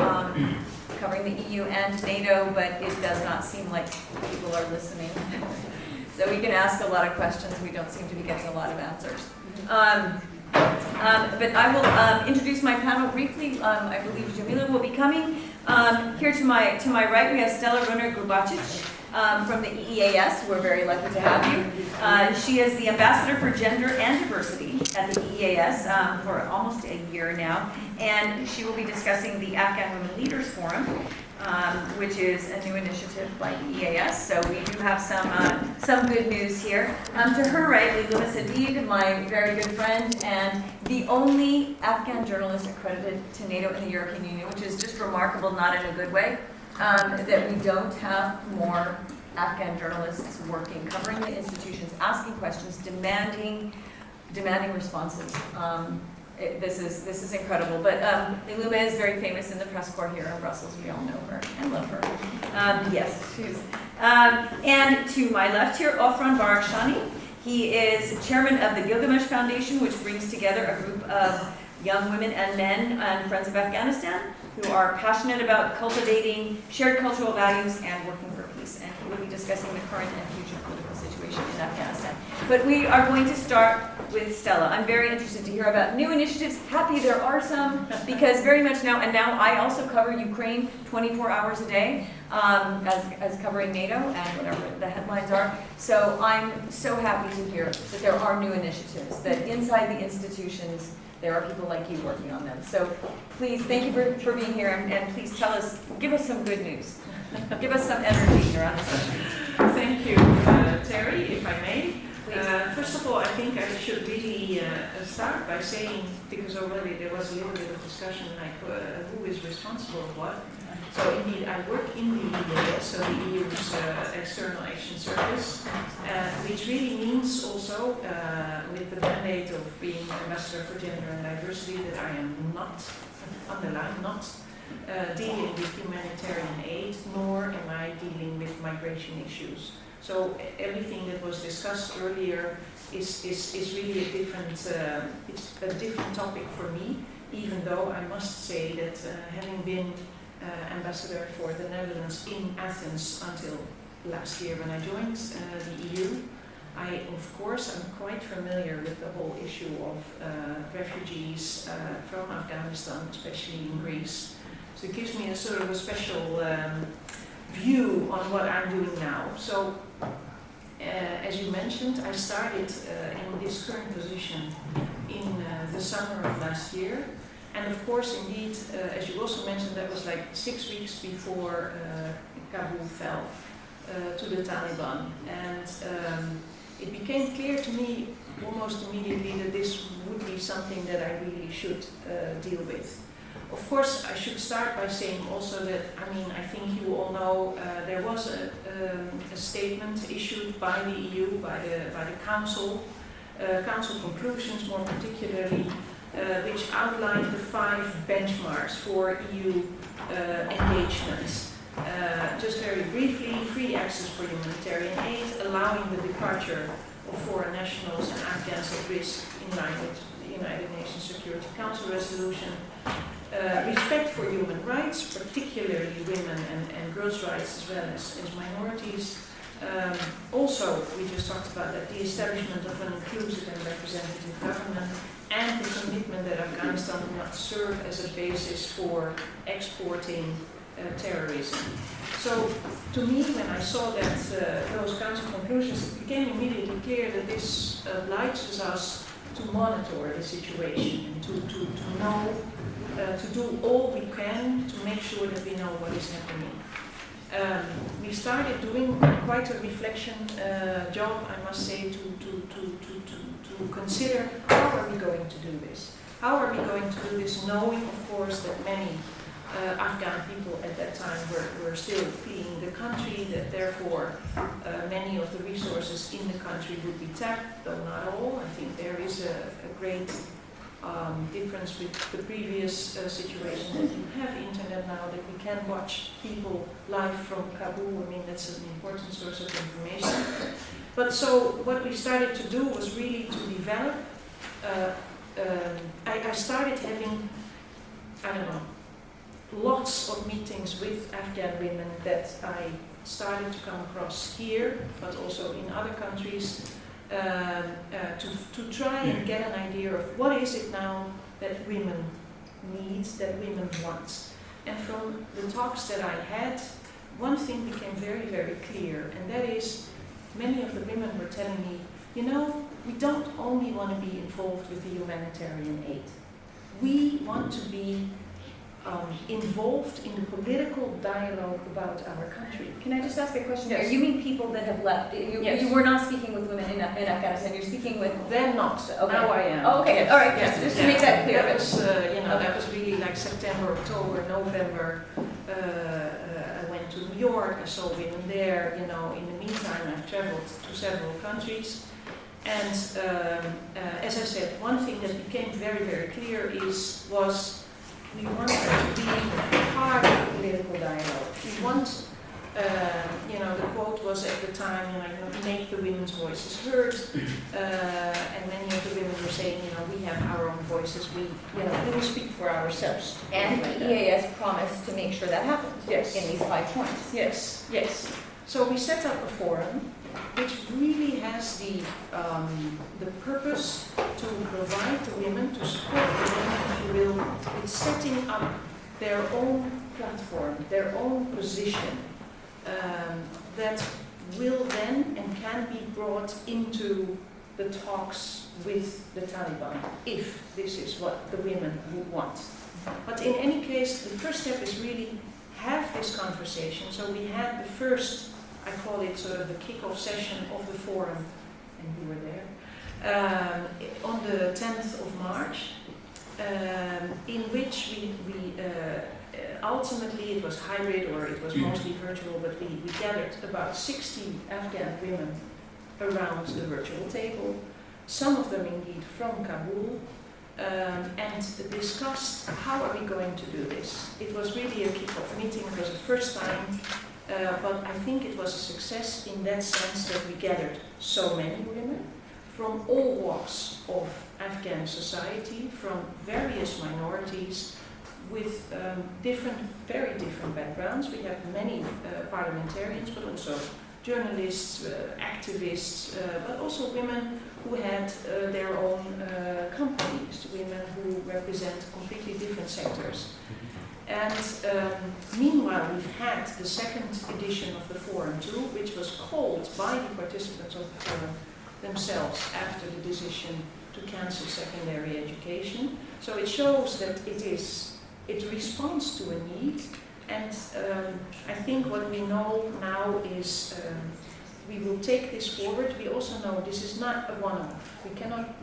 covering the EU and NATO, but it does not seem like people are listening. So we can ask a lot of questions, we don't seem to be getting a lot of answers. But I will introduce my panel briefly. I believe Jamila will be coming. Here to my right, we have Stella Runer-Grubacic from the EEAS. We're very lucky to have you. She is the Ambassador for Gender and Diversity at the EEAS for almost a year now. And she will be discussing the Afghan Women Leaders Forum, which is a new initiative by EEAS. So we do have some good news here. To her right, Leiluma Sadiq, my very good friend, and the only Afghan journalist accredited to NATO and the European Union, which is just remarkable, not in a good way, that we don't have more Afghan journalists working, covering the institutions, asking questions, demanding responses. This is incredible, but Leiluma is very famous in the press corps here in Brussels. We all know her and love her. Yes, she's. And to my left here, Ofran Barakshani. He is chairman of the Gilgamesh Foundation, which brings together a group of young women and men and friends of Afghanistan who are passionate about cultivating shared cultural values and working for peace. And he will be discussing the current and future political situation in Afghanistan. But we are going to start with Stella. I'm very interested to hear about new initiatives. Happy there are some, because very much now, and now I also cover Ukraine 24 hours a day as covering NATO and whatever the headlines are. So I'm so happy to hear that there are new initiatives, that inside the institutions there are people like you working on them. So please, thank you for being here, and please tell us, give us some good news. Give us some energy around the session. Thank you, Terry, if I may. First of all, I think I should really start by saying, because already there was a little bit of discussion like who is responsible for what. So indeed, I work in the EUAA, so the EU's External Action Service, which really means also, with the mandate of being Ambassador for Gender and Diversity, that I am not, underline, not dealing with humanitarian aid, nor am I dealing with migration issues. So everything that was discussed earlier is really a different, it's a different topic for me, even though I must say that having been ambassador for the Netherlands in Athens until last year when I joined the EU, I of course am quite familiar with the whole issue of refugees from Afghanistan, especially in Greece. So it gives me a sort of a special view on what I'm doing now. So as you mentioned, I started in this current position in the summer of last year. And of course, indeed, as you also mentioned, that was like 6 weeks before Kabul fell to the Taliban. And it became clear to me almost immediately that this would be something that I really should deal with. Of course, I should start by saying also that, I think you all know there was a statement issued by the EU, by the Council, Council conclusions more particularly, which outlined the 5 benchmarks for EU engagement. Just very briefly, free access for humanitarian aid, allowing the departure of foreign nationals and Afghans at risk in line with the United Nations Security Council resolution, respect for human rights, particularly women and girls' rights as well as minorities. Also, we just talked about that, the establishment of an inclusive and representative government, and the commitment that Afghanistan will not serve as a basis for exporting terrorism. So to me, when I saw that those kinds of conclusions, it became immediately clear that this obliges us to monitor the situation and to know, to do all we can to make sure that we know what is happening. We started doing quite a reflection job, I must say, to consider how are we going to do this? How are we going to do this, knowing, of course, that many Afghan people at that time were still fleeing the country, that therefore many of the resources in the country would be tapped, though not all. I think there is a great difference with the previous situation that you have internet now, that we can watch people live from Kabul. I mean, that's an important source of information. But so what we started to do was really to develop, I started having, I don't know, lots of meetings with Afghan women that I started to come across here, but also in other countries, to try and get an idea of what is it now that women need, that women want. And from the talks that I had, one thing became very, very clear, and that is many of the women were telling me, you know, we don't only want to be involved with the humanitarian aid. We want to be involved in the political dialogue about our country. Can I just ask a question Yes. here? You mean people that have left? Yes. You were not speaking with women in Afghanistan, you're speaking with... Then not. Okay. Now I am. Oh, okay, Yes. all right, Yes. just to make that clear. That was, that was really like September, October, November. I went to New York, I saw women there. You know, in the meantime, I've traveled to several countries. And as I said, one thing that became very, very clear was we want to be part of the political dialogue. We want, the quote was at the time, make the women's voices heard. And many of the women were saying, we have our own voices. We will speak for ourselves. And the EAS promised to make sure that happens. Yes. In these 5 points. Yes, yes. So we set up a forum which really has the purpose to provide the women, to support the women, if you will, in setting up their own platform, their own position, that will then and can be brought into the talks with the Taliban, if this is what the women would want. But in any case, the first step is really have this conversation. So we had the first, I call it sort of the kick-off session of the forum, and you were there, on the 10th of March, in which we ultimately, it was hybrid or it was mostly virtual, but we gathered about 60 Afghan women around the virtual table, some of them indeed from Kabul, and discussed how are we going to do this. It was really a kick-off meeting. It was the first time. But I think it was a success in that sense that we gathered so many women from all walks of Afghan society, from various minorities, with very different backgrounds. We have many parliamentarians, but also journalists, activists, but also women who had their own companies, women who represent completely different sectors. And meanwhile, we've had the second edition of the forum too, which was called by the participants of the forum themselves after the decision to cancel secondary education. So it shows that it responds to a need. And I think what we know now is we will take this forward. We also know this is not a one-off. We cannot,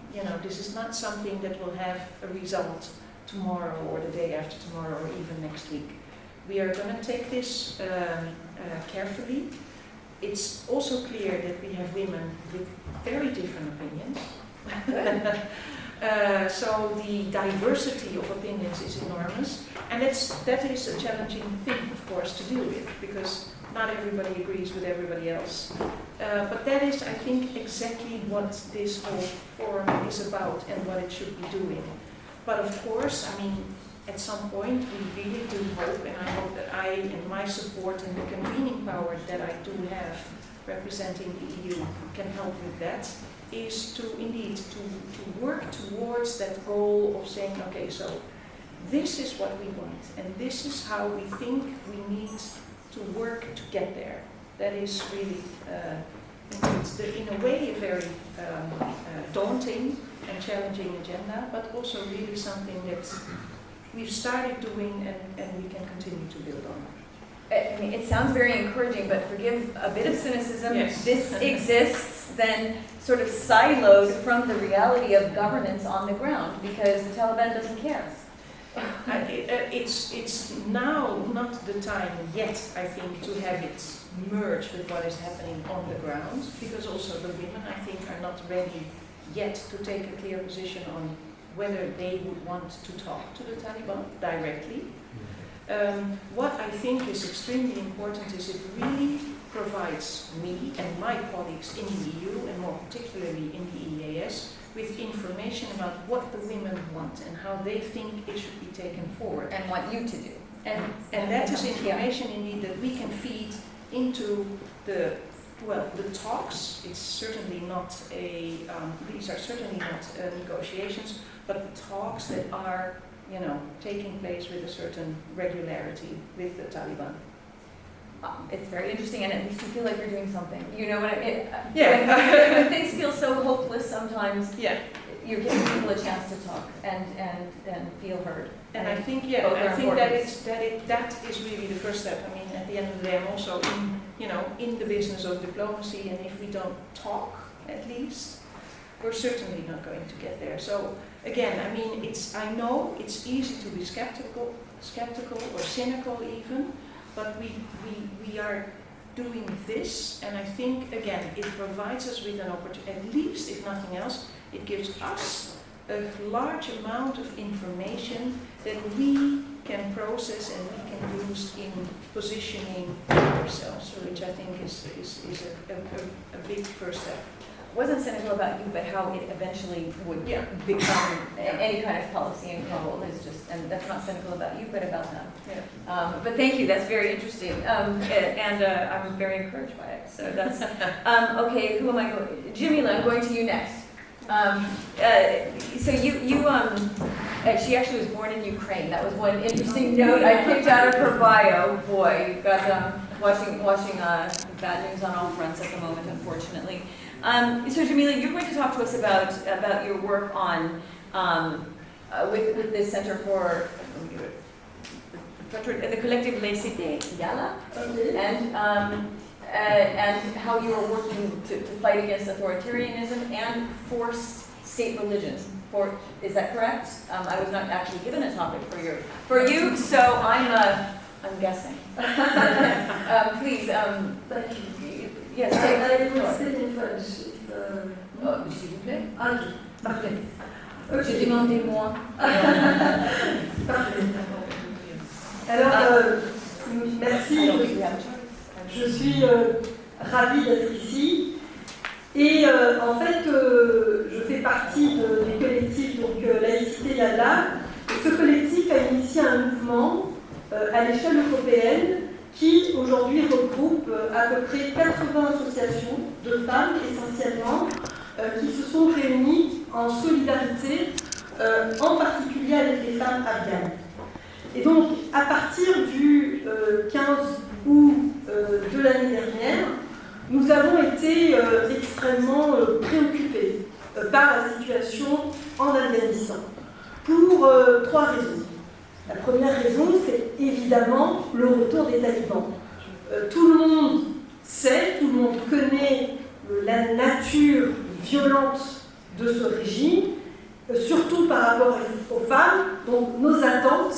this is not something that will have a result tomorrow or the day after tomorrow or even next week. We are going to take this carefully. It's also clear that we have women with very different opinions. So the diversity of opinions is enormous, and that is a challenging thing, of course, to deal with, because not everybody agrees with everybody else. But that is, I think, exactly what this whole forum is about and what it should be doing. But of course, I mean, at some point we really do hope, and I hope that I and my support and the convening power that I do have representing the EU can help with that, is to indeed to work towards that goal of saying, okay, so this is what we want, and this is how we think we need to work to get there. That is really, it's in a way, a very daunting and challenging agenda, but also really something that we've started doing and we can continue to build on. I mean, it sounds very encouraging, but forgive a bit of cynicism. Yes. This exists then sort of siloed from the reality of governance on the ground because the Taliban doesn't care. It's now not the time yet, I think, to have it merge with what is happening on the ground, because also the women, I think, are not ready yet to take a clear position on whether they would want to talk to the Taliban directly. What I think is extremely important is it really provides me and my colleagues in the EU, and more particularly in the EEAS, with information about what the women want and how they think it should be taken forward. And what you to do. And that is information indeed that we can feed into the talks. It's certainly not these are certainly not negotiations, but the talks that are, taking place with a certain regularity with the Taliban. It's very interesting, and at least you feel like you're doing something. You know what I mean? Yeah. When things feel so hopeless sometimes, yeah, you're giving people a chance to talk and feel heard. And I think that is really the first step. I mean, at the end of the day, I'm also in the business of diplomacy, and if we don't talk, at least, we're certainly not going to get there. So again, I mean, I know it's easy to be skeptical or cynical even, but we are doing this, and I think again it provides us with an opportunity. At least, if nothing else, it gives us a large amount of information that we can process and we can use in positioning ourselves, which I think is a big first step. Wasn't cynical about you, but how it eventually would become any kind of policy in Kabul is just, and that's not cynical about you, but about them. Yeah. But thank you, that's very interesting, and I'm very encouraged by it. So that's okay. Who am I going? Jamila, I'm going to you next. So she actually was born in Ukraine. That was one interesting note I picked out of her bio. Boy, you've got watching bad news on all fronts at the moment, unfortunately. So Jamila, you're going to talk to us about your work on with the Center for the Collective Laïcité, Yala, and how you are working to fight against authoritarianism and forced state religion. Is that correct? I was not actually given a topic for you, so I'm guessing. Please, yes. I will speak in French. S'il vous plaît. Ah, parfait. J'ai demandé moi. Parfait. Alors, merci. Je suis ravie d'être ici. Et en fait, je fais partie du collectif Laïcité Yala. Et ce collectif a initié un mouvement à l'échelle européenne qui aujourd'hui regroupe à peu près 80 associations de femmes essentiellement qui se sont réunies en solidarité, en particulier avec les femmes afghanes. Et donc, à partir du 15 août de l'année dernière, nous avons été extrêmement préoccupés par la situation en Afghanistan, pour 3 raisons. La première raison, c'est évidemment le retour des talibans. Tout le monde sait, tout le monde connaît la nature violente de ce régime, surtout par rapport aux femmes, donc nos attentes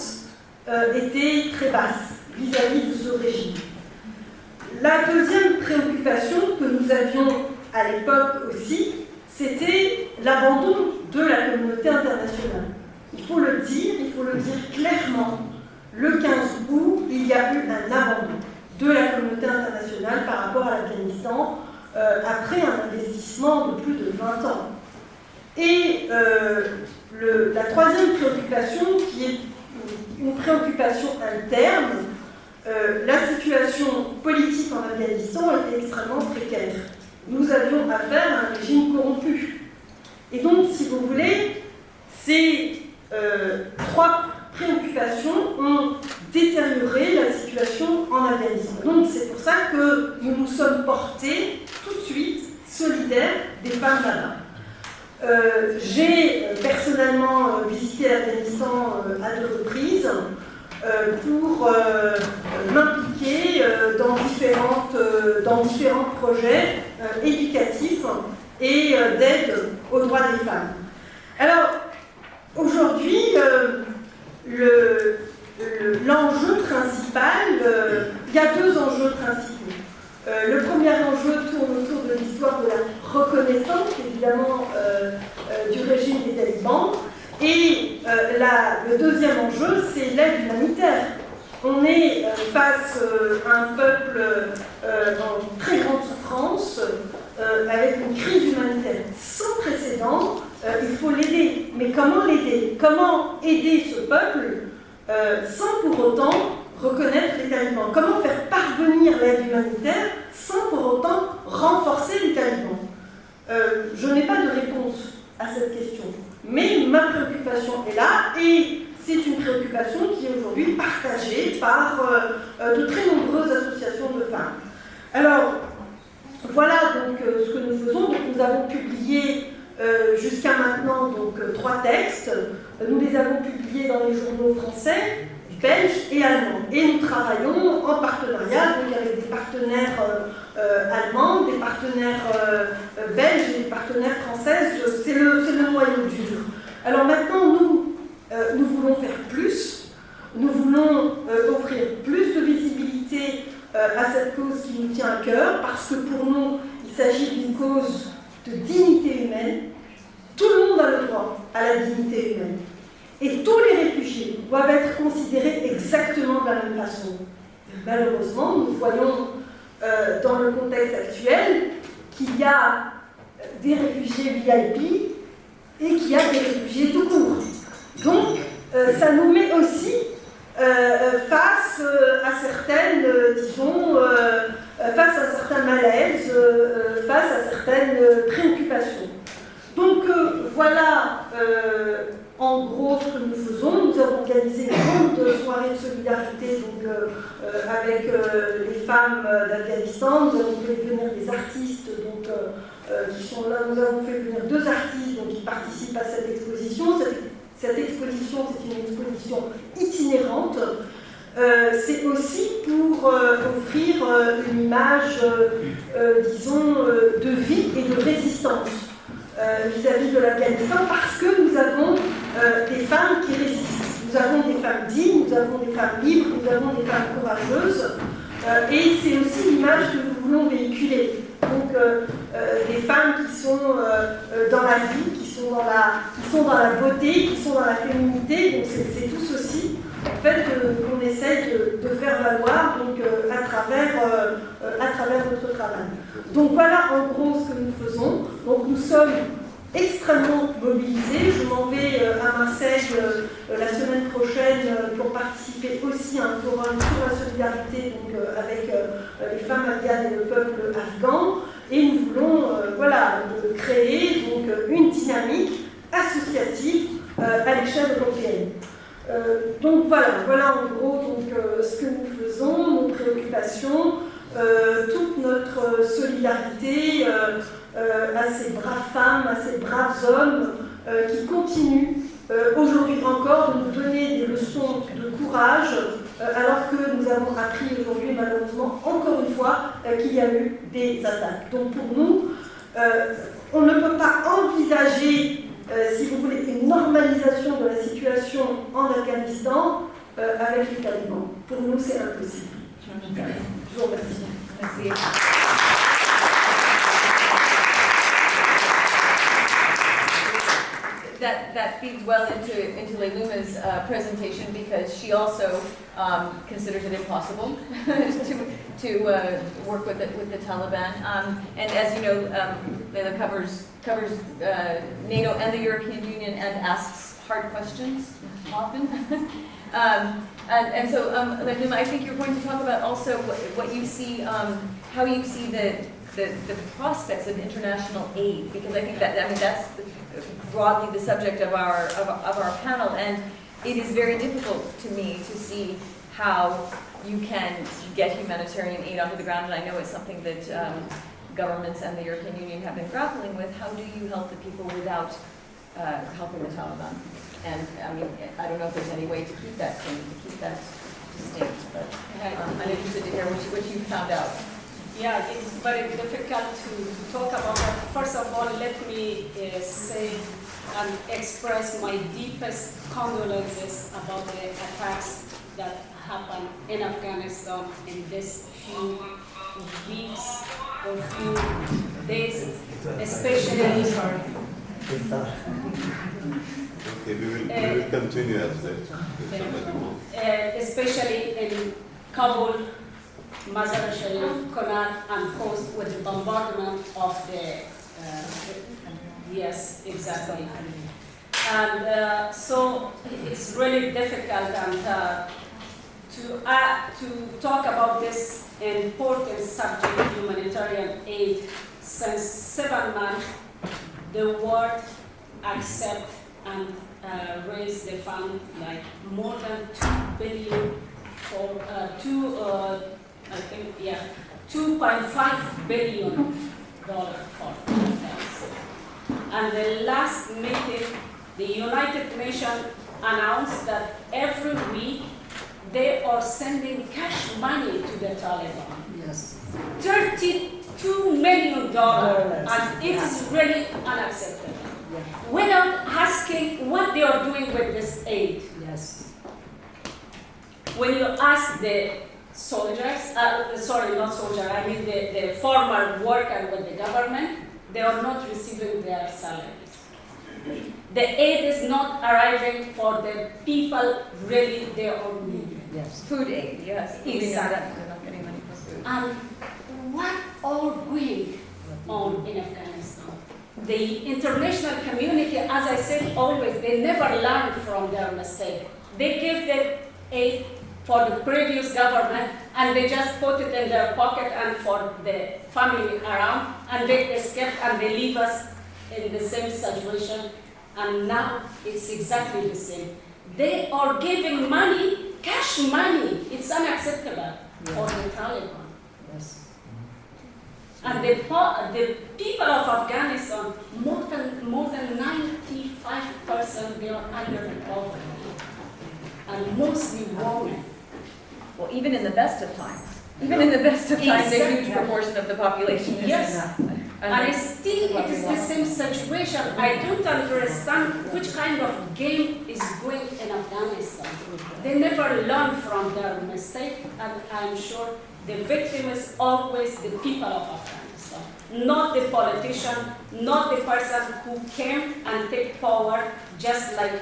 étaient très basses vis-à-vis de ce régime. La deuxième préoccupation que nous avions à l'époque aussi, c'était l'abandon de la communauté internationale. Il faut le dire clairement, le 15 août, il y a eu un abandon de la communauté internationale par rapport à l'Afghanistan après un investissement de plus de 20 ans. Et la troisième préoccupation, qui est une préoccupation interne, la situation politique en Afghanistan était extrêmement précaire. Nous avions affaire à un régime corrompu. Et donc, si vous voulez, ces 3 préoccupations préoccupations ont détérioré la situation en Afghanistan. Donc c'est pour ça que nous nous sommes portés tout de suite solidaires des femmes là-bas. J'ai personnellement visité l'Afghanistan à 2 reprises pour m'impliquer dans différents projets éducatifs et d'aide aux droits des femmes. Alors, aujourd'hui, l'enjeu principal, il y a 2 enjeux principaux. Le premier enjeu tourne autour de l'histoire de la reconnaissance, évidemment, du régime des talibans. Et le deuxième enjeu, c'est l'aide humanitaire. On est face à un peuple en très grande souffrance, avec une crise humanitaire sans précédent. Il faut l'aider. Mais comment l'aider? Comment aider ce peuple sans pour autant reconnaître les talibans? Comment faire parvenir l'aide humanitaire sans pour autant renforcer les talibans? Je n'ai pas de réponse à cette question. Mais ma préoccupation est là et c'est une préoccupation qui est aujourd'hui partagée par de très nombreuses associations de femmes. Alors, voilà donc ce que nous faisons. Donc, nous avons publié jusqu'à maintenant donc, 3 textes. Nous les avons publiés dans les journaux français, belges et allemands. Et nous travaillons en partenariat donc, avec des partenaires allemands, des partenaires belges et des partenaires françaises. C'est le noyau dur. Alors maintenant, nous voulons faire plus. Nous voulons offrir plus de visibilité à cette cause qui nous tient à cœur, parce que pour nous, il s'agit d'une cause de dignité humaine. Tout le monde a le droit à la dignité humaine. Et tous les réfugiés doivent être considérés exactement de la même façon. Malheureusement, nous voyons dans le contexte actuel qu'il y a des réfugiés VIP et qu'il y a des réfugiés tout court. Donc, ça nous met aussi face à certaines, face à certains malaises, face à certaines préoccupations. Donc voilà en gros ce que nous faisons. Nous avons organisé une grande soirée de solidarité donc, avec les femmes d'Afghanistan. Nous avons fait venir des artistes donc, qui sont là. Nous avons fait venir 2 artistes donc, qui participent à cette exposition. Cette exposition, c'est une exposition itinérante. C'est aussi pour offrir une image, disons, de vie et de résistance vis-à-vis de l'Afghanistan, parce que nous avons des femmes qui résistent. Nous avons des femmes dignes, nous avons des femmes libres, nous avons des femmes courageuses, et c'est aussi l'image que nous voulons véhiculer. Donc des femmes qui sont dans la vie, qui sont dans la beauté, qui sont dans la féminité. Donc c'est tout ceci en fait qu'on essaie de faire valoir donc, à travers notre travail. Donc voilà en gros ce que nous faisons. Donc nous sommes extrêmement mobilisés. Je m'en vais à Marseille la semaine prochaine pour participer aussi à un forum sur la solidarité donc, avec les femmes afghanes et le peuple afghan. Et nous voulons créer donc, une dynamique associative à l'échelle européenne. Donc voilà en gros donc, ce que nous faisons, nos préoccupations, toute notre solidarité à ces braves femmes, à ces braves hommes qui continuent aujourd'hui encore de nous donner des leçons de courage alors que nous avons appris aujourd'hui malheureusement encore une fois qu'il y a eu des attaques. Donc pour nous, on ne peut pas envisager si vous voulez, une normalisation de la situation en Afghanistan avec les talibans. Pour nous, c'est impossible. Je vous remercie. Merci. That feeds well into Leiluma's presentation, because she also considers it impossible to work with the Taliban. And as you know, Leila covers NATO and the European Union and asks hard questions often. And so, Leiluma, I think you're going to talk about also what you see, how you see the prospects of international aid, because I think that's broadly the subject of our panel. And it is very difficult to me to see how you can get humanitarian aid onto the ground, and I know it's something that governments and the European Union have been grappling with. How do you help the people without helping the Taliban? And I mean, I don't know if there's any way to keep that clean, to keep that distinct, but I'm interested to hear what you found out. Yeah, it's very difficult to talk about that. First of all, let me say and express my deepest condolences about the attacks that happened in Afghanistan in this few weeks or few days, especially. Okay, we will continue after. Especially in Kabul, Mazar-e-Sharif, Konar, and Khost with the bombardment of the, yes, exactly. And so it's really difficult and to talk about this important subject, humanitarian aid. Since 7 months, the world accept and raise the fund like more than $2 billion for $2.5 billion for Afghanistan. And the last meeting, the United Nations announced that every week they are sending cash money to the Taliban. Yes. $32 million, and it is really unacceptable. Yeah. Without asking what they are doing with this aid. Yes. When you ask the soldiers, sorry, not soldier, I mean the former worker with the government, they are not receiving their salaries. The aid is not arriving for the people really they are needing. Yes. Food aid, yes. Exactly. They're not getting money for food. And what are going on in Afghanistan? The international community, as I said always, they never learn from their mistake. They give the aid for the previous government and they just put it in their pocket and for the family around, and they escape and they leave us in the same situation, and now it's exactly the same. They are giving money, cash money. It's unacceptable for the Taliban. Yes. And the people of Afghanistan, more than 95%, they are under the poverty, and mostly women. Well, even in the best of times. Even in the best of times, a huge proportion of the population is And still it is the same situation. I don't understand which kind of game is going in Afghanistan. They never learn from their mistake, and I'm sure the victim is always the people of Afghanistan, not the politician, not the person who came and take power just like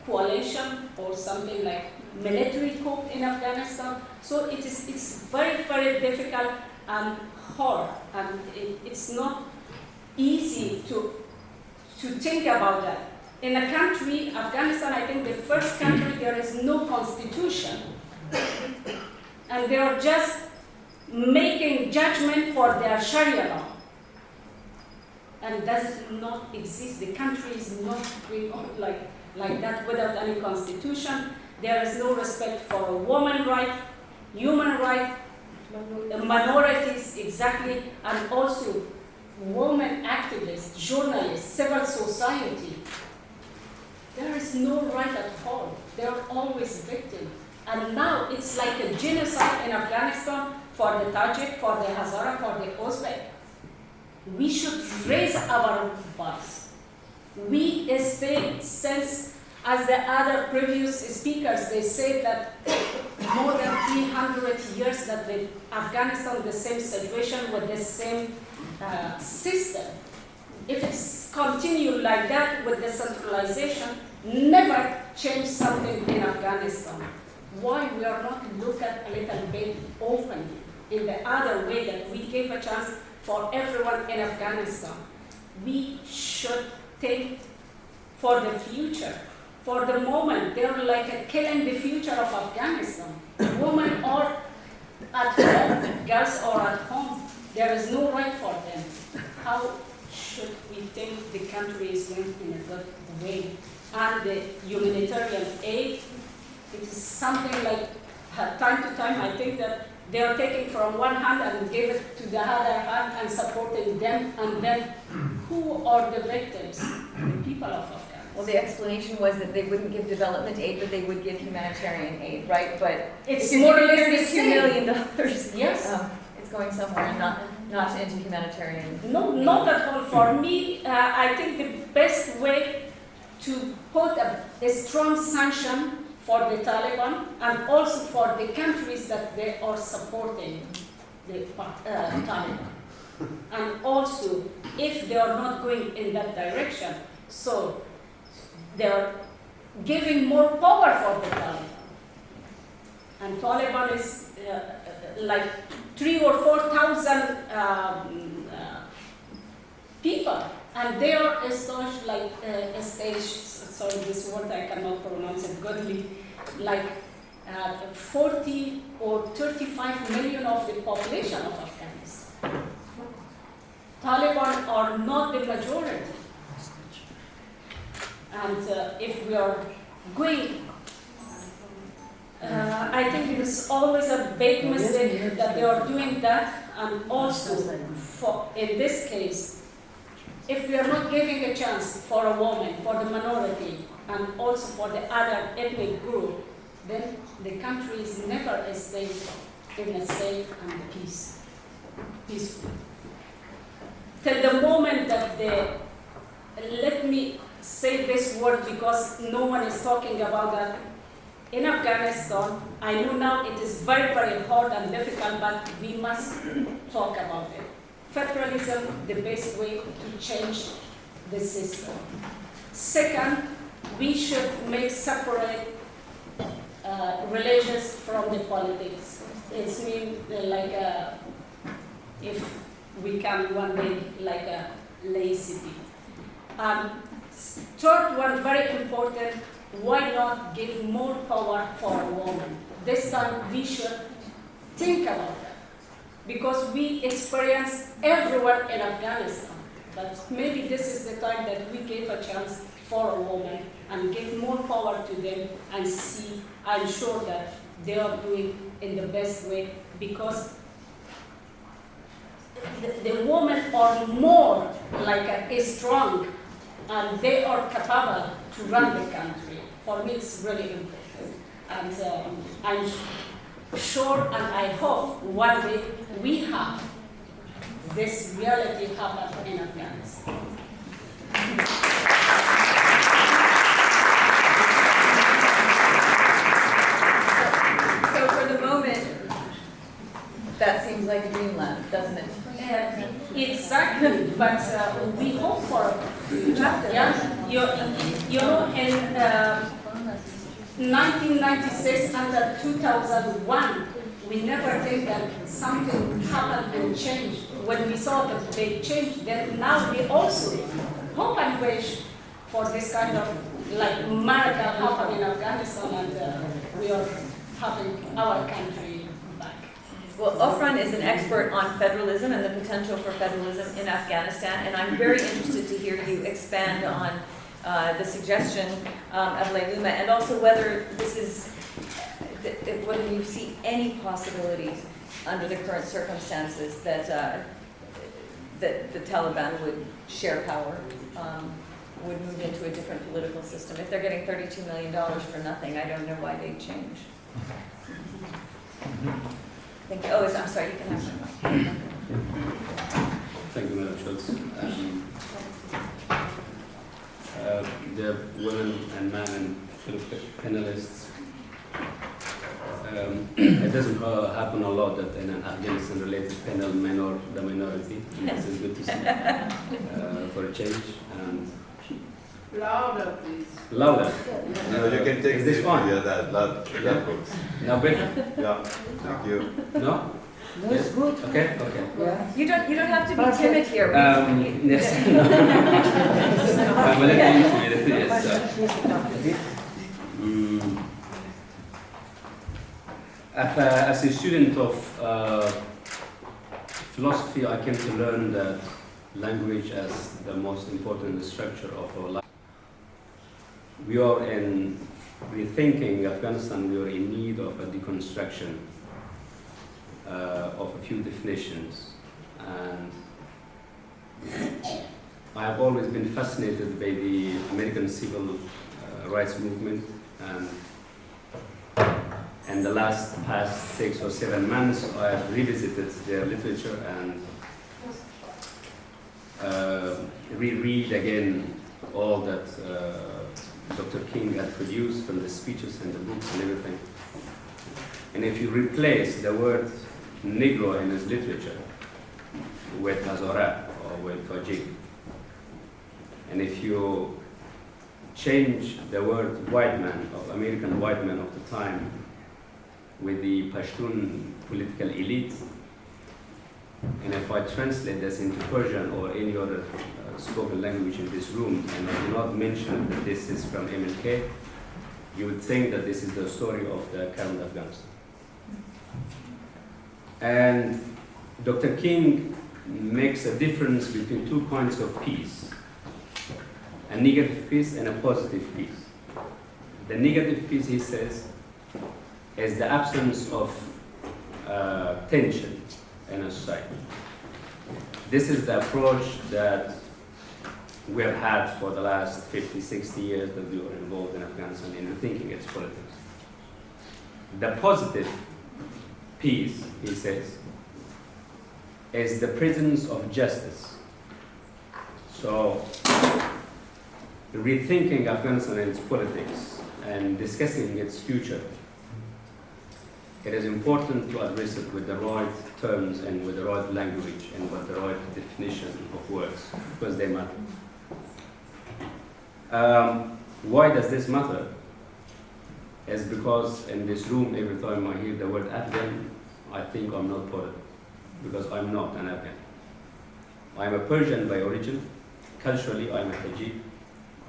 coalition or something like military coup in Afghanistan. So it's very, very difficult and hard, and it's not easy to think about that. In a country, Afghanistan, I think the first country, there is no constitution. And they are just making judgment for their Sharia law. And does not exist. The country is not going on like that without any constitution. There is no respect for a woman right, human right, minorities, exactly, and also women activists, journalists, civil society. There is no right at all. They are always victims. And now it's like a genocide in Afghanistan for the Tajik, for the Hazara, for the Uzbek. We should raise our voice. We stay since, as the other previous speakers, they say that more than 300 years that Afghanistan, the same situation with the same system. If it's continued like that with the centralization, never change something in Afghanistan. Why we are not look at a little bit openly in the other way that we give a chance for everyone in Afghanistan? We should think for the future. For the moment, they're like killing the future of Afghanistan. Women are at home, girls are at home. There is no right for them. How should we think the country is going in a good way? and the humanitarian aid. It is something like, time to time, I think that they are taking from one hand and give it to the other hand and supporting them, and then who are the victims? The people of Afghanistan. Well, the explanation was that they wouldn't give development aid, but they would give humanitarian aid, right? But it's more or less the $32 same. million. Yes. It's going somewhere and not into humanitarian. No, not at all. For me, I think the best way to put a strong sanction for the Taliban and also for the countries that they are supporting the Taliban. And also, if they are not going in that direction, so they are giving more power for the Taliban. And Taliban is like 3,000 or 4,000 people, and they are sorry, this word I cannot pronounce it goodly, like 40 or 35 million of the population of Afghanistan. Taliban are not the majority. And if we are going, I think it is always a big mistake that they are doing that, and also, in this case, if we are not giving a chance for a woman, for the minority, and also for the other ethnic group, then the country is never a safe and peaceful. Till the moment that let me say this word because no one is talking about that. In Afghanistan, I know now it is very, very hard and difficult, but we must talk about it. Federalism, the best way to change the system. Second, we should make separate religions from the politics. It means like if we can one day like a laicity. Third one, very important, why not give more power for a woman? This time we should think about that. Because we experience everywhere in Afghanistan. But maybe this is the time that we give a chance for a woman and give more power to them and see, I'm sure that they are doing in the best way, because the women are more like strong and they are capable to run the country. For me, it's really important. And I'm sure and I hope one day we have this reality happen in Afghanistan. So for the moment, that seems like dreamland, doesn't it? Exactly, but we hope for a future. Yeah, you know, in 1996 and 2001, we never think that something happened and changed. When we saw the big change, then now we also hope and wish for this kind of like miracle happen in Afghanistan, and we are having our country back. Well, Ofran is an expert on federalism and the potential for federalism in Afghanistan, and I'm very interested to hear you expand on the suggestion of Layluma, and also whether this is, whether you see any possibilities under the current circumstances that that the Taliban would share power, would move into a different political system. If they're getting $32 million for nothing, I don't know why they'd change. Thank you. Oh, I'm sorry, you can have my Thank you, Madam Schultz. The women and men and panelists, it doesn't happen a lot that in an Afghanistan-related panel, the minority. This is good to see for a change. And louder, please. Louder. No, you can take this one. Yeah, that Now better? Yeah. Thank you. No? No, it's good. Okay. Okay. Yeah. You don't have to be timid here. Yes. I'm a little intimidated. Yes. As a student of philosophy, I came to learn that language as the most important structure of our life. we are in rethinking Afghanistan. We are in need of a deconstruction of a few definitions, and I have always been fascinated by the American civil rights movement, and in the past 6 or 7 months, I have revisited their literature and reread again all that Dr. King had produced from the speeches and the books and everything. And if you replace the word Negro in his literature with Hazara or with Tajik, and if you change the word white man, of American white man of the time, with the Pashtun political elite, and if I translate this into Persian or any other spoken language in this room, and I do not mention that this is from MLK, you would think that this is the story of the current Afghanistan. And Dr. King makes a difference between 2 kinds of peace, a negative peace and a positive peace. The negative peace, he says, is the absence of tension in a society. This is the approach that we have had for the last 50, 60 years that we were involved in Afghanistan in rethinking its politics. The positive peace, he says, is the presence of justice. So, rethinking Afghanistan and its politics and discussing its future, it is important to address it with the right terms and with the right language and with the right definition of words, because they matter. Why does this matter? It's because in this room, every time I hear the word Afghan, I think I'm not part of it, because I'm not an Afghan. I'm a Persian by origin. Culturally, I'm a Tajik.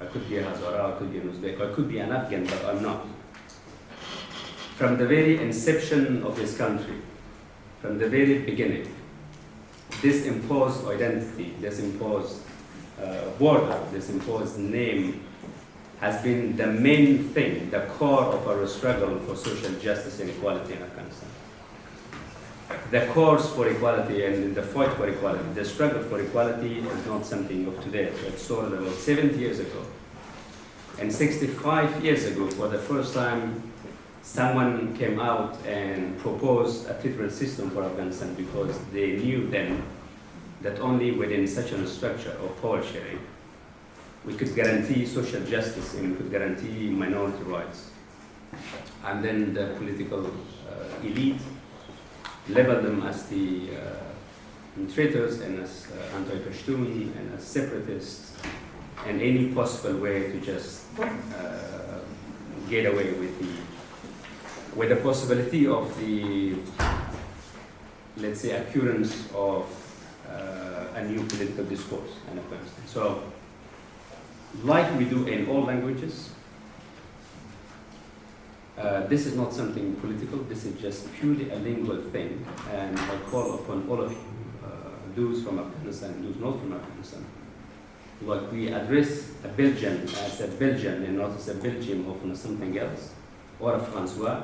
I could be a Hazara, I could be an Uzbek, I could be an Afghan, but I'm not. From the very inception of this country, from the very beginning, this imposed identity, this imposed border, this imposed name has been the main thing, the core of our struggle for social justice and equality in Afghanistan. The cause for equality and the fight for equality, the struggle for equality is not something of today. It started about 70 years ago. And 65 years ago, for the first time, someone came out and proposed a federal system for Afghanistan, because they knew then that only within such a structure of power sharing, we could guarantee social justice and we could guarantee minority rights. And then the political elite labeled them as the traitors and as anti-Pashtun and as separatists, and any possible way to just get away with the possibility of the, let's say, occurrence of a new political discourse in Afghanistan. So, like we do in all languages, this is not something political, this is just purely a lingual thing, and I call upon all of you, those from Afghanistan and those not from Afghanistan, like we address a Belgian as a Belgian and not as a Belgium or from something else, or a Francois,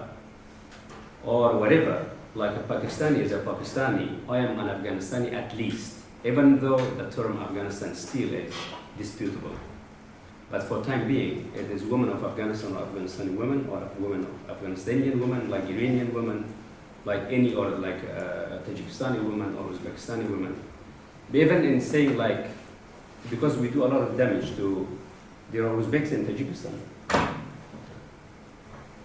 or whatever, like a Pakistani is a Pakistani, I am an Afghanistani at least, even though the term Afghanistan still is disputable. But for time being, it is women of Afghanistan or Afghanistani women, or women of Afghanistani women, like Iranian women, like any other, like Tajikistani women or Uzbekistani women. Even in saying like, because we do a lot of damage to, there are Uzbeks in Tajikistan.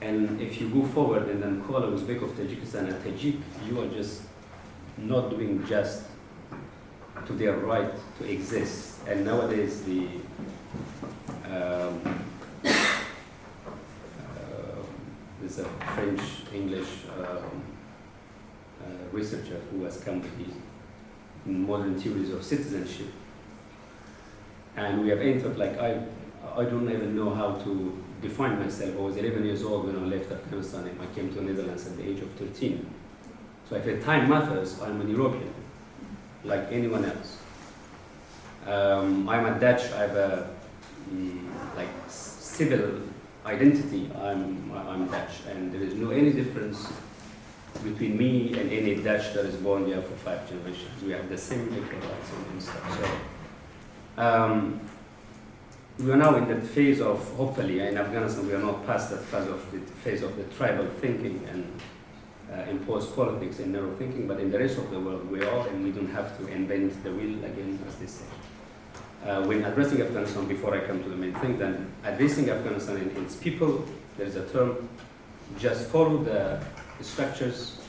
And if you go forward and then call a Uzbek of Tajikistan a Tajik, you are just not doing just to their right to exist. And nowadays there's a French-English researcher who has come with these modern theories of citizenship. And we have entered, like, I don't even know how to define myself. I was 11 years old when I left Afghanistan and I came to the Netherlands at the age of 13. So if time matters, I'm an European, like anyone else. I'm a Dutch, I have a like civil identity, I'm Dutch, and there is no any difference between me and any Dutch that is born there for 5 generations. We have the same equal rights and stuff. So we are now in that phase of, hopefully, in Afghanistan, we are not past that phase of the tribal thinking and imposed politics and narrow thinking, but in the rest of the world we are, and we don't have to invent the wheel again, as they say. When addressing Afghanistan, before I come to the main thing, then addressing Afghanistan and its people, there is a term, just follow the structures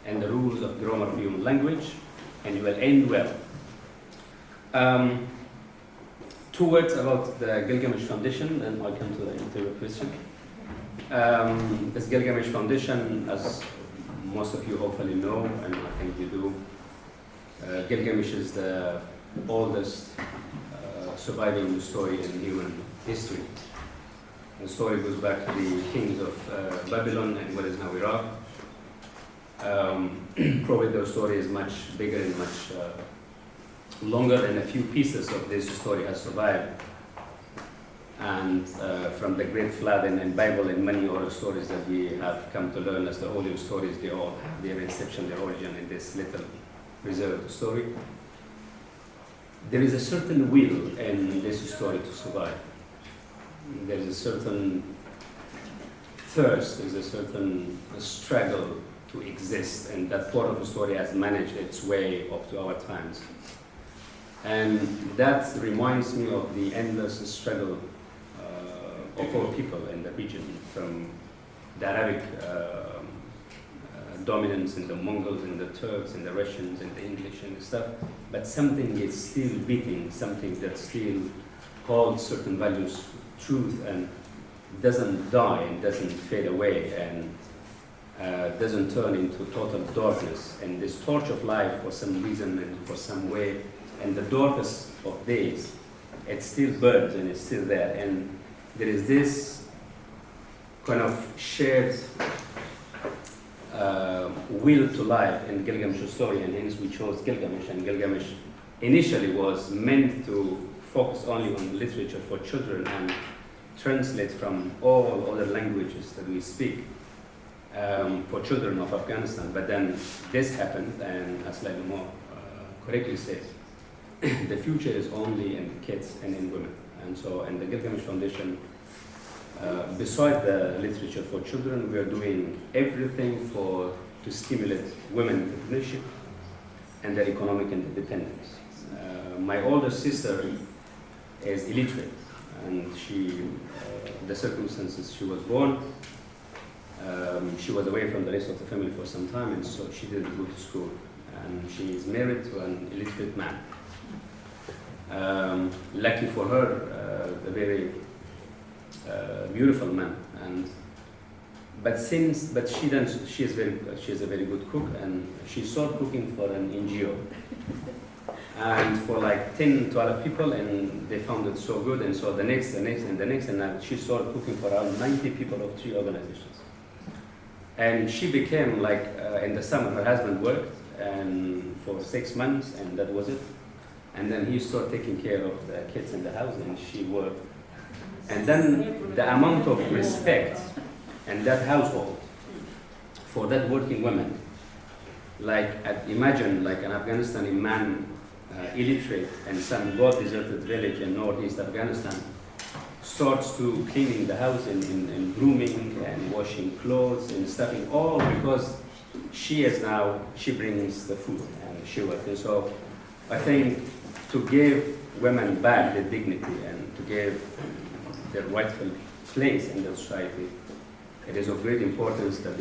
and the rules of grammar of human language, and you will end well. 2 words about the Gilgamesh Foundation, and I'll come to your question. This Gilgamesh Foundation, as most of you hopefully know, and I think you do, Gilgamesh is the oldest surviving story in human history. The story goes back to the kings of Babylon and what is now Iraq. Probably the story is much bigger and much longer, and a few pieces of this story has survived. And from the Great Flood and Bible and many other stories that we have come to learn as the earlier stories, they all have their inception, their origin in this little reserved story. There is a certain will in this story to survive. There is a certain thirst, there is a certain struggle to exist, and that part of the story has managed its way up to our times. And that reminds me of the endless struggle of all people in the region, from the Arabic dominance and the Mongols and the Turks and the Russians and the English and stuff, but something is still beating, something that still holds certain values, truth, and doesn't die and doesn't fade away and doesn't turn into total darkness. And this torch of life, for some reason and for some way, and the darkest of days, it still burns and it's still there. And there is this kind of shared will to life in Gilgamesh's story, and hence we chose Gilgamesh. And Gilgamesh initially was meant to focus only on literature for children and translate from all other languages that we speak for children of Afghanistan. But then this happened, and as Laila Moore correctly says, the future is only in kids and in women. And so in the Gilgamesh Foundation, beside the literature for children, we are doing everything to stimulate women entrepreneurship and their economic independence. My older sister is illiterate, and the circumstances she was born, she was away from the rest of the family for some time, and so she didn't go to school. And she is married to an illiterate man. Lucky for her, a very beautiful man, but she is a very good cook, and she started cooking for an NGO, and for like 10, 12 people, and they found it so good, and so the next, and she started cooking for around 90 people of 3 organizations. And she became like, in the summer, her husband worked and for 6 months, and that was it. And then he started taking care of the kids in the house, and she worked. And then the amount of respect in that household for that working woman, like imagine like an Afghanistani man, illiterate, in some God-deserted village in northeast Afghanistan, starts to cleaning the house and grooming and washing clothes and stuffing, all because she brings the food and she works. And so I think to give women back their dignity and to give their rightful place in the society, it is of great importance that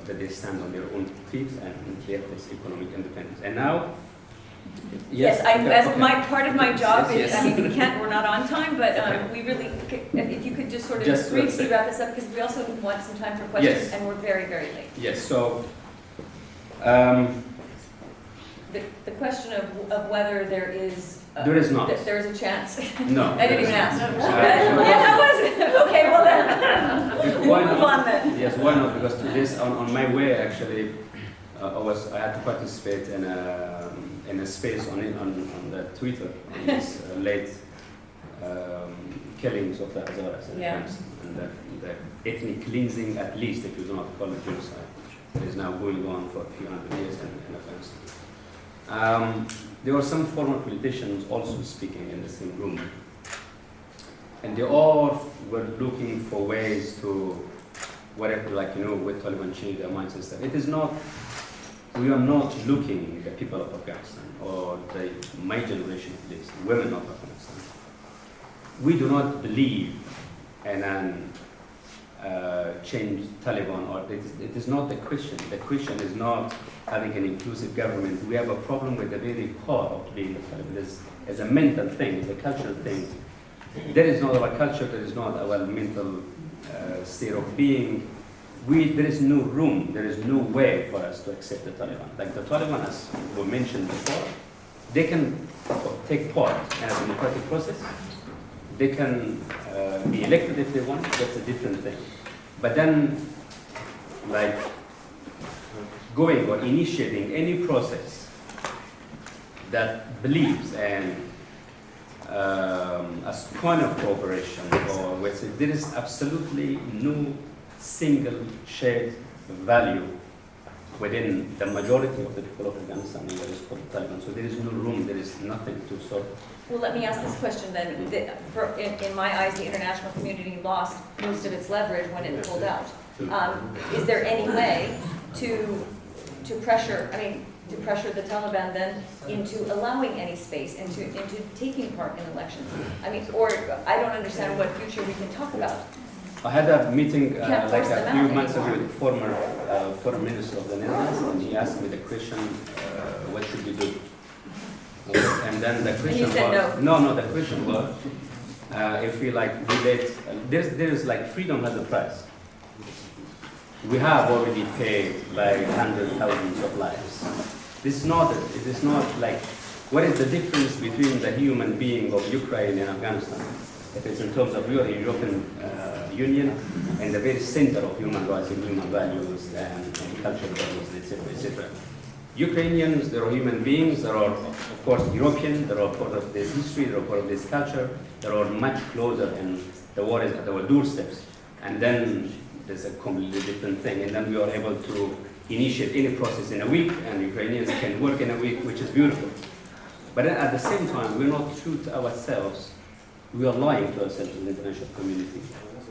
they stand on their own feet and get this economic independence. And now, part of my job is, yes. I mean, we're not on time, but we really, if you could just sort of briefly wrap this up, because we also want some time for questions, yes. And we're very, very late. Yes, so the question of whether there is not. There is a chance. No. I didn't even ask. That was okay. Well then, we'll move on then. Yes, why not? Because to this, on my way actually, I had to participate in a space on the Twitter on this late killings of the Hazaras in Afghanistan, and the ethnic cleansing, at least if you do not call it genocide, that is now going on for a few hundred years in Afghanistan. There were some former politicians also speaking in the same room, and they all were looking for ways to, whatever, like, with Taliban change their minds and stuff. It is not, we are not looking, the people of Afghanistan, or my generation at least, women of Afghanistan, we do not believe in an change Taliban, or it is not the question. The question is not having an inclusive government. We have a problem with the very core of being a Taliban. It's a mental thing, it's a cultural thing. That is not our culture, that is not our mental state of being. There is no room, there is no way for us to accept the Taliban. Like the Taliban, as we mentioned before, they can take part in a democratic process. They can be elected if they want, that's a different thing. But then, like, going or initiating any process that believes in a point of cooperation, or where there is absolutely no single shared value within the majority of the people of Afghanistan in what is called the Taliban. So there is no room, there is nothing to solve. Well, let me ask this question then. In my eyes, the international community lost most of its leverage when it pulled out. Is there any way to pressure the Taliban then into allowing any space, into taking part in elections? I mean, or I don't understand what future we can talk about. I had a meeting like a few months ago with the former foreign minister of the Netherlands, and he asked me the question, what should we do? And then the question was, no, the question was, if we there's like freedom has a price. We have already paid like hundreds of thousands of lives. It is not like, what is the difference between the human being of Ukraine and Afghanistan? If it's in terms of your European Union and the very center of human rights and human values and cultural values, etc., etc. Ukrainians, they are human beings, they are, of course, European, they are part of this history, they are part of this culture, they are much closer, and the war is at our doorsteps. And then there's a completely different thing, and then we are able to initiate any process in a week, and Ukrainians can work in a week, which is beautiful. But at the same time, we're not true to ourselves. We are lying to ourselves as an international community,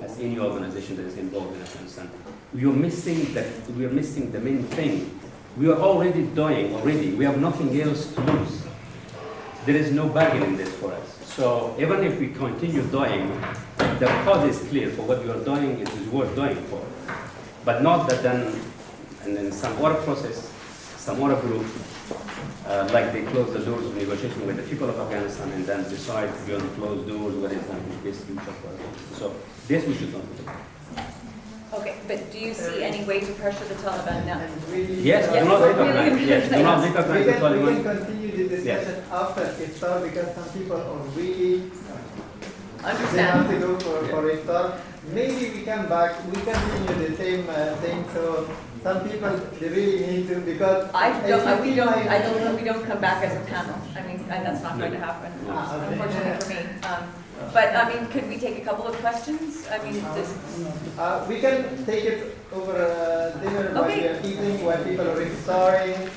as any organization that is involved in Afghanistan. We are missing the main thing. We are already dying already. We have nothing else to lose. There is no bargain in this for us. So even if we continue dying, the cause is clear for what we are dying. It is worth dying for. But not that then, and then some other process, some other group, like they close the doors of negotiation with the people of Afghanistan and then decide beyond closed doors what is going to be the best future for us. So this we should not do. Okay, but do you see any way to pressure the Taliban now? Yes, do not recognize the Taliban. We can continue the discussion after iftar because some people are really they have to go for iftar. Maybe we come back, we continue the same thing. So some people they really need to because we don't come back as a panel. I mean, that's not going to happen, unfortunately for me. But I mean, could we take a couple of questions? I mean, we can take it over dinner while we are eating, while people are iftaring.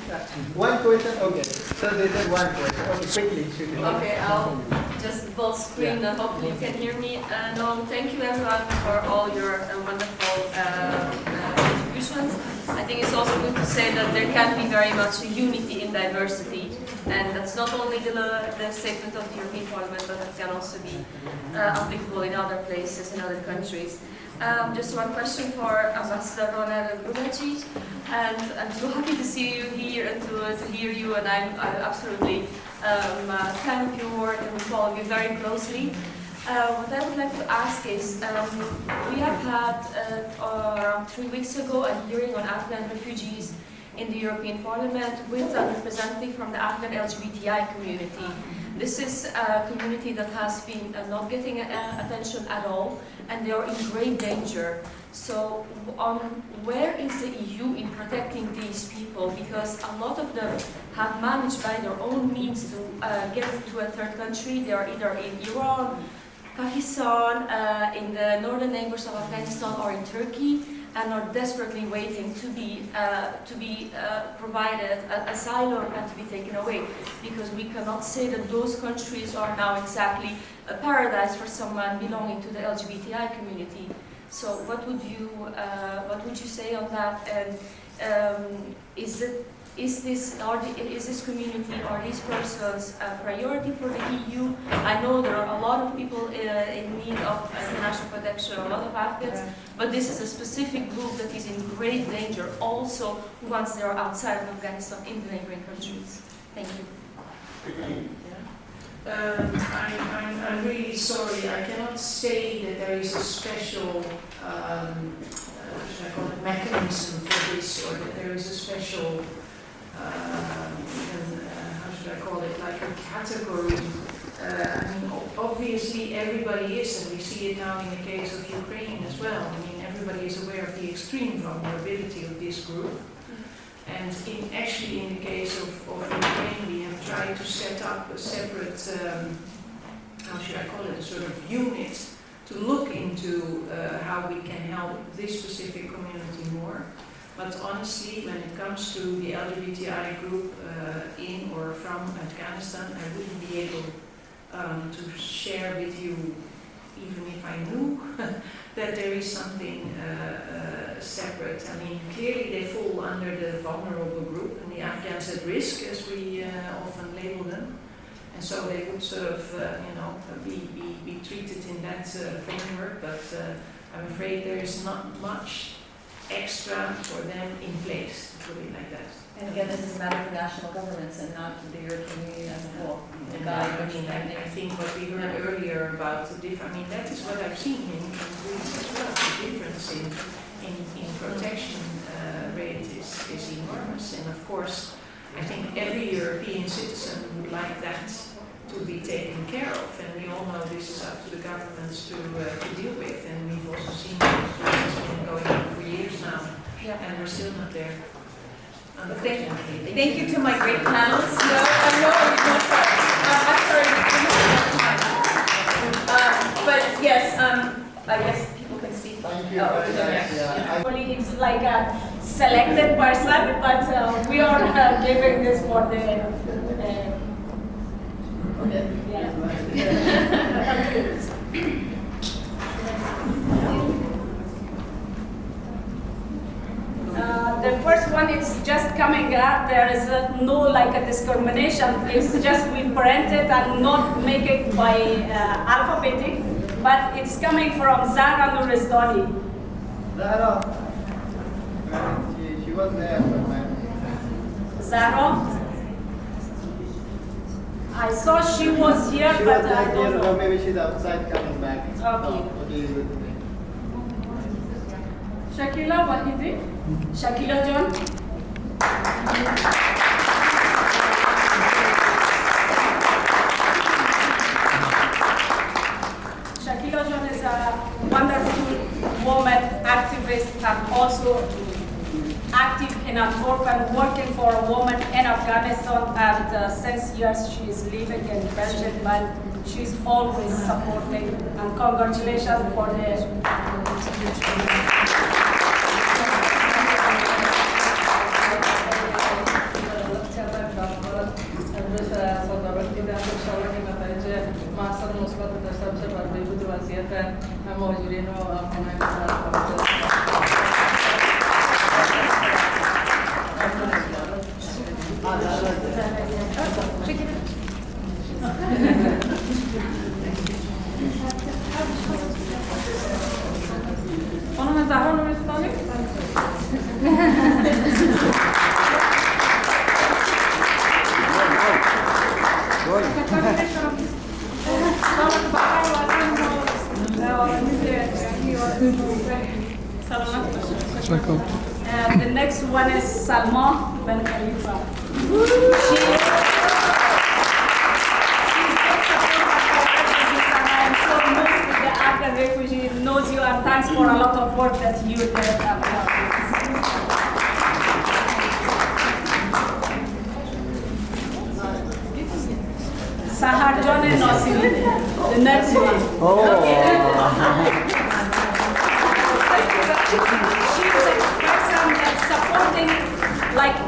One question, okay. So there's one question. Okay, quickly shoot it. Okay, I'll just full screen and hopefully you can hear me. No, thank you everyone for all your wonderful contributions. I think it's also good to say that there can be very much a unity in diversity. And that's not only the statement of the European Parliament, but it can also be applicable in other places, in other countries. Just one question for Ambassador Ronel Grubacic, and I'm so happy to see you here and to hear you, and I absolutely thank your work and we follow you very closely. What I would like to ask is, we have had around 3 weeks ago a hearing on Afghan refugees in the European Parliament with a representative from the Afghan LGBTI community. This is a community that has been not getting attention at all, and they are in great danger. So where is the EU in protecting these people people because a lot of them have managed by their own means to get to a third country. They are either in Iran, Pakistan, in the northern neighbors of Afghanistan, or in Turkey, and are desperately waiting to be provided asylum and to be taken away, because we cannot say that those countries are now exactly a paradise for someone belonging to the LGBTI community. So what would you say on that? And is this community, are these persons a priority for the EU? I know there are a lot of people in need of international protection, a lot of Afghans, but this is a specific group that is in great danger also once they are outside of Afghanistan in the neighboring countries. Thank you. I'm really sorry. I cannot say that there is a special mechanism for this, or that there is a special how should I call it, like a category. I mean, obviously everybody is, and we see it now in the case of Ukraine as well. I mean, everybody is aware of the extreme vulnerability of this group. And actually in the case of Ukraine, we have tried to set up a separate, how should I call it, a sort of unit to look into how we can help this specific community more. But honestly, when it comes to the LGBTI group in or from Afghanistan, I wouldn't be able to share with you, even if I knew that there is something separate. I mean, clearly they fall under the vulnerable group and the Afghans at risk, as we often label them. And so they would sort of, be treated in that framework, but I'm afraid there is not much extra for them in place, to put it like that. And again, this is a matter for national governments and not the European Union as a whole. And I think what we heard earlier about the difference, I mean, that is what I've seen in Greece as well. The difference in protection rate is enormous. And of course, I think every European citizen would like that to be taken care of. And we all know this is up to the governments to deal with. And we've also seen that this has been going on for years now. Yeah. And we're still not there. Thank you to my great panelists. No, I'm sorry. But yes, I guess people can speak. Thank you. It's like a selected person, but we are giving this for the. The first one is just coming up. There is no like a discrimination. It's just we parent it and not make it by alphabetic, but it's coming from Zahra Nuristani. Zahra. She was there. Zahra. I saw she was here, she but was I don't know. Or maybe she's outside coming back. Okay. Shakila Wahidi. Shakila John. Shakila John is a wonderful woman activist and also active in an orphan working for a woman in Afghanistan, and since years she is living in Belgium, and she's always supporting, and congratulations for And the next one is Salma Ben Khalifa. She I'm sure most of the Afghan refugee knows you, and thanks for a lot of work that you did. Sahar John and Nosiri, the next one. She's a person that's supporting, like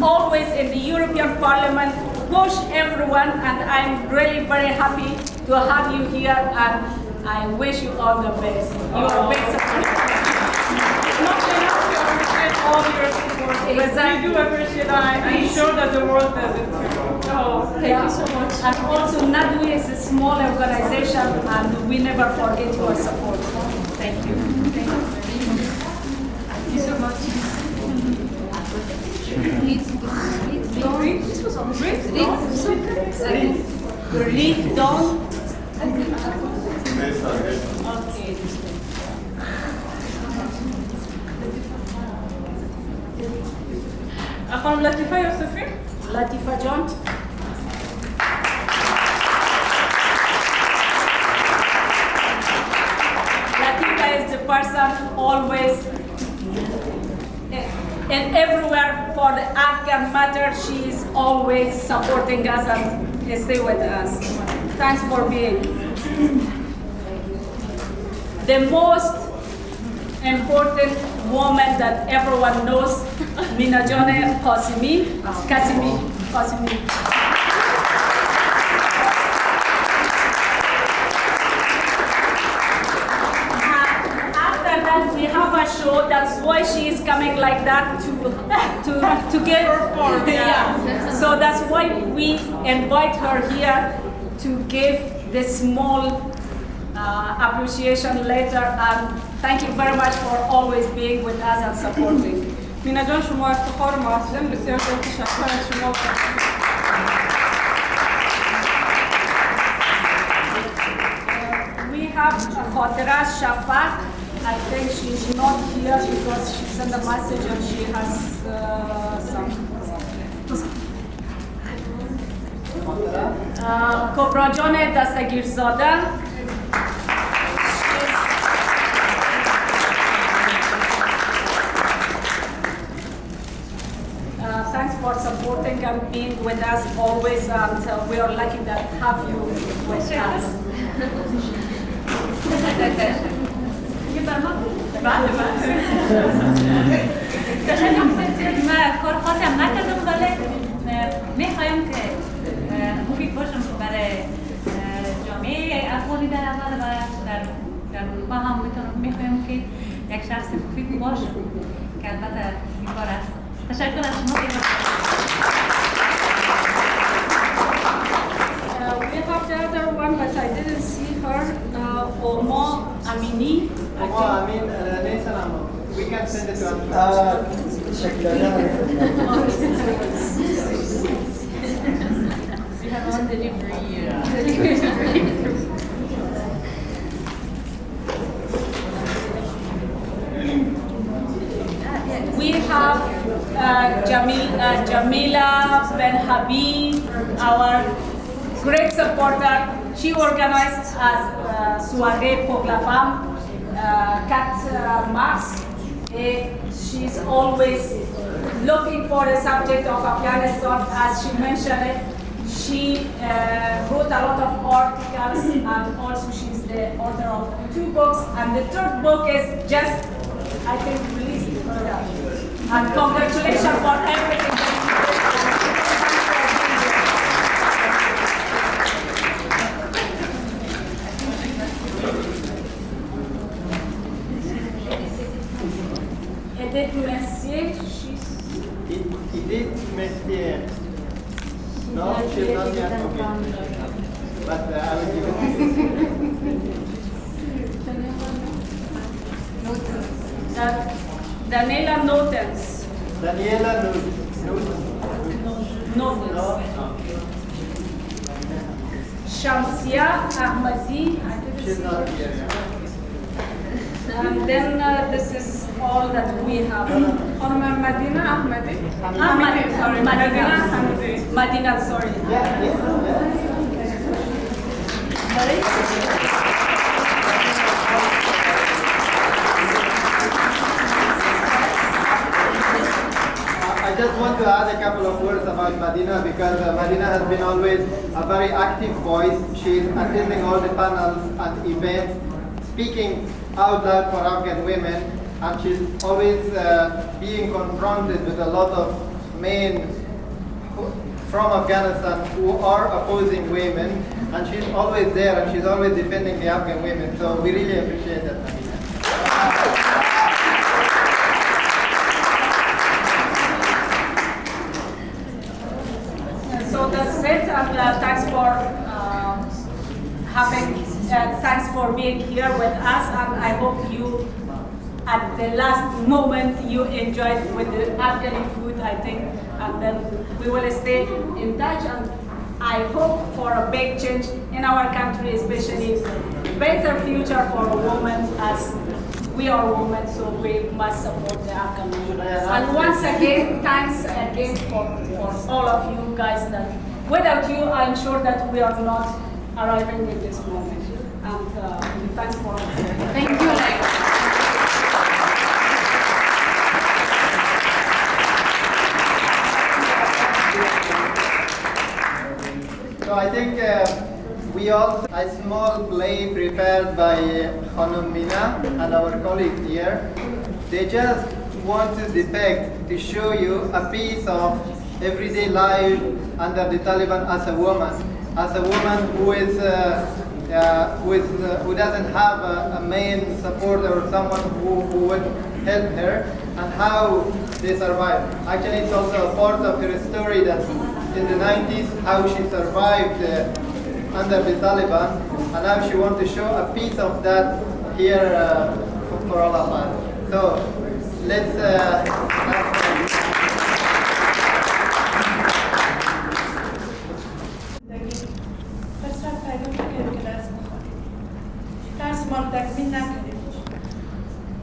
always in the European Parliament, push everyone, and I'm really very happy to have you here, and I wish you all the best. You are a big supporter. Not enough to appreciate all your support, but Exactly. we do appreciate it. I'm sure that the world does it too. Oh, thank you so much. And also, NADOE is a small organization, and we never forget your support. Thank you. Thank you so much. This was on read, don't. Okay. From Latifa Youssefi? Latifa John. Latifa is the person always and everywhere for the Afghan matter. She is always supporting us and stay with us. Thanks for being. The most important woman that everyone knows, Minajone Kasimi. After that, we have a show. That's why she is coming like that to get perform. Yeah. So that's why we invite her here to give the small appreciation later. And thank you very much for always being with us and supporting. مینا جان شما افتخار ما هستین. بسیار تشکر از شما. We have Khotira Shafak. I think she's not here because she sent a message and she has some. Kobrajone Dastagirzada. Thanks for supporting and being with us always, and we are lucky that have you with us. کار خاصی هم نکردم ولی میخوایم که مفید باشم برای جامعه افغانی در اول و در اروپا هم میخوایم که یک شخص مفید باشم که البته این کار است. تشکر از شما. We have the other one, but I didn't see her. Oma Amini. Oma Amin, we can send it to her. We have on delivery. We have Jamila Ben Habib, our great supporter. She organized as soirée pour la femme, 4 mars. She's always looking for the subject of Afghanistan, as she mentioned it. She wrote a lot of articles, and also she's the author of 2 books, and the 3rd book is just, I think, released. And congratulations for everything. Edith Mercier, Edith Mercier. No, she's not yet okay. But I will give it. Daniela Notens. Daniela Notens. Shamsia Ahmadi. She's not here. And then this is all that we have. Madina Ahmadi. Sorry, Madina, sorry. I I just want to add a couple of words about Madina because Madina has been always a very active voice. She's attending all the panels and events, speaking out loud for Afghan women, and she's always being confronted with a lot of men from Afghanistan who are opposing women, and she's always there and she's always defending the Afghan women. So we really appreciate that, Madina. So that's it, and thanks for being here with us, and I hope you, at the last moment, you enjoyed with the Afghani food, I think, and then we will stay in touch, and I hope for a big change in our country, especially better future for women, as we are women, so we must support the Afghan women. And once again, thanks again for all of you guys. That without you, I'm sure that we are not arriving at this moment. And thanks for all. Thank you. So I think we also a small play prepared by HumMingBird and our colleagues here. They just want to depict, to show you a piece of everyday life under the Taliban as a woman who is who doesn't have a main supporter or someone who would help her, and how they survive. Actually, it's also a part of her story that in the 90s, how she survived under the Taliban, and now she wants to show a piece of that here for all of us. So let's.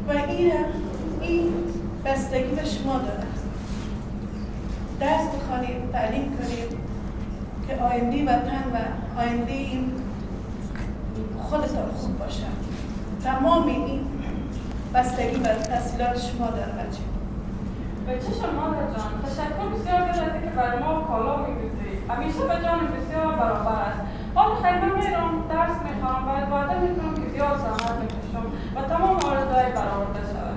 و این بستگی به شما داره. درس بخوانید، تعلیم کنید که آینده وطن و آینده این خودتان خوب باشه. تمام این بستگی به تحصیلات شما داره بچه. به چشم مادر جان، تشکر بسیار دارد که برای ما کالا می‌گذارید. همیشه به جان بسیار برابر است. حالا خیلی من میرم درس میخوام، باید وعده میکنم که زیاد زحمت میکشم و تمام آرزوهای برآورده شود.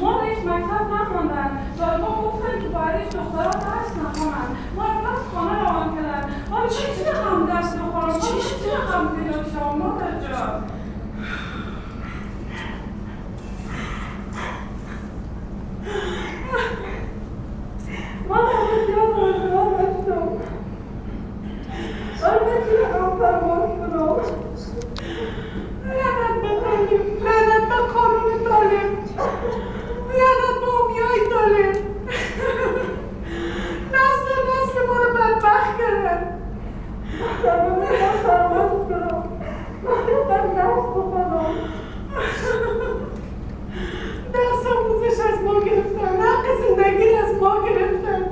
مادر هیچ مکتب نموندن و ما گفتن که باید هیچ دخترها درس نخونن. ما امروز خانه روان کردن. حالا چی هم درس نخونم؟ چی هم دیدم شما مادر جان؟ مادر بسیار آرزوها داشتم. ولی نمیتونم فرمان کنم. لعنت به تعلیم، لعنت به قانون تعلیم، لعنت به اومیای تعلیم. نسل ما رو بدبخت کردن. من فرمان کنم. من درس بخونم. درس آموزش از ما گرفتن، حق زندگی از ما گرفتن.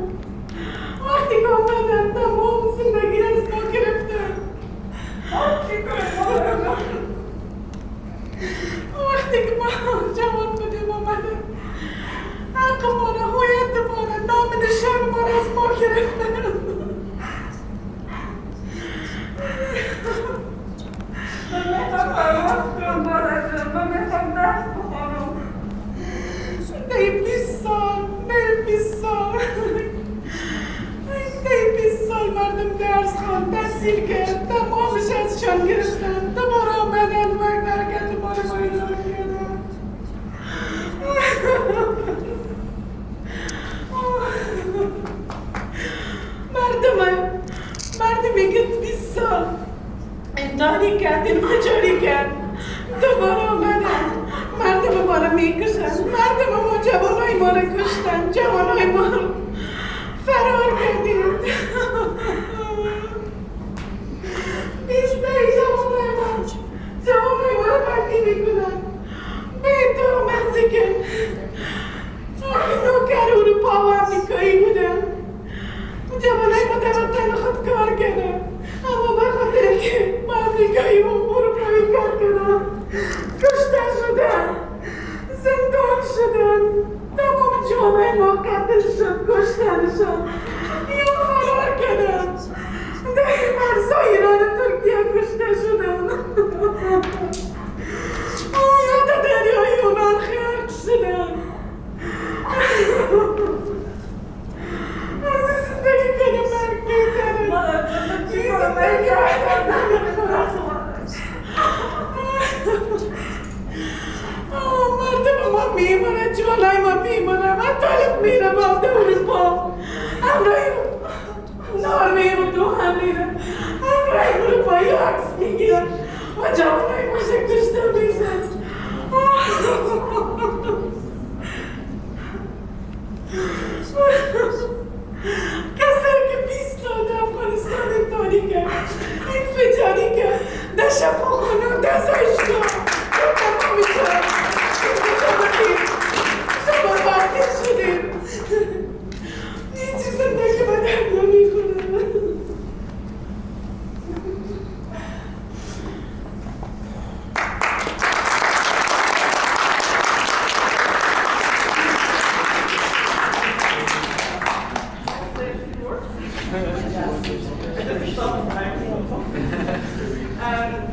وقتی که آمدن تمام زندگی از ما گرفتن. چی کنم؟ وقتی که ما جوان بودیم آمدن حق ما را، هویت ما را، نام نشان ما را از ما گرفتن. من میخوام پرواز کنم مادر جان، من میخوام درس بخونم. ده 20 سال ده 20 سال مردم درس خوان، تحصیل کرد، تمامش ازشان گرفتن، دوباره آمدن و حرکت ما رو ویران کردن. مردمی که 20 سال امتحانی کرد، انفجاری کرد، دوباره آمدن مردم ما رو میکشن. مردم ما جوانای ما رو کشتن، جوانای ما رو فرار کردید. 20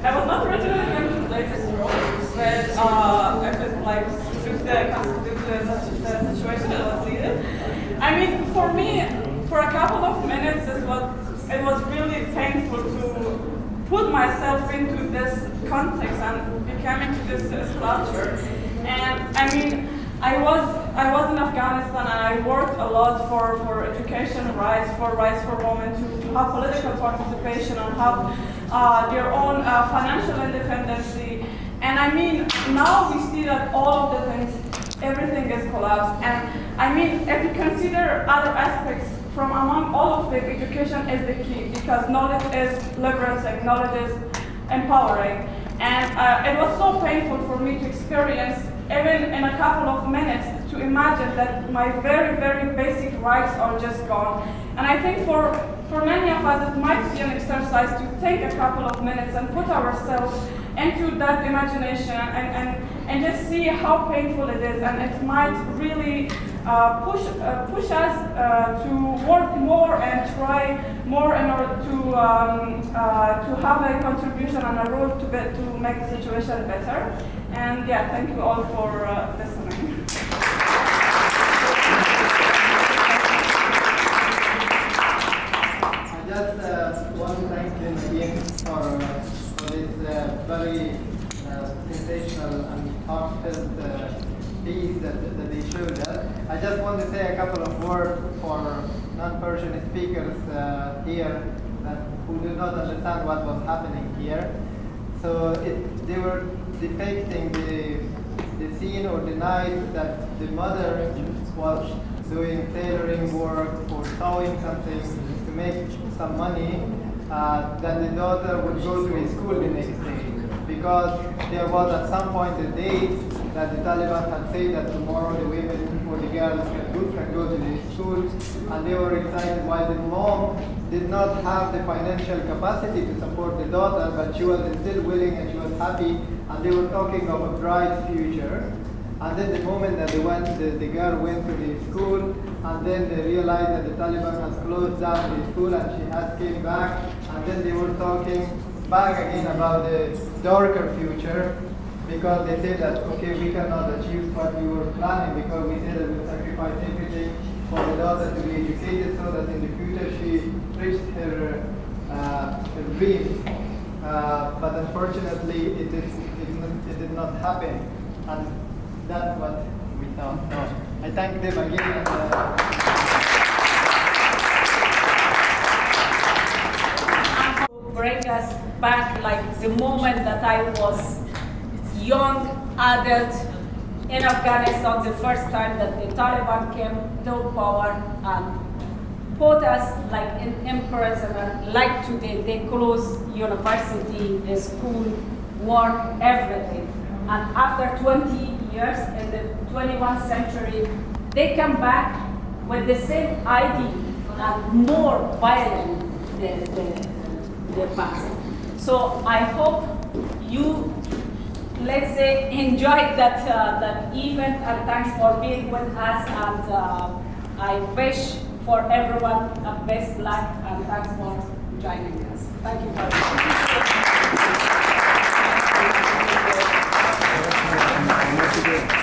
I was not originally going to play this role, but I felt like due to the situation that was needed. I mean, for me, for a couple of minutes, it was really painful to put myself into this context and become into this culture. And I mean, I was in Afghanistan and I worked a lot for education rights for women to have political participation and have their own financial independence. And I mean, now we see that all of the things, everything is collapsed. And I mean, if you consider other aspects from among all of them, education is the key because knowledge is liberating, knowledge is empowering. And it was so painful for me to experience, even in a couple of minutes, to imagine that my very, very basic rights are just gone. And I think for many of us, it might be an exercise to take a couple of minutes and put ourselves into that imagination and just see how painful it is. And it might really push us to work more and try more in order to have a contribution and a role to make the situation better. And yeah, thank you all for listening. I just want to thank them again for this very sensational and heartfelt piece that they showed us. I just want to say a couple of words for non-Persian speakers here who do not understand what was happening here. So they were depicting the scene or the night that the mother was doing tailoring work or sewing something to make some money, that the daughter would go to school the next day. Because there was at some point a date that the Taliban had said that tomorrow the women or the girls can go to the school, and they were excited while the mom did not have the financial capacity to support the daughter, but she was still willing and she was happy, and they were talking of a bright future. And then the moment that the girl went to the school, and then they realized that the Taliban has closed down the school and she has came back, and then they were talking back again about the darker future, because they said that, okay, we cannot achieve what we were planning because we said that we sacrifice everything for the daughter to be educated so that in the future she reached her dream. But unfortunately, it did not happen, and that's what we thought. No. I thank them again. Bring us back like the moment that I was young adult in Afghanistan, the first time that the Taliban came to power and put us like in imprisonment. Like today, they close university, school, work, everything. And after 20 years, in the 21st century, they come back with the same idea and more violent than the past. So I hope you, let's say, enjoyed that event, and thanks for being with us, and I wish for everyone a best luck, and thanks for joining us. Thank you very much.